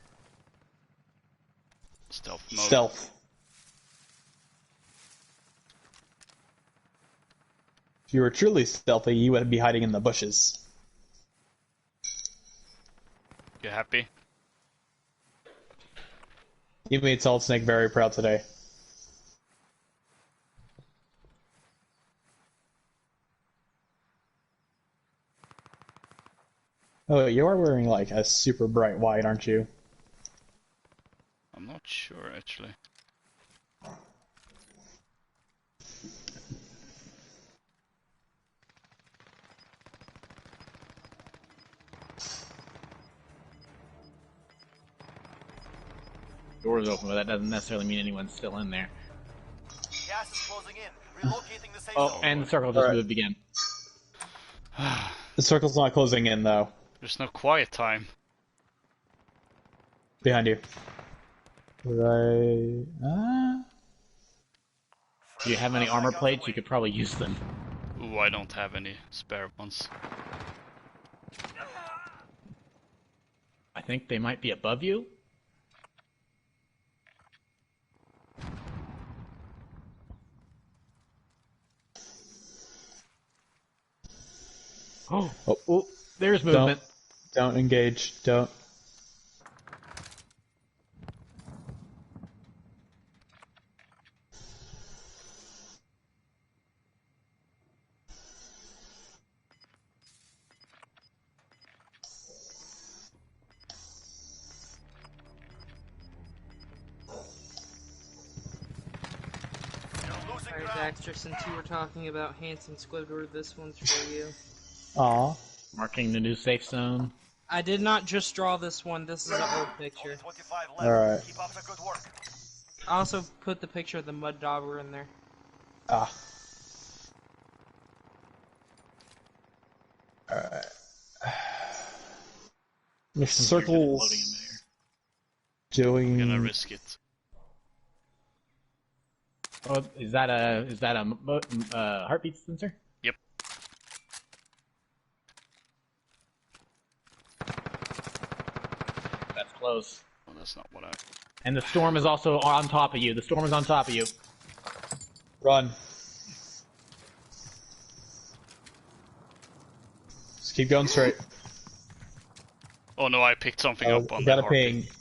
mode. Stealth. If you were truly stealthy, you would be hiding in the bushes. You happy? You made Solid Snake very proud today. Oh, you are wearing like a super bright white, aren't you? I'm not sure, actually. Doors open, but that doesn't necessarily mean anyone's still in there. Gas is closing in. Relocating the safe Oh, zone. and the circle just moved again. The circle's not closing in, though. There's no quiet time. Behind you. Right. Do you have any armor plates? You could probably use them. Ooh, I don't have any spare ones. I think they might be above you. Oh, there's movement. Don't engage. Don't. Alright, Daxter, since you were talking about Hanson Squidward, this one's for you. Aw. Marking the new safe zone. I did not just draw this one, this is an old picture. 25 left. Alright. Keep up the good work. I also put the picture of the mud dauber in there. Ah. Alright. The circles doing. I'm gonna risk it. Oh, is that a heartbeat sensor? Yep. That's close. Well, that's not what I. And the storm is also on top of you. The storm is on top of you. Run. Just keep going straight. Oh no, I picked something up on You the got a heartbeat. ping.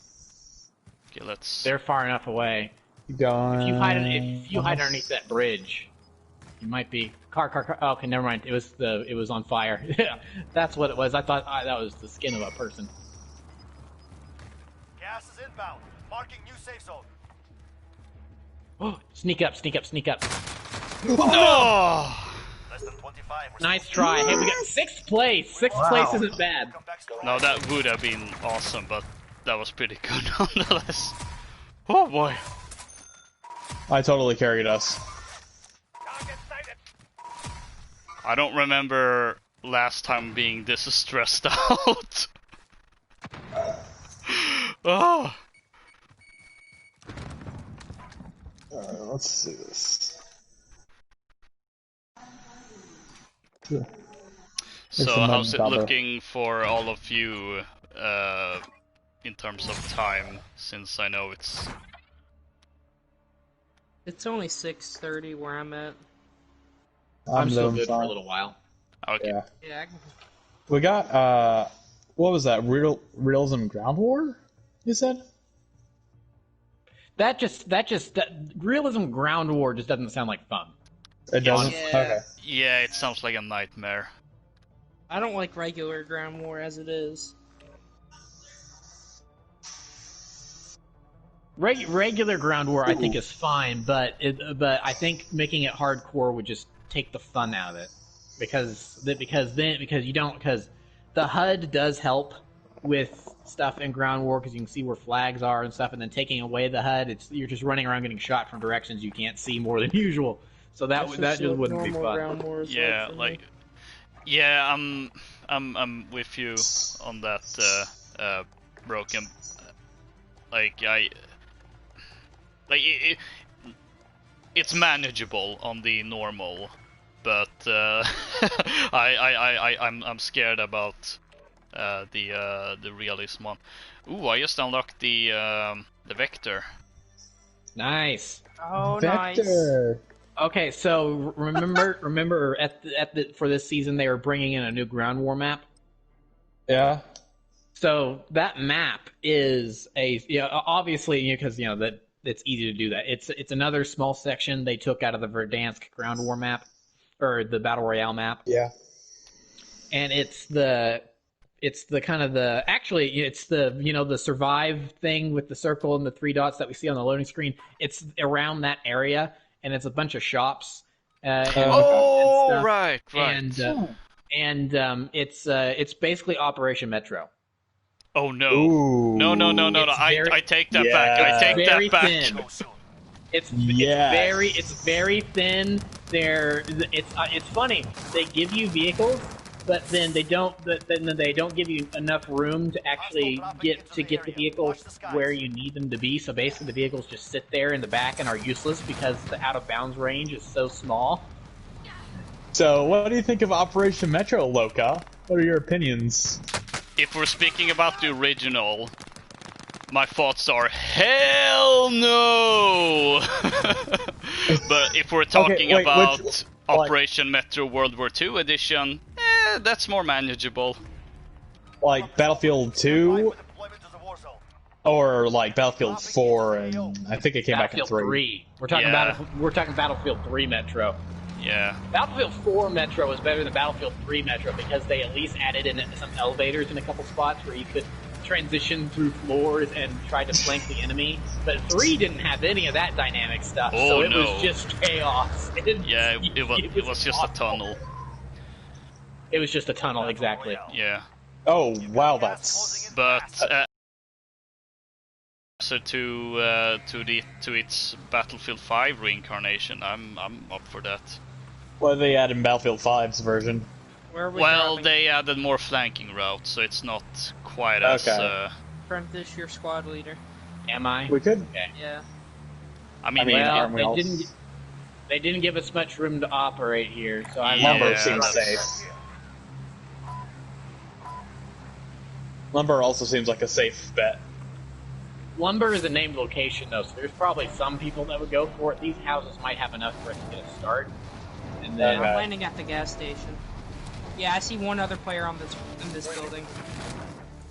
Okay, let's. They're far enough away. Keep going. If you hide underneath that bridge, you might be car. Oh, okay, never mind. It was on fire. Yeah, that's what it was. I thought that was the skin of a person. Gas is inbound. Marking new safe zone. Oh, sneak up. No! Less than 25. Nice try. Hey, we got 6th place. 6th place isn't bad. Come back strong. No, that would have been awesome, but that was pretty good nonetheless. Oh boy. I totally carried us. Target sighted. I don't remember last time being this stressed out. Oh. Alright, let's see this. So how's it looking for all of you in terms of time, since I know it's... It's only 6:30 where I'm at. I'm still doing good for fine. a little while. Okay. Yeah. Yeah, We got, what was that? Realism Ground War? You said? That realism ground war just doesn't sound like fun. It doesn't? Yeah. Okay. Yeah, it sounds like a nightmare. I don't like regular ground war as it is. Regular ground war, I think, is fine, but I think making it hardcore would just take the fun out of it, because the HUD does help with stuff in ground war, because you can see where flags are and stuff, and then taking away the HUD, you're just running around getting shot from directions you can't see more than usual. So that just wouldn't be normal fun. ground war is Yeah, like for me. yeah, I'm with you on that, Broken. It's manageable on the normal, but I'm scared about the realism one. Ooh, I just unlocked the vector. Nice. Oh, Vector. Okay, so remember for this season they were bringing in a new ground war map. Yeah. So that map is obviously, because that it's easy to do that. It's another small section they took out of the Verdansk ground war map, or the battle royale map. Yeah. And it's the survive thing with the circle and the 3 dots that we see on the loading screen. It's around that area, and it's a bunch of shops. And stuff. Right. And it's basically Operation Metro. Oh no! Ooh. No! I take that back. I take that back. Thin. It's very thin. It's funny. They give you vehicles, but then they don't give you enough room to actually get the vehicles where you need them to be. So basically, the vehicles just sit there in the back and are useless because the out of bounds range is so small. So, what do you think of Operation Metro, Loka? What are your opinions? If we're speaking about the original, my thoughts are hell no. But if we're talking about Operation Metro World War II edition, that's more manageable. Like Battlefield 2? Or like Battlefield 4, and I think it came back in 3. We're talking Battlefield 3 Metro. Yeah. Battlefield 4 Metro is better than Battlefield 3 Metro because they at least added in some elevators in a couple spots where you could transition through floors and try to flank the enemy. But 3 didn't have any of that dynamic stuff, so it was just chaos. Yeah, it was just a tunnel. It was just a tunnel, exactly. Yeah. Oh wow, that's. But so to its Battlefield 5 reincarnation, I'm up for that. What they add in Battlefield 5's version? Where are we Well, dropping? they added more flanking routes, so it's not quite as. Apprentice, your squad leader. Am I? We could. Yeah. I mean, Well, aren't we all- they didn't give us much room to operate here, so I'm Lumber Yeah, seems that's- safe. Lumber also seems like a safe bet. Lumber is a named location, though, so there's probably some people that would go for it. These houses might have enough for us to get a start. And then, Okay. I'm landing at the gas station. Yeah, I see one other player on in this building.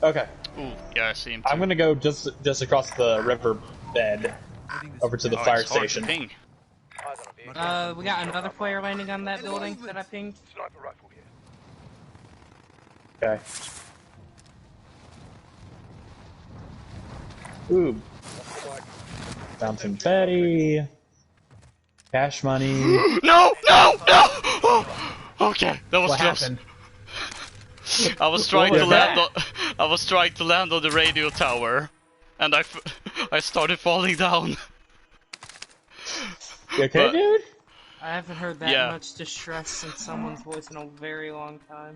Okay. Ooh, yeah, I see him. I'm gonna go just across the river bed over to the fire it's hard to station. ping. We got another player landing on that building that I pinged. Sniper rifle here. Okay. Ooh. Found some Betty. Cash money. No! Oh, okay, that was what close. happened? I was trying was to land that? on. I was trying to land on the radio tower, and I started falling down. You okay, But- dude? I haven't heard that Yeah. much distress in someone's voice in a very long time.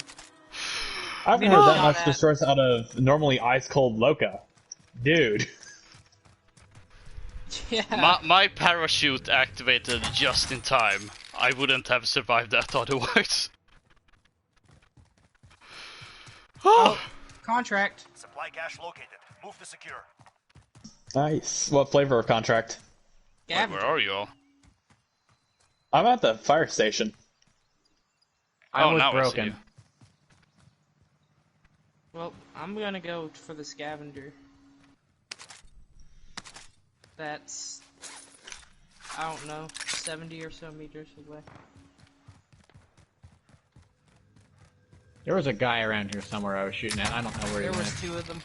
I haven't been heard that shot much at. distress out of normally ice cold Loka. Dude. Yeah. My parachute activated just in time. I wouldn't have survived that otherwise. Oh, contract. Supply cache located. Move to secure. Nice. What flavor of contract? Wait, Gavin. where are you all? I'm at the fire station. I was now I see broken. you. Well, I'm gonna go for the scavenger. That's, I don't know, 70 or so meters away. There was a guy around here somewhere I was shooting at. I don't know where There he was went. 2 of them.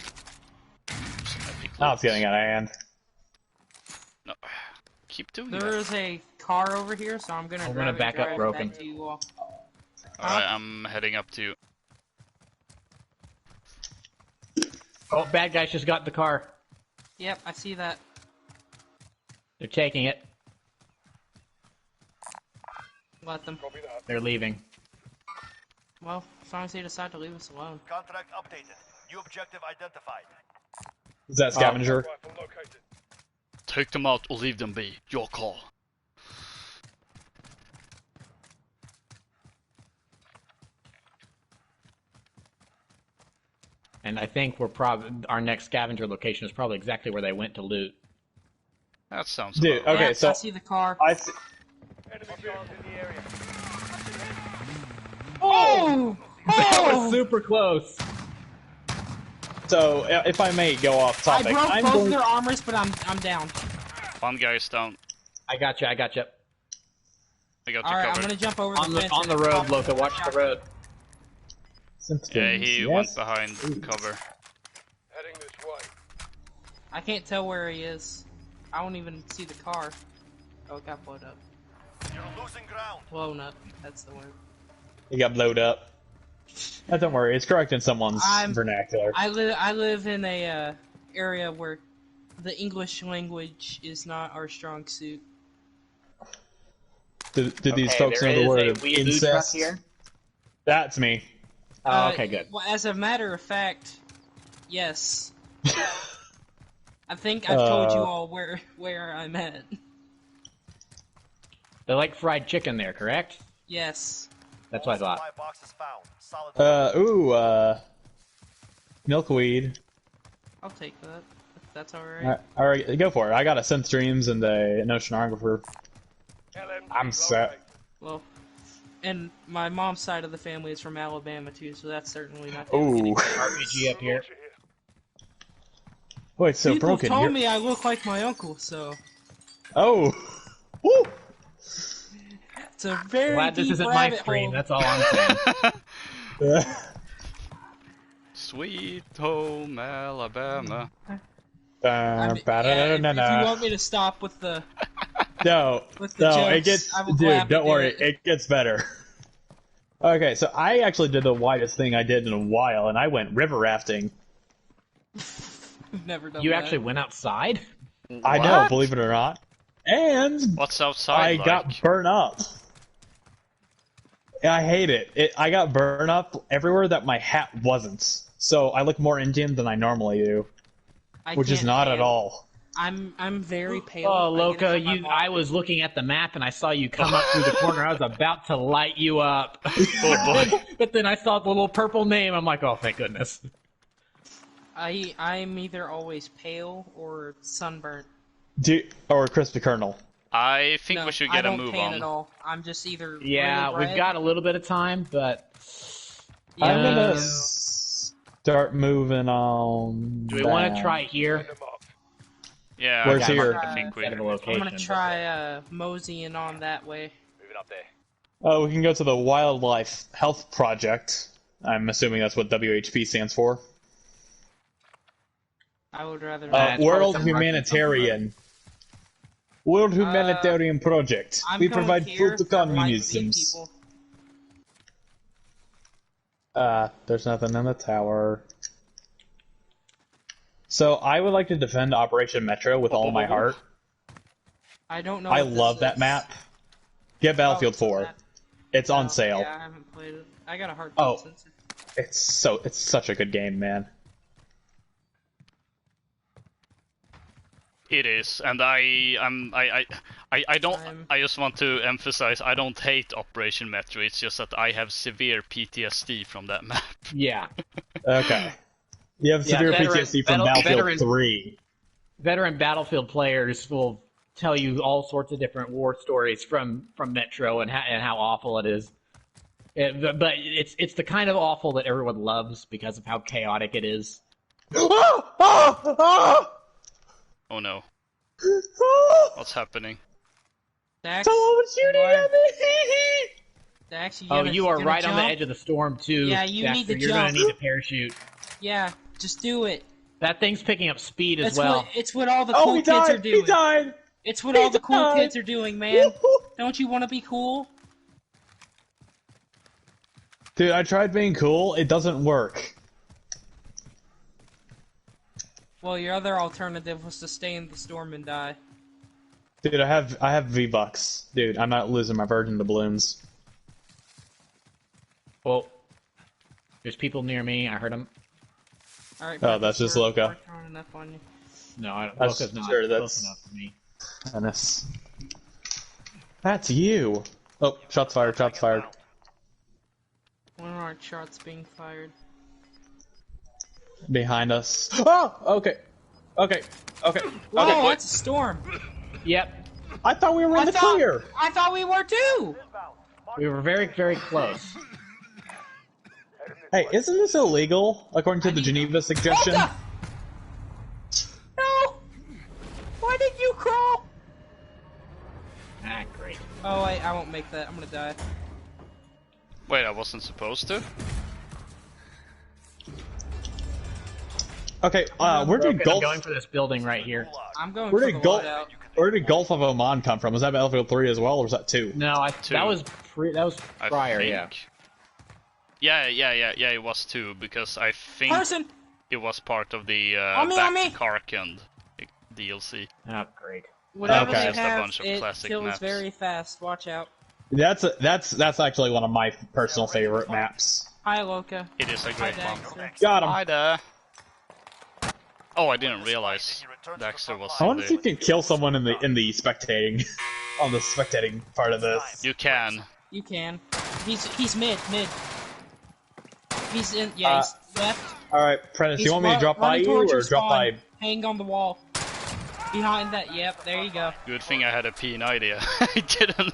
Some epic Now it's loot. getting out of hand. No. Keep doing There that. is a car over here, so I'm gonna I'm drive gonna back up drive broken. back to you all. Alright, I'm heading up to you. Oh, bad guys just got in the car. Yep, I see that. They're taking it. Let them. They're leaving. Well, as long as they decide to leave us alone. Contract updated. New objective identified. Is that scavenger? Rifle located. Take them out or leave them be. Your call. And I think we're probably our next scavenger location is probably exactly where they went to loot. That sounds Dude, about right. okay, Yep, so I see the car. I see. Enemy vehicle in the area. Oh! That was super close. So if I may go off I topic, broke I'm both going. their armors, but I'm down. One guy is down. I got you. I got you. I got you Alright, I'm covered. gonna jump over On the the fence. on the and road, pop Loka. Watch the road. Yeah, he yes. went behind cover. Heading this way. I can't tell where he is. I don't even see the car. Oh, it got blown up. You're losing ground. Blown up. That's the word. He got blowed up. Oh, don't worry, it's correct in someone's I'm- vernacular. I live in a area where the English language is not our strong suit. Did these Okay, folks there know the is word a of weed loot truck incest? here. That's me. Oh, okay, good. Well, as a matter of fact, yes. I think I've told you all where I'm at. They like fried chicken there, correct? Yes. That's what I thought. Supply box is found. Solid. Milkweed. I'll take that. If that's alright. Alright, go for it. I got a synth streams and an oceanographer. I'm set. Well, and my mom's side of the family is from Alabama too, so that's certainly not. Ooh. RPG up here. Oh, it's so People broken. told You're- me I look like my uncle, so Oh. Woo. it's a very Glad this deep isn't my rabbit screen. hole. That's all I'm saying. Sweet home Alabama. I mean, yeah, if you want me to stop with the No, jokes, it gets, I will dude, gladly don't do worry, it. it gets better. Okay, so I actually did the widest thing I did in a while, and I went river rafting. I've never done You that. actually went outside? I know, What? believe it or not. And What's outside I like? got burnt up. I hate it. I got burned up everywhere that my hat wasn't. So I look more Indian than I normally do, which is can't not at handle- all. I'm very pale. Oh, I get it Loka, from my mom. I was looking at the map and I saw you come up through the corner. I was about to light you up. Oh boy. But then I saw the little purple name. I'm like, oh, thank goodness. I'm either always pale or sunburnt. Or crispy kernel. I think No, we should I get a don't move tan on. at all. I'm just either Yeah, really we've got a little bit of time, but I'm me gonna too. start moving on. do we want to down. try here? Yeah, Where's I here? think we. Set of a I'm location, gonna try moseying on that way. Moving up there. Oh, we can go to the Wildlife Health Project. I'm assuming that's what WHP stands for. I would rather Uh, not. World probably some Humanitarian. World Humanitarian Project. I'm We going provide here food to for light communisms. people. There's nothing in the tower. So I would like to defend Operation Metro with all my heart. I don't know. I what this love that is. map. Get Battlefield it's on 4. that. It's on Oh, sale. Yeah, I haven't played it. I got a hard Oh. time since It's such a good game, man. It is, and I don't. I just want to emphasize. I don't hate Operation Metro. It's just that I have severe PTSD from that map. Yeah. Okay. You have Yeah, severe veteran- PTSD from veteran- Battlefield veteran- 3. Veteran Battlefield players will tell you all sorts of different war stories from Metro and how awful it is. But it's the kind of awful that everyone loves because of how chaotic it is. Oh no. What's happening? Dax, Someone's shooting at me! Dax, Oh, you are right on the jump? edge of the storm too. Yeah, you Baxter. need to You're gonna jump. need a parachute. Yeah, just do it. That thing's picking up speed as That's well. it's what all the Oh, cool he kids are died! He doing. died! It's what all the cool died. kids are doing, man. Don't you want to be cool? Dude, I tried being cool. It doesn't work. Well, your other alternative was to stay in the storm and die. Dude, I have V-Bucks. Dude, I'm not losing my virgin to balloons. Well, there's people near me. I heard them. All right. Oh, that's just we're Loka. throwing enough on you. No, That's- Loka's not sure, close that's- enough for me. Dennis. That's you! Oh, shots fired, shots fired. When are our shots being fired? Behind us. Oh! Okay. Okay. Okay. Whoa, Okay. that's a storm. Yep, I thought we were in the clear! I thought we were too. we were very, very close. Hey, isn't this illegal, according to the Geneva suggestion? Loka! No! Why did you crawl? Ah, great. Oh wait, I won't make that. I'm gonna die. Wait, I wasn't supposed to? Okay, where did Okay, I'm Gulf... going for this building right here. I'm going Where for did the Gulf... loadout. Where did Gulf of Oman come from? Was that Battlefield 3 as well, or was that 2? No, Two. that was I prior. think. Yeah. Yeah, it was too, because I think Person. it was part of the On me, Back on me. to Karkand DLC. Oh, great. Whatever Okay. they Just a have, bunch of it classic kills maps. very fast. Watch out. That's actually one of my personal favorite maps. Hi, Loka. It is a Hi, great one. Daxter. Got him. Hi there. Oh, I didn't realize Daxter was I in wonder if you the... can kill someone in the spectating, on the spectating part of this. You can. You can. He's mid. He's in. Yeah, he's left. All right, Prentice, He's you want me to drop by running you towards or your drop by? spawn. Hang on the wall. Behind that. Yep. There you go. Good thing I had a P idea. I didn't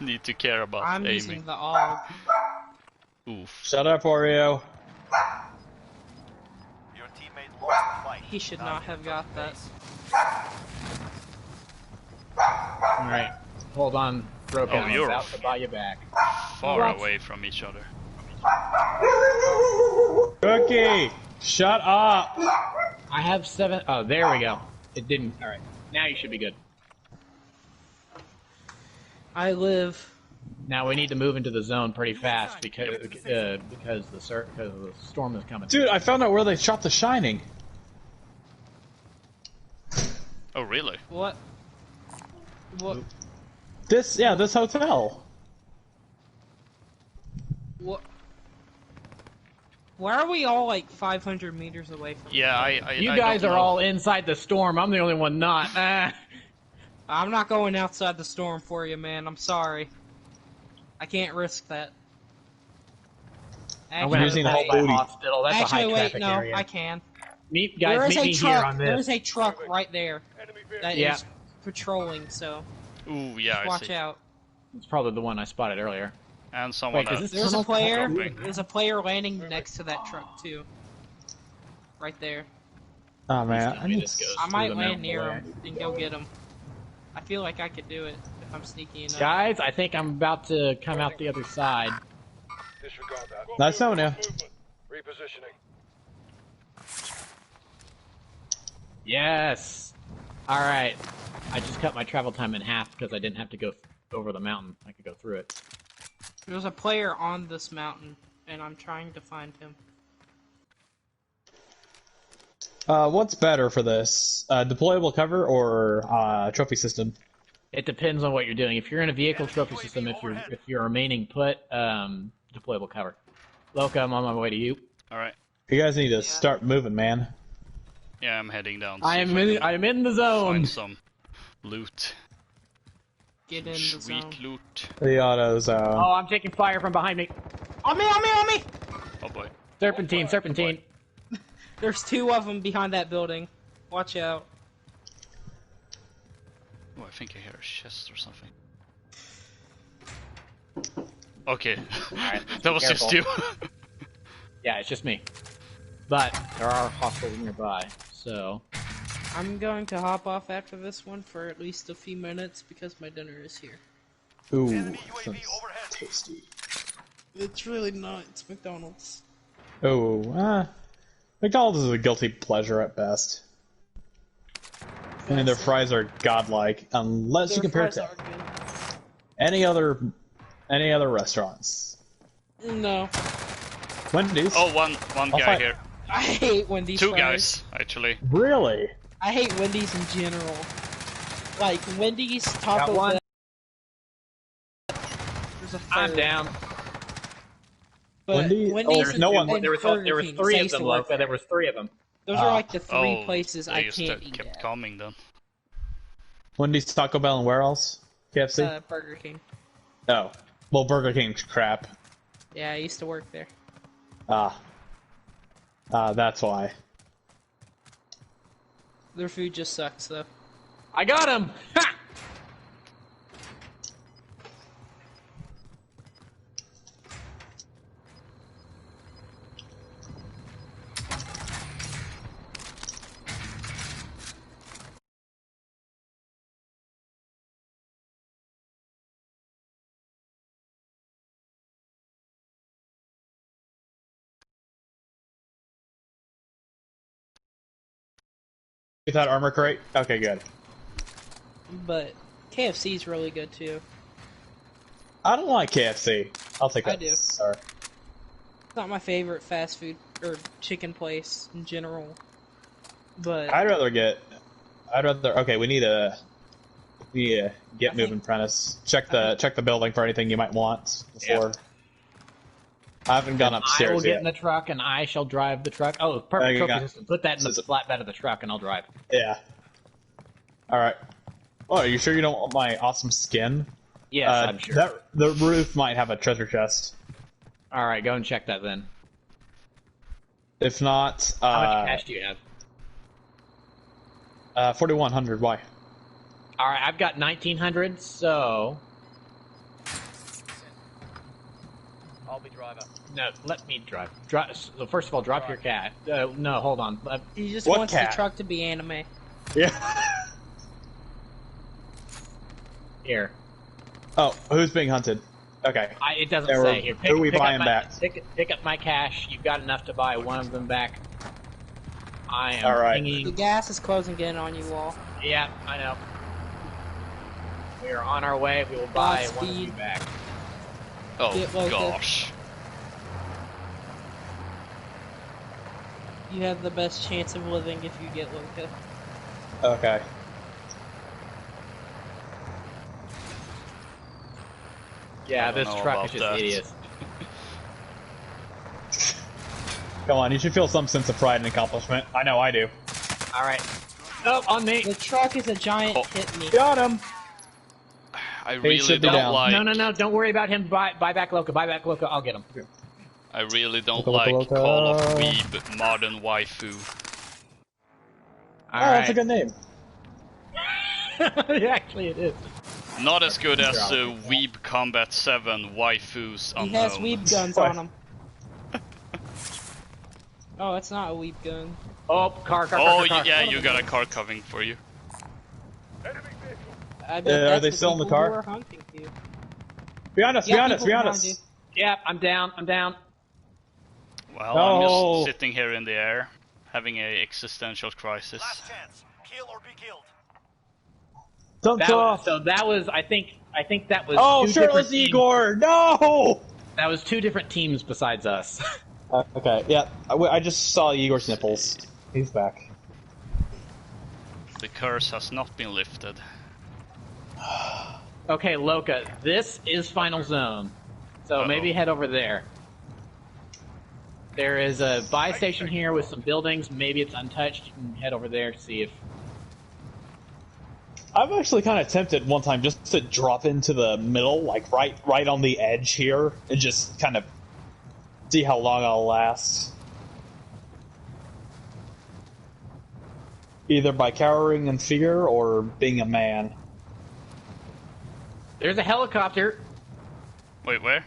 need to care about I'm aiming. using the AUG. Oof. Shut up, Oreo. Your teammate lost the fight. He should not have got that. All right, hold on, Broken. Oh, I'm you're about to buy you back. Far What? away from each other. Cookie, shut up. I have 7. Oh, there we go. It didn't. All right, now you should be good. I live. Now we need to move into the zone pretty fast because the storm is coming. Dude, I found out where they shot The Shining. Oh, really? What? What? This hotel. What? Why are we all like 500 meters away from? Yeah, You guys are all inside the storm. I'm the only one not. I'm not going outside the storm for you, man. I'm sorry. I can't risk that. I'm using the whole hospital. That's actually, a high traffic no, area. I can. Meet me here on this. There is a truck right there that is patrolling. So. Ooh, yeah. Watch out. It's probably the one I spotted earlier. And someone else. There's a player. There's a player landing next to that truck too. Right there. Oh man, I might land near him and go get him. I feel like I could do it if I'm sneaky enough. Guys, I think I'm about to come out the other side. Disregard that. Nice knowing you. Repositioning. Yes. All right. I just cut my travel time in half because I didn't have to go over the mountain. I could go through it. There's a player on this mountain, and I'm trying to find him. What's better for this? Deployable cover or trophy system? It depends on what you're doing. If you're in a vehicle trophy system, if you're remaining put, deployable cover. Loka, I'm on my way to you. All right. You guys need to start moving, man. Yeah, I'm heading down. I am in the zone. Find some loot. Get in the zone. Sweet loot. The auto zone. Oh, I'm taking fire from behind me. On me! On me! On me! Oh boy. Serpentine, serpentine. There's 2 of them behind that building. Watch out. Oh, I think I hear a chest or something. Okay. Alright, That was just you. Yeah, it's just me. But there are hospitals nearby, so... I'm going to hop off after this one for at least a few minutes because my dinner is here. Ooh, Enemy UAV sounds overhead. tasty. It's really not. It's McDonald's. Oh, McDonald's is a guilty pleasure at best. And their fries are godlike, unless you compare it to any other restaurants. No. Wendy's. Oh, one guy here. I hate Wendy's 2 fries. guys, actually. Really? I hate Wendy's in general. Like, Wendy's, Taco one. Bell. There's a I'm third. down. But Wendy's? Wendy's there's no one. and There Burger was King, 3 I of used them, to work Loka. There was 3 of them. Those are like the 3 Oh, places I they just can't eat kept at. coming then. Wendy's, Taco Bell, and where else? KFC? Burger King. Oh. Well, Burger King's crap. Yeah, I used to work there. That's why. Their food just sucks, though. I got him! Ha! Get that armor crate? Okay, good. But KFC's really good, too. I don't like KFC. I'll take that. I do. Sorry. It's not my favorite fast food or chicken place in general. But Okay, we need to get moving, Prentice. Check the building for anything you might want before. Yeah. I haven't gone upstairs I will get yet. in the truck and I shall drive the truck. Oh, perfect trophy system. Put that in the flatbed of the truck and I'll drive. Yeah. Alright. Oh, are you sure you don't want my awesome skin? Yes, I'm sure. The roof might have a treasure chest. Alright, go and check that then. If not, How much cash do you have? 4,100, why? Alright, I've got 1,900, so... I'll be driver. No, let me drive. So first of all, drop your cat. No, hold on. he just What wants cat? the truck to be anime. Yeah. Here. Oh, who's being hunted? Okay. It doesn't Yeah, say here. who are we buying back? Pick up my cash. You've got enough to buy one of them back. I am All right. pinging. The gas is closing in on you all. Yeah, I know. We are on our way. We will buy one of you Godspeed. back. Oh Get Loka. gosh. You have the best chance of living if you get Loka. Okay. Yeah, I don't this know truck about is just that. hideous. Come on, you should feel some sense of pride and accomplishment. I know I do. All right. Oh, on me. The truck is a giant Oh. hit me. Got him. I He really should be don't down. like. No. Don't worry about him. Buy back Loka. Buy back Loka. I'll get him. I really don't Loka, like Loka. Call of Weeb Modern Waifu. All Oh, right. that's a good name. Actually, it is. Not as good as Weeb Combat 7 Waifus He Unknown. has weeb guns What? on him. Oh, it's not a weeb gun. Oh, car. Oh, yeah, you got a car coming for you. I bet Are that's they the still in the people who car? are hunting you. Be honest. Yeah, Be honest. people Be behind honest. you. Yeah, I'm down. Well, No. I'm just sitting here in the air, having a existential crisis. Last chance. Kill or be killed. Don't That was. I think that was. Oh, two shirtless different teams. Igor! No! That was two different teams besides us. Okay, yeah. I just saw Igor's nipples. He's back. The curse has not been lifted. Okay, Loka, this is Final Zone. So Uh-oh. maybe head over there. There is a buy station here with some buildings. Maybe it's untouched. You can head over there to see if... I'm actually kind of tempted one time just to drop into the middle, like right on the edge here, and just kind of see how long I'll last. Either by cowering in fear or being a man. There's a helicopter Wait, where?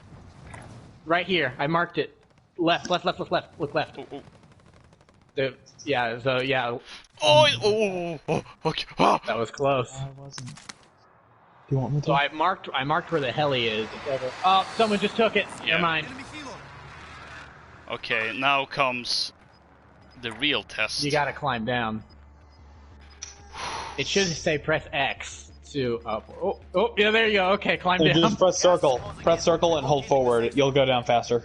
right here. I marked it. Left. Look left. Oh, oh. Yeah, Oh, okay. Ah! that was close. I wasn't. Do you want me to? So I marked where the heli is. Oh, someone just took it. Yeah. Never mind. Okay, now comes the real test. You gotta climb down. It should say press X to up. Oh, yeah, there you go. Okay, climb You down. just press circle. Press circle and hold forward. You'll go down faster.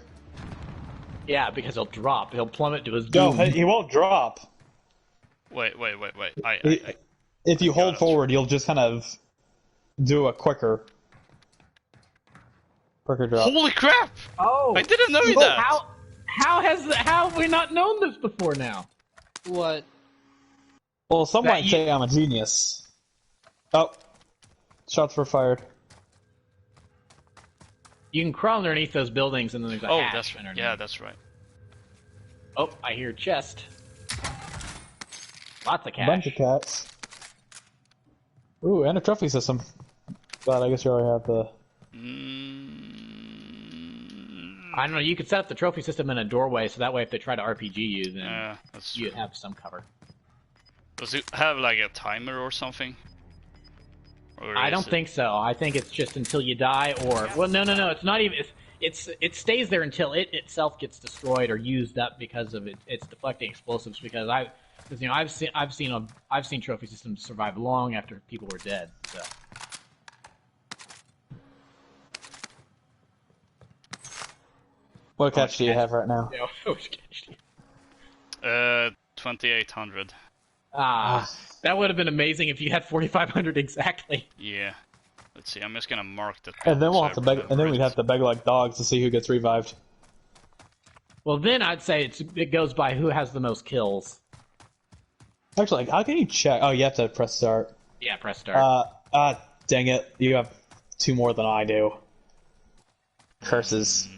Yeah, because he'll drop. He'll plummet to his No, doom. he won't drop. Wait. If you hold it. forward, you'll just kind of do a quicker drop. Holy crap! Oh, I didn't know that! How have we not known this before now? What? Well, some That might say I'm a genius. Oh, shots were fired. You can crawl underneath those buildings, and then there's a Oh, hatch that's right. underneath. Yeah, that's right. Oh, I hear chest. Lots of cash. Bunch of cats. Ooh, and a trophy system. But I guess you already have the. I don't know. You could set up the trophy system in a doorway, so that way, if they try to RPG you, then Yeah, that's true. you have some cover. Does it have like a timer or something? Or I is don't it- think so. I think it's just until you die, or well, no. It's not even. It stays there until it itself gets destroyed or used up because of it's deflecting explosives. Because I've seen trophy systems survive long after people were dead. So. What catch do you have right now? 2800. That would have been amazing if you had 4,500 exactly. Yeah. Let's see. I'm just gonna mark that. And then we'll have so to I beg. And then remember we'd it. have to beg like dogs to see who gets revived. Well, then I'd say it goes by who has the most kills. Actually, how can you check? Oh, you have to press start. Yeah, press start. Dang it! You have 2 more than I do. Curses.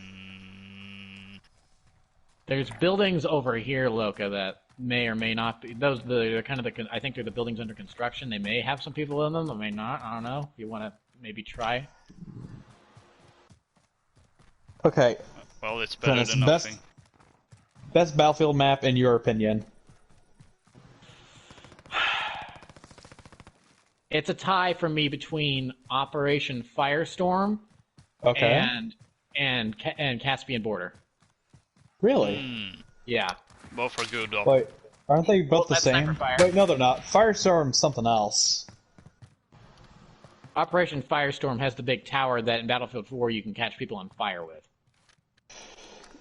There's buildings over here, Loka, that may or may not be. They're kind of I think they're the buildings under construction. They may have some people in them. They may not. I don't know. If you want to maybe try. Okay. Well, it's better Dennis, than nothing. Best battlefield map in your opinion? It's a tie for me between Operation Firestorm Okay. and Caspian Border. Really? Yeah. Both are good. Wait, aren't they both the that's same? Sniper Fire. Wait, no, they're not. Firestorm's something else. Operation Firestorm has the big tower that in Battlefield 4 you can catch people on fire with.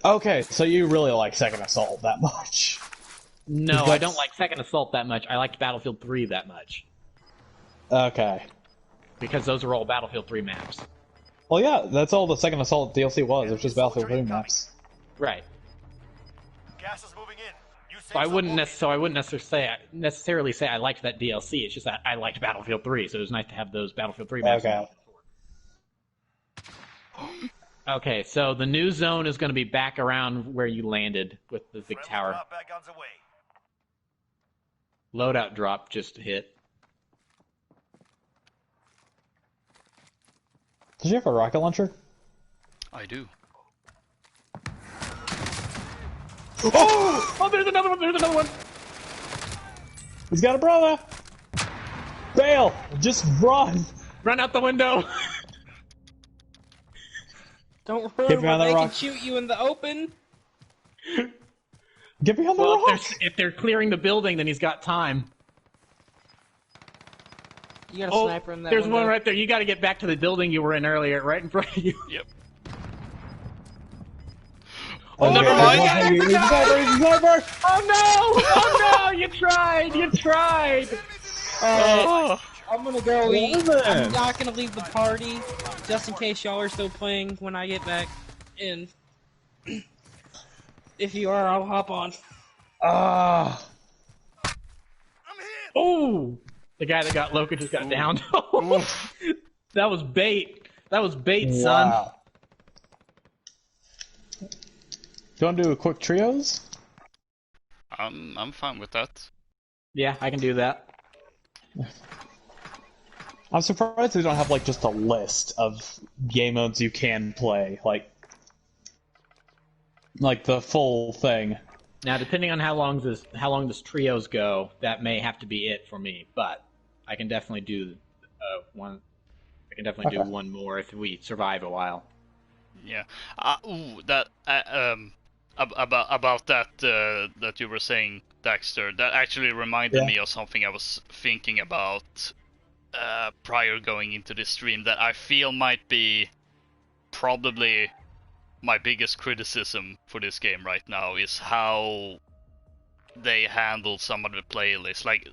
Okay, so you really like Second Assault that much? No, I don't like Second Assault that much. I liked Battlefield 3 that much. Okay. Because those are all Battlefield 3 maps. Well, yeah, that's all the Second Assault DLC was. It was just Battlefield 3 maps. Right. Gas is moving in. You So I wouldn't necessarily say I liked that DLC. It's just that I liked Battlefield 3, so it was nice to have those Battlefield 3 maps. Okay. Okay, so the new zone is going to be back around where you landed with the big tower. Guns away. Loadout drop just hit. Did you have a rocket launcher? I do. Oh, there's another one! There's another one! He's got a brother! Bail! Just run! Run out the window! Don't Get run behind where that they rock. can shoot you in the open. Get behind the Well, rock! if they're clearing the building, then he's got time. You got a sniper in that there's window. one right there. You got to get back to the building you were in earlier, right in front of you. Yep. Oh, never mind. He's a sniper! He's a sniper! Oh no! Oh no! You tried! You tried! Oh. I'm gonna go eat. is it? I'm not gonna leave the party, just in case y'all are still playing when I get back in. If you are, I'll hop on. Ah! Oh! The guy that got Loka just got downed. That was bait. That was bait, son. Wow. Do you want to do a quick trios? I'm fine with that. Yeah, I can do that. I'm surprised we don't have like just a list of game modes you can play, like the full thing. Now, depending on how long this trios go, that may have to be it for me. But I can definitely do one. I can definitely do one more if we survive a while. Yeah. That about that that you were saying, Dexter. That actually reminded me of something I was thinking about prior going into this stream. That I feel might be probably my biggest criticism for this game right now is how they handle some of the playlists. Like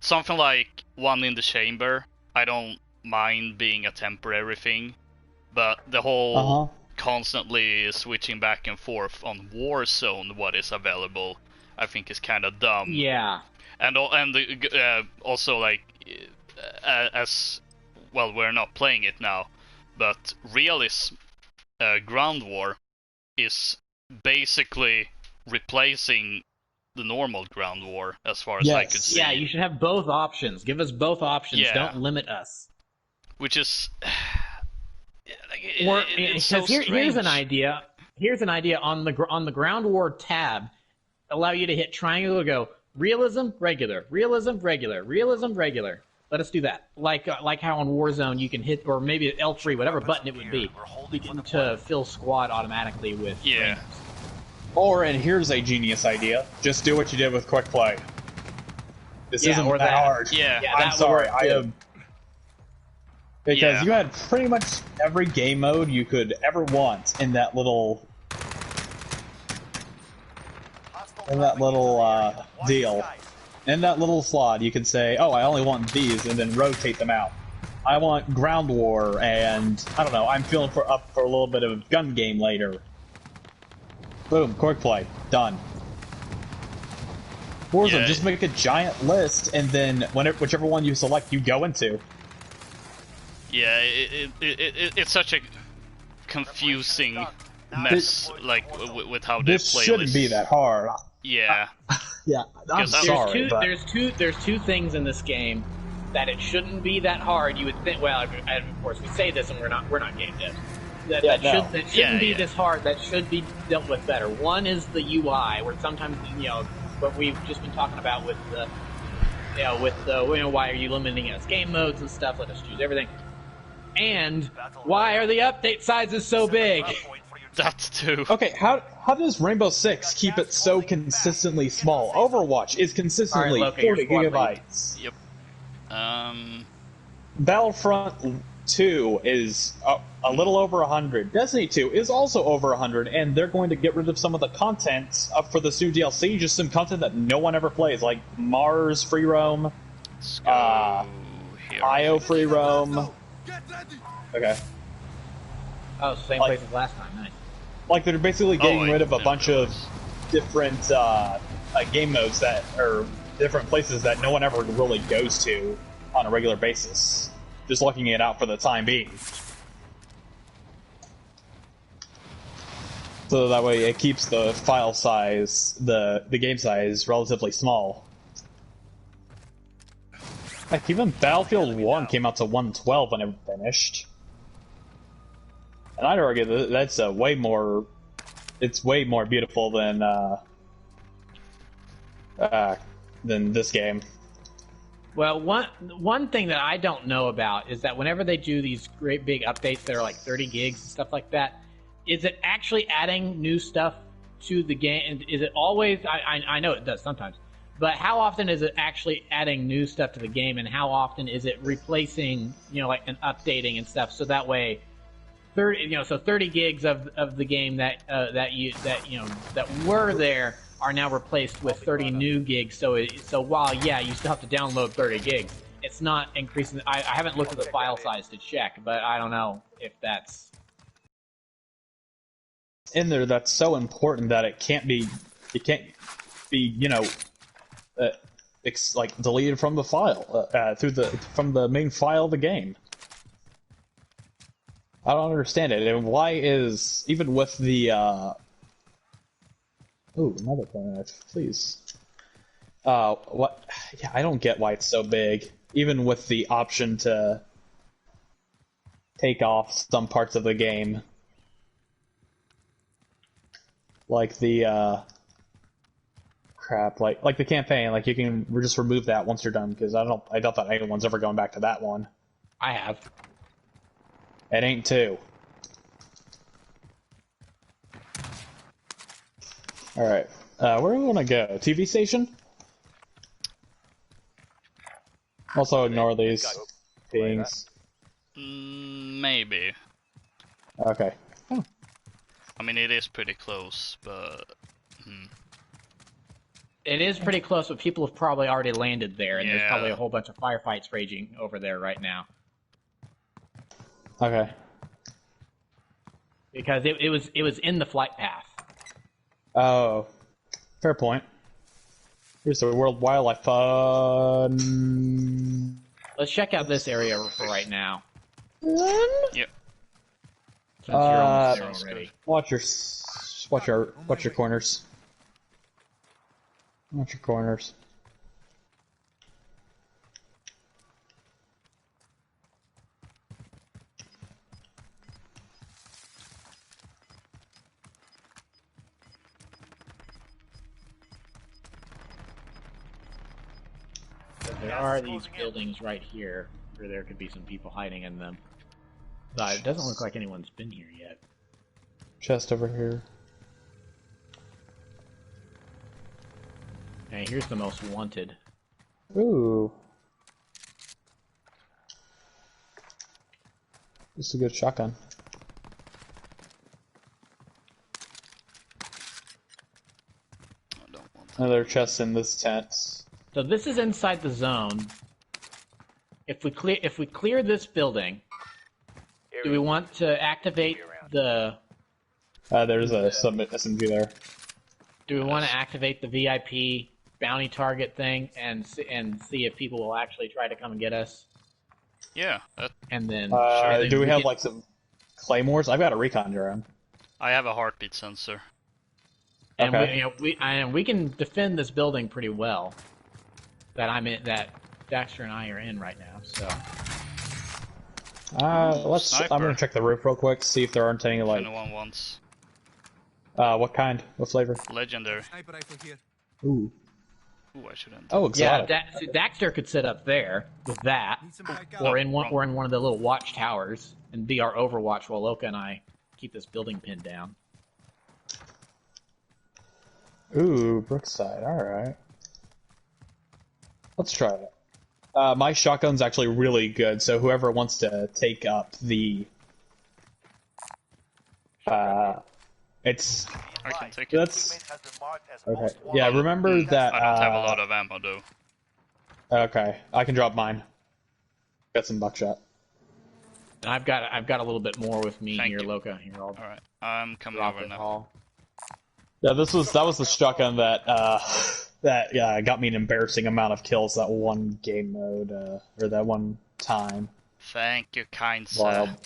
something like One in the Chamber, I don't mind being a temporary thing, but the whole constantly switching back and forth on Warzone what is available, I think is kind of dumb. Yeah. And also like as well, we're not playing it now, but Realism Ground War is basically replacing the normal Ground War as far as I could see. Yeah, you should have both options. Give us both options. Yeah. Don't limit us. Which is Here's an idea. Here's an idea on the Ground War tab. Allow you to hit triangle and go realism, regular, realism, regular, realism, regular. Let us do that. Like how on Warzone you can hit, or maybe L3, whatever button it would be, to fill squad automatically with. Yeah. Or, and here's a genius idea: just do what you did with Quick Play. This isn't that hard. Yeah. I'm sorry. I am. Because you had pretty much every game mode you could ever want in that little deal. In that little slot, you could say, oh, I only want these, and then rotate them out. I want Ground War, and, I don't know, I'm feeling up for a little bit of gun game later. Boom, Quick Play. Done. Warzone, just make a giant list, and then whichever one you select, you go into. Yeah, it's such a confusing mess, with how they play this shouldn't be that hard. Yeah. Yeah, I'm sorry. There's two things in this game that it shouldn't be that hard. You would think. Well, of course, we say this and we're not game devs. That shouldn't be this hard. That should be dealt with better. One is the UI, where sometimes what we've just been talking about with why are you limiting us game modes and stuff? Let us choose everything. And why are the update sizes so big? That too. Okay, how does Rainbow Six keep it so consistently small? Overwatch is consistently Loka, your 40 squad lead. gigabytes. Yep. Battlefront 2 is a little over 100. Destiny 2 is also over 100, and they're going to get rid of some of the content up for this new DLC, just some content that no one ever plays, like Mars free roam, Let's go here. IO free roam. Okay. Oh, same place as last time. Nice. Like, they're basically getting rid of a didn't bunch realize. of different game modes that are different places that no one ever really goes to on a regular basis. Just looking it out for the time being. So that way it keeps the file size, the game size, relatively small. Heck, even Battlefield 1 came out to 112 when it finished. And I'd argue that that's way more... It's way more beautiful than this game. Well, one thing that I don't know about is that whenever they do these great big updates that are like 30 gigs and stuff like that, is it actually adding new stuff to the game? Is it always? I know it does sometimes, but how often is it actually adding new stuff to the game, and how often is it replacing, like, and updating and stuff? So that way, 30 gigs of the game that were there are now replaced with 30 new gigs. So while you still have to download 30 gigs, it's not increasing. I haven't looked at the file size to check, but I don't know if that's in there. That's so important that it can't be like deleted from the file from the main file of the game. I don't understand it. And why is, even with the ooh, another planet, please. What? Yeah, I don't get why it's so big. Even with the option to take off some parts of the game, like the crap, like the campaign, like you can just remove that once you're done, because I doubt that anyone's ever going back to that one. I have. It ain't 2. Alright. Where do we want to go? TV station? Also ignore these things. Maybe. Okay. Oh. I mean, it is pretty close, but... It is pretty close, but people have probably already landed there, and there's Yeah. probably a whole bunch of firefights raging over there right now. Okay. Because it was in the flight path. Oh. Fair point. Here's the World Wildlife Fund. Let's check out this area for right now. Yep. Since you're almost there sounds already. Watch your corners. Watch your corners. There are these buildings right here, where there could be some people hiding in them. But it doesn't look like anyone's been here yet. Chest over here. And here's the most wanted. Ooh. This is a good shotgun. I don't want that. Another chest in this tent. So this is inside the zone. If we clear this building, do we want to activate the? There's a SMG there. Do we want to activate the VIP bounty target thing and see if people will actually try to come and get us? Yeah, And then do we have like some claymores? I've got a recon drone. I have a heartbeat sensor. And Okay. we can defend this building pretty well. That Daxter and I are in right now. So Sniper. I'm gonna check the roof real quick, see if there aren't any If like. anyone wants. What kind? What flavor? Legendary. Sniper rifle here. Ooh. Ooh, I should enter. Oh, exotic. Yeah, Daxter could sit up there with that, or in one of the little watch towers, and be our Overwatch while Loka and I keep this building pinned down. Ooh, Brookside. All right. Let's try it. My shotgun's actually really good, so whoever wants to take up the, it's. I can take it. That's okay. Yeah, remember that. I don't have a lot of ammo though. Okay, I can drop mine. Got some buckshot. And I've got a little bit more with me Thank here, you. Loka. Here, I'll All right, I'm coming drop over it now. all. Yeah, that was the shotgun that got me an embarrassing amount of kills that one game mode or that one time. Thank you, kind Wild. sir.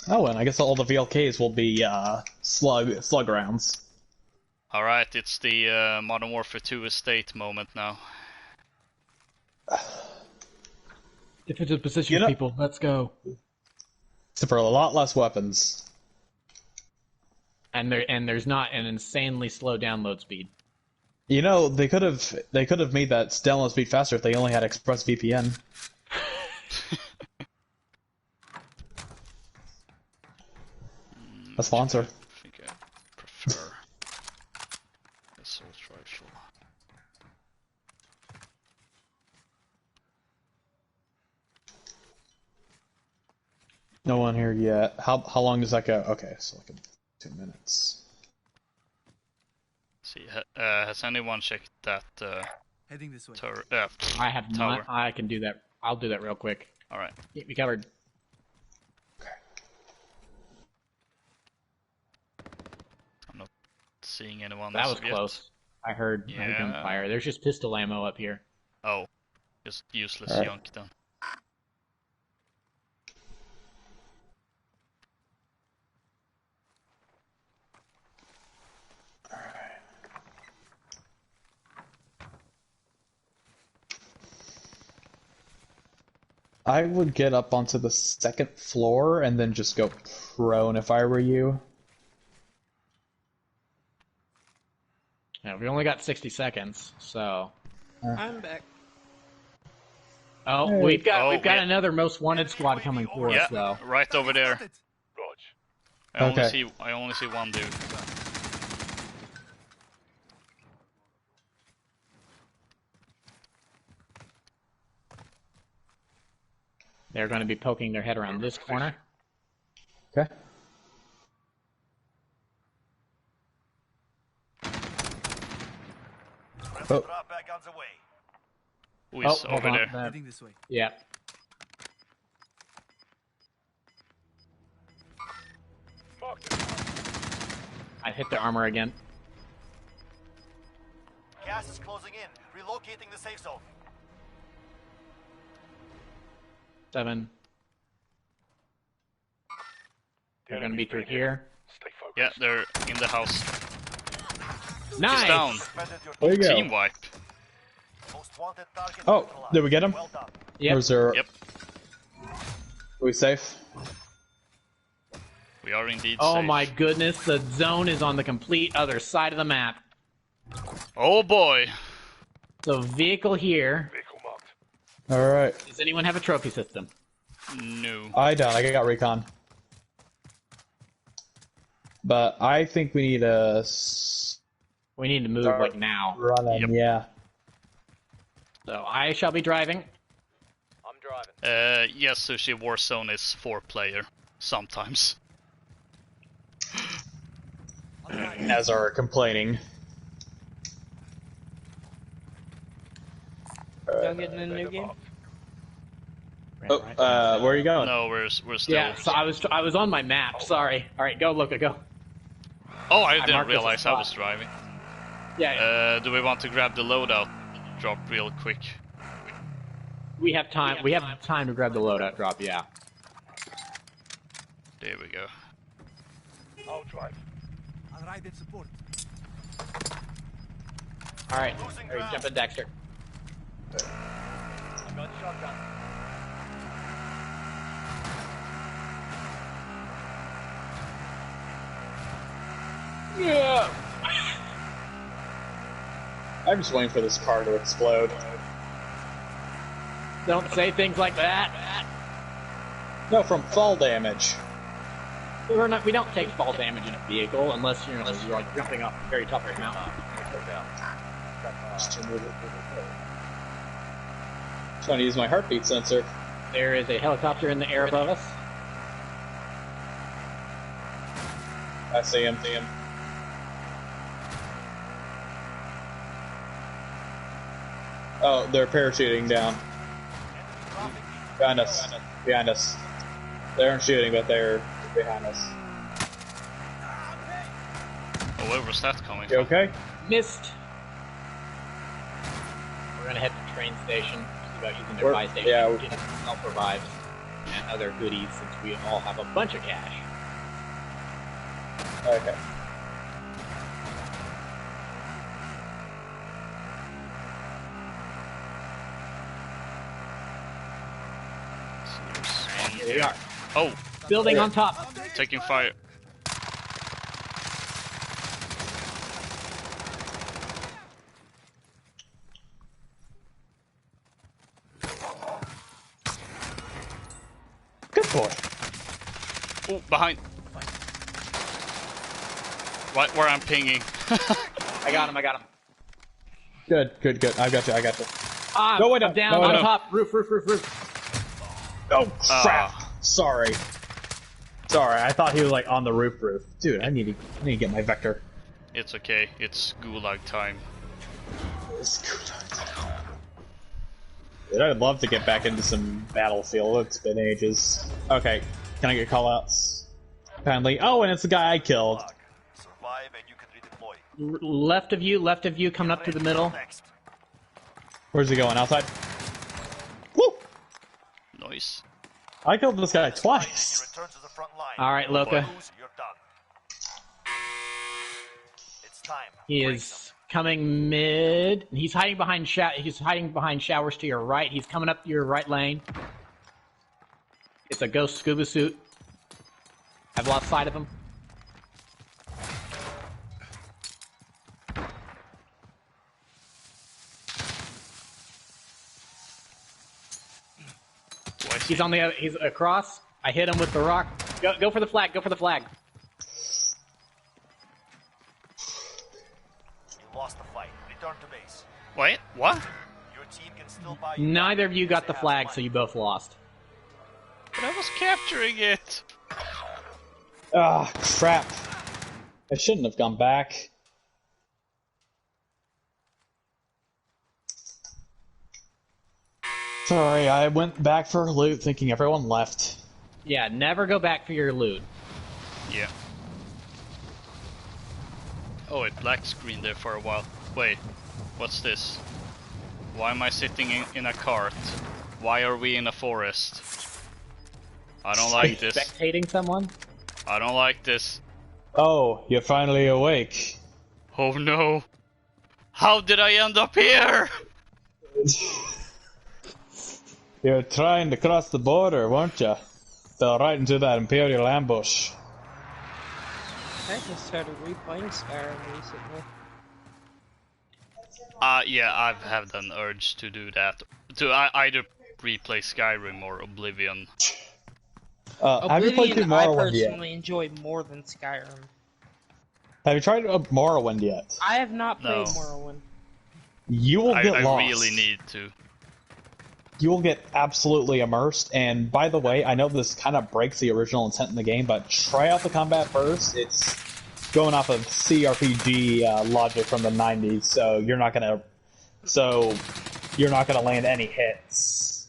Oh, and I guess all the VLKs will be slug rounds. All right, it's the Modern Warfare 2 estate moment now. Defensive position, people. Let's go. Except for a lot less weapons. And there's not an insanely slow download speed. You know, they could have made that download speed faster if they only had ExpressVPN. A sponsor. I think I prefer assault rifle. No one here yet. How long does that go? Okay, so like 2 minutes. See, has anyone checked that Heading this way. I have tower? not. I can do that. I'll do that real quick. All right. Get me covered. I'm not seeing anyone. That as was of yet. close. I heard gunfire. There's just pistol ammo up here. Oh, just useless All right. junk then. I would get up onto the second floor and then just go prone if I were you. Yeah, we only got 60 seconds, so. I'm back. Oh, Hey. we've got Oh, got another most wanted squad coming for us, Yeah, though. right over there. Okay. I only see one dude. They're going to be poking their head around this corner. Okay. Oh. Drop back guns away. Who is hold over on. there? Heading this way. Yeah. I hit the armor again. Gas is closing in. Relocating the safe zone. 7. They're going to be through here. Yeah, they're in the house. Nice! He's down. Defended your There you go. Team wipe. most wanted target Oh, neutralized. did we get him? Well done. Yep. Or is there... Yep. Are we safe? We are indeed Oh safe. my goodness, the zone is on the complete other side of the map. Oh boy. So vehicle here. Alright. Does anyone have a trophy system? No. I don't. I got recon. But I think we need to We need to move Start like now. run in, Yep. yeah. So I shall be driving. I'm driving. Yes, Sushi Warzone is 4-player. Sometimes. As are complaining. Y'all getting a new game? Oh, where are you going? No, we're still... Yeah, so I was on my map. Sorry. All right, go Loka, go. Oh, I marked didn't as a realize I spot. was driving. Yeah, Do we want to grab the loadout drop real quick? we have time. We have time to grab the loadout drop. Yeah. There we go. I'll drive. I'll ride in support. All right. Jump in, Dexter. I've got shotgun. Yeah. I'm just waiting for this car to explode. Don't say things like that. No, from fall damage. We don't take fall damage in a vehicle unless you're like jumping off a very top right mountain. Trying to use my heartbeat sensor. There is a helicopter in the air above us. I see him. Oh, they're parachuting down. Behind us. They aren't shooting, but they're behind us. Oh, where was that coming You from? okay? Missed. We're gonna head to the train station. About using their buy station to get help revives and other goodies since we all have a bunch of cash. Okay. Here we are. Oh! Building on top. Taking fire. Good boy. Oh, behind. Right where I'm pinging. I got him. Good. I got you. Ah, no, wait, I'm down no, on no. top. Roof. Oh, crap. Sorry, I thought he was like on the roof. Dude, I need to get my vector. It's okay. It's gulag time. Dude, I'd love to get back into some Battlefield. It's been ages. Okay, can I get callouts? Kindly. Oh, and it's the guy I killed. Survive and you can redeploy. Left of you, coming up to the middle. Next. Where's he going? Outside? Woo! Nice. I killed this guy You twice. return to the front line. All right, Loka. Lose, you're done. It's time. He Break is coming mid. He's hiding behind showers to your right. He's coming up your right lane. It's a ghost scuba suit. I've lost sight of him. He's on the other. He's across. I hit him with the rock. Go for the flag. You lost the fight. Return to base. Wait, what? Your team can still buy you. Neither of you got the flag, so you both lost. But I was capturing it. Ah, crap. I shouldn't have gone back. Sorry, I went back for loot thinking everyone left. Yeah, never go back for your loot. Yeah. Oh, it black screened there for a while. Wait, what's this? Why am I sitting in a cart? Why are we in a forest? I don't like this. Spectating someone? I don't like this. Oh, you're finally awake. Oh no! How did I end up here? You're trying to cross the border, weren't you? Fell right into that Imperial ambush. I just started replaying Skyrim recently. Yeah, I've had an urge to do that. To either replay Skyrim or Oblivion. Have you played through Oblivion, I Morrowind yet? personally enjoy more than Skyrim. Have you tried Morrowind yet? I have not played No. Morrowind. You will get I lost. really need to. You will get absolutely immersed, and by the way, I know this kind of breaks the original intent in the game, but try out the combat first. It's going off of CRPG logic from the 90s, so you're not gonna land any hits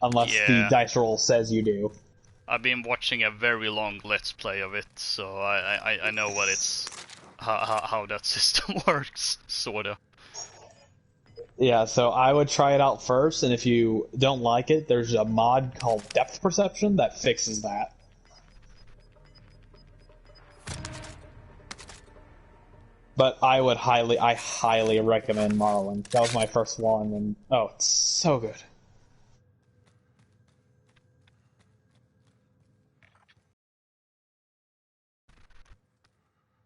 unless the dice roll says you do. I've been watching a very long Let's Play of it, so I know what it's how that system works, sorta. Yeah, so I would try it out first, and if you don't like it, there's a mod called Depth Perception that fixes that. But I highly recommend Morrowind. That was my first one, and oh, it's so good.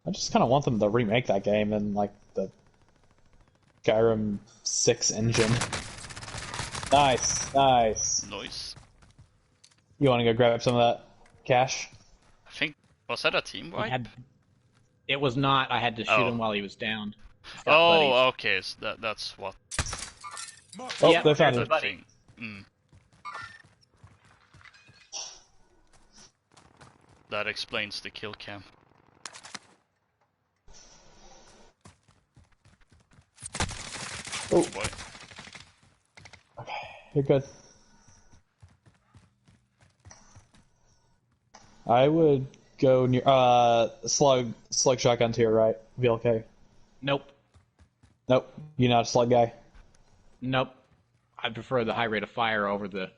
I just kind of want them to remake that game in like the Skyrim 6 engine. Nice, nice. Nice. You want to go grab some of that cash? I think, was that a team wipe? It was not. I had to shoot him while he was down. Oh, okay. So that's what. Oh, yeah, they found the him. That explains the kill cam. Oh boy. Okay, you're good. I would go near slug shotgun to your right. Be okay. Nope. Nope. You're not a slug guy. Nope. I prefer the high rate of fire over the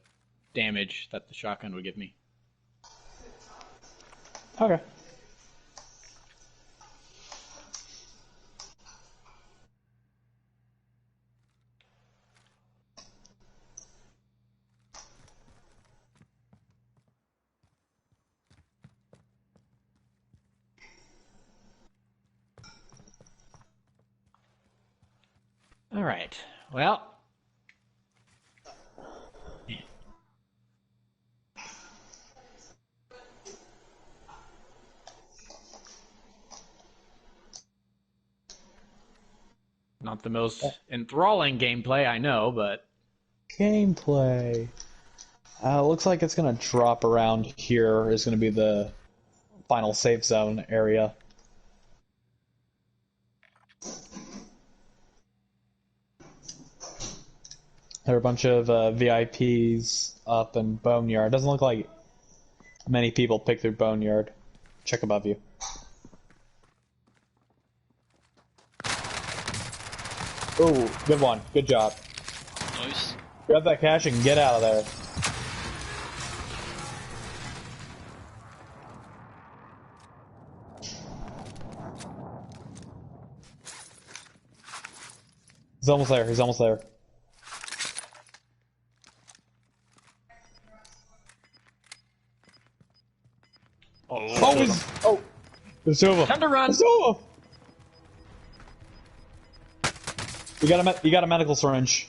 damage that the shotgun would give me. Okay. All right. Well. Not the most enthralling gameplay, I know, but... Gameplay. Looks like it's going to drop around here. Is going to be the final safe zone area. There are a bunch of VIPs up in Boneyard. Doesn't look like many people pick through Boneyard. Check above you. Oh, good one. Good job. Nice. Grab that cash and get out of there. He's almost there. He's almost there. Oh, there's two of them. Time to run. There's two of them. You got a medical syringe.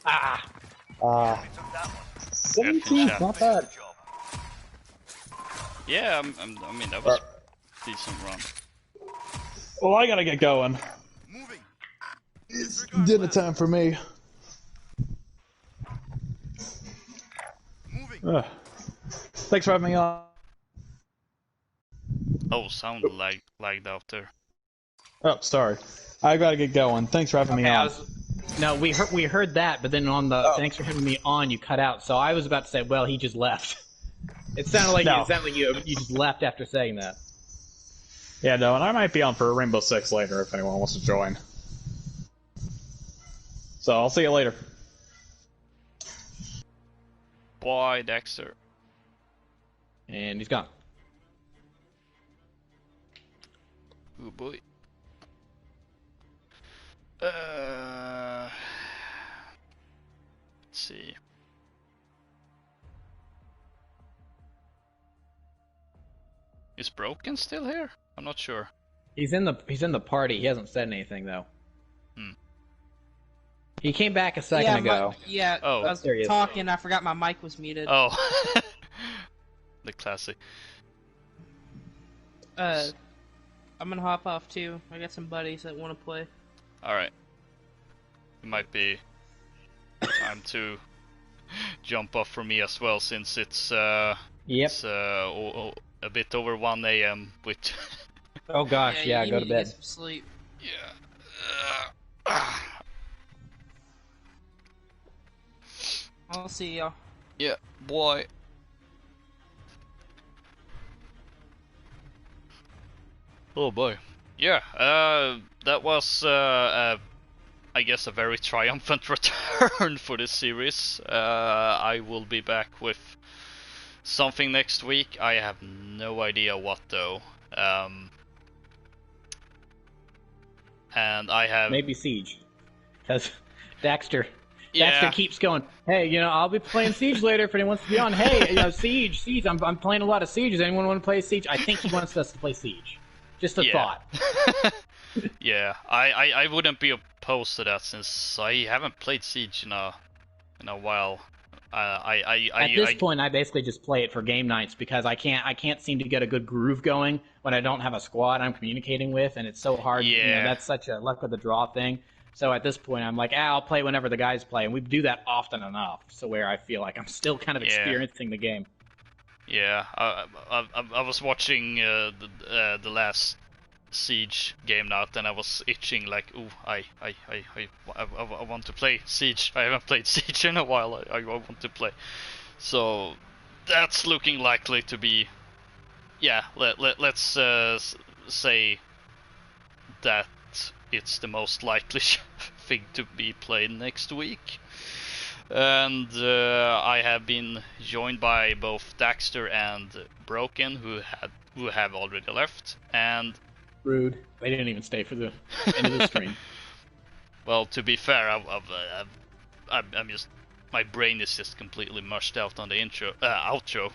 Ah. 17, not bad. Yeah, I mean that was a decent run. Well, I gotta get going. It's dinner time for me. Thanks for having me on. Oh, sound lagged out there. Oh, sorry. I gotta get going. Thanks for having me on. No, we heard that, but then on the thanks for having me on, you cut out. So I was about to say, well, he just left. It sounded like you just left after saying that. Yeah, no, and I might be on for Rainbow Six later if anyone wants to join. So I'll see you later. Bye, Dexter. And he's gone. Oh boy. Let's see. Is Broken still here? I'm not sure. He's in the party. He hasn't said anything though. He came back a second ago. I was talking. I forgot my mic was muted. Oh, the classic. I'm gonna hop off too. I got some buddies that want to play. All right. It might be time to jump off for me as well, since it's it's a bit over 1 a.m. with. Oh gosh, yeah, go to bed. Get some sleep. Yeah. I'll see y'all. Yeah, boy. Oh boy. Yeah, that was, I guess, a very triumphant return for this series. I will be back with something next week. I have no idea what though. And I have... Maybe Siege. Because Dexter keeps going, hey, I'll be playing Siege later if anyone wants to be on. Hey, Siege, I'm playing a lot of Siege. Does anyone want to play Siege? I think he wants us to play Siege. Just a thought. Yeah, I wouldn't be opposed to that since I haven't played Siege in a while. At this point, I basically just play it for game nights because I can't seem to get a good groove going when I don't have a squad I'm communicating with, and it's so hard. Yeah. You know, that's such a luck of the draw thing. So at this point, I'm like, I'll play whenever the guys play, and we do that often enough, so where I feel like I'm still kind of experiencing the game. Yeah, I was watching the last Siege game now, and I was itching like, ooh, I want to play Siege. I haven't played Siege in a while. I want to play. So that's looking likely to be. Yeah, let's say that it's the most likely thing to be played next week. And I have been joined by both Daxter and Broken, who have already left, and rude. They didn't even stay for the end of the stream. Well, to be fair, I'm just, my brain is just completely mushed out on the outro.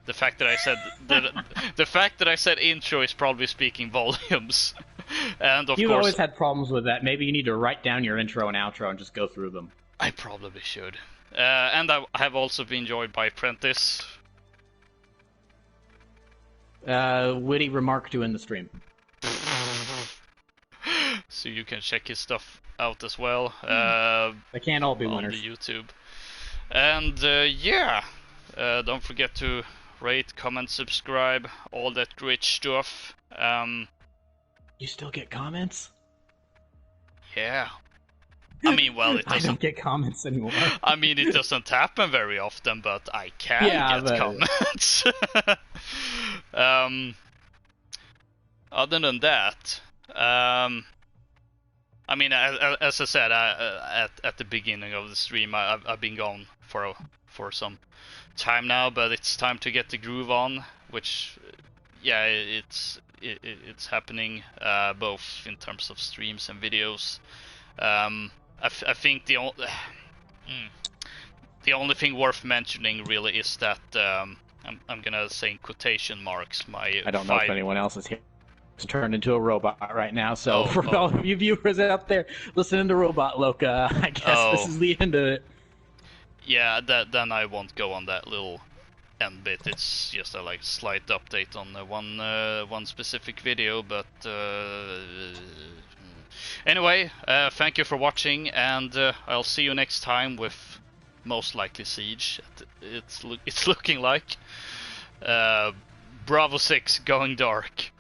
The fact that I said the fact that I said intro is probably speaking volumes. And of You've course, always had problems with that. Maybe you need to write down your intro and outro and just go through them. I probably should. And I have also been joined by Prentice. Witty remark to end the stream. So you can check his stuff out as well. They can't all be winners. On the YouTube. And yeah, don't forget to rate, comment, subscribe, all that great stuff. You still get comments? Yeah. I mean, well, it doesn't. I don't get comments anymore. I mean, it doesn't happen very often, but I can get comments. Other than that, I mean, as I said at the beginning of the stream, I've been gone for some time now, but it's time to get the groove on. Which, yeah, it's happening both in terms of streams and videos. I think the only thing worth mentioning really is that I'm gonna say in quotation marks I don't know if anyone else is here. It's turned into a robot right now, so for all of you viewers out there listening to Robot Loka, I guess this is the end of it. Yeah, then I won't go on that little end bit. It's just a slight update on one specific video, but anyway, thank you for watching, and I'll see you next time with most likely Siege. It's looking like Bravo 6 going dark.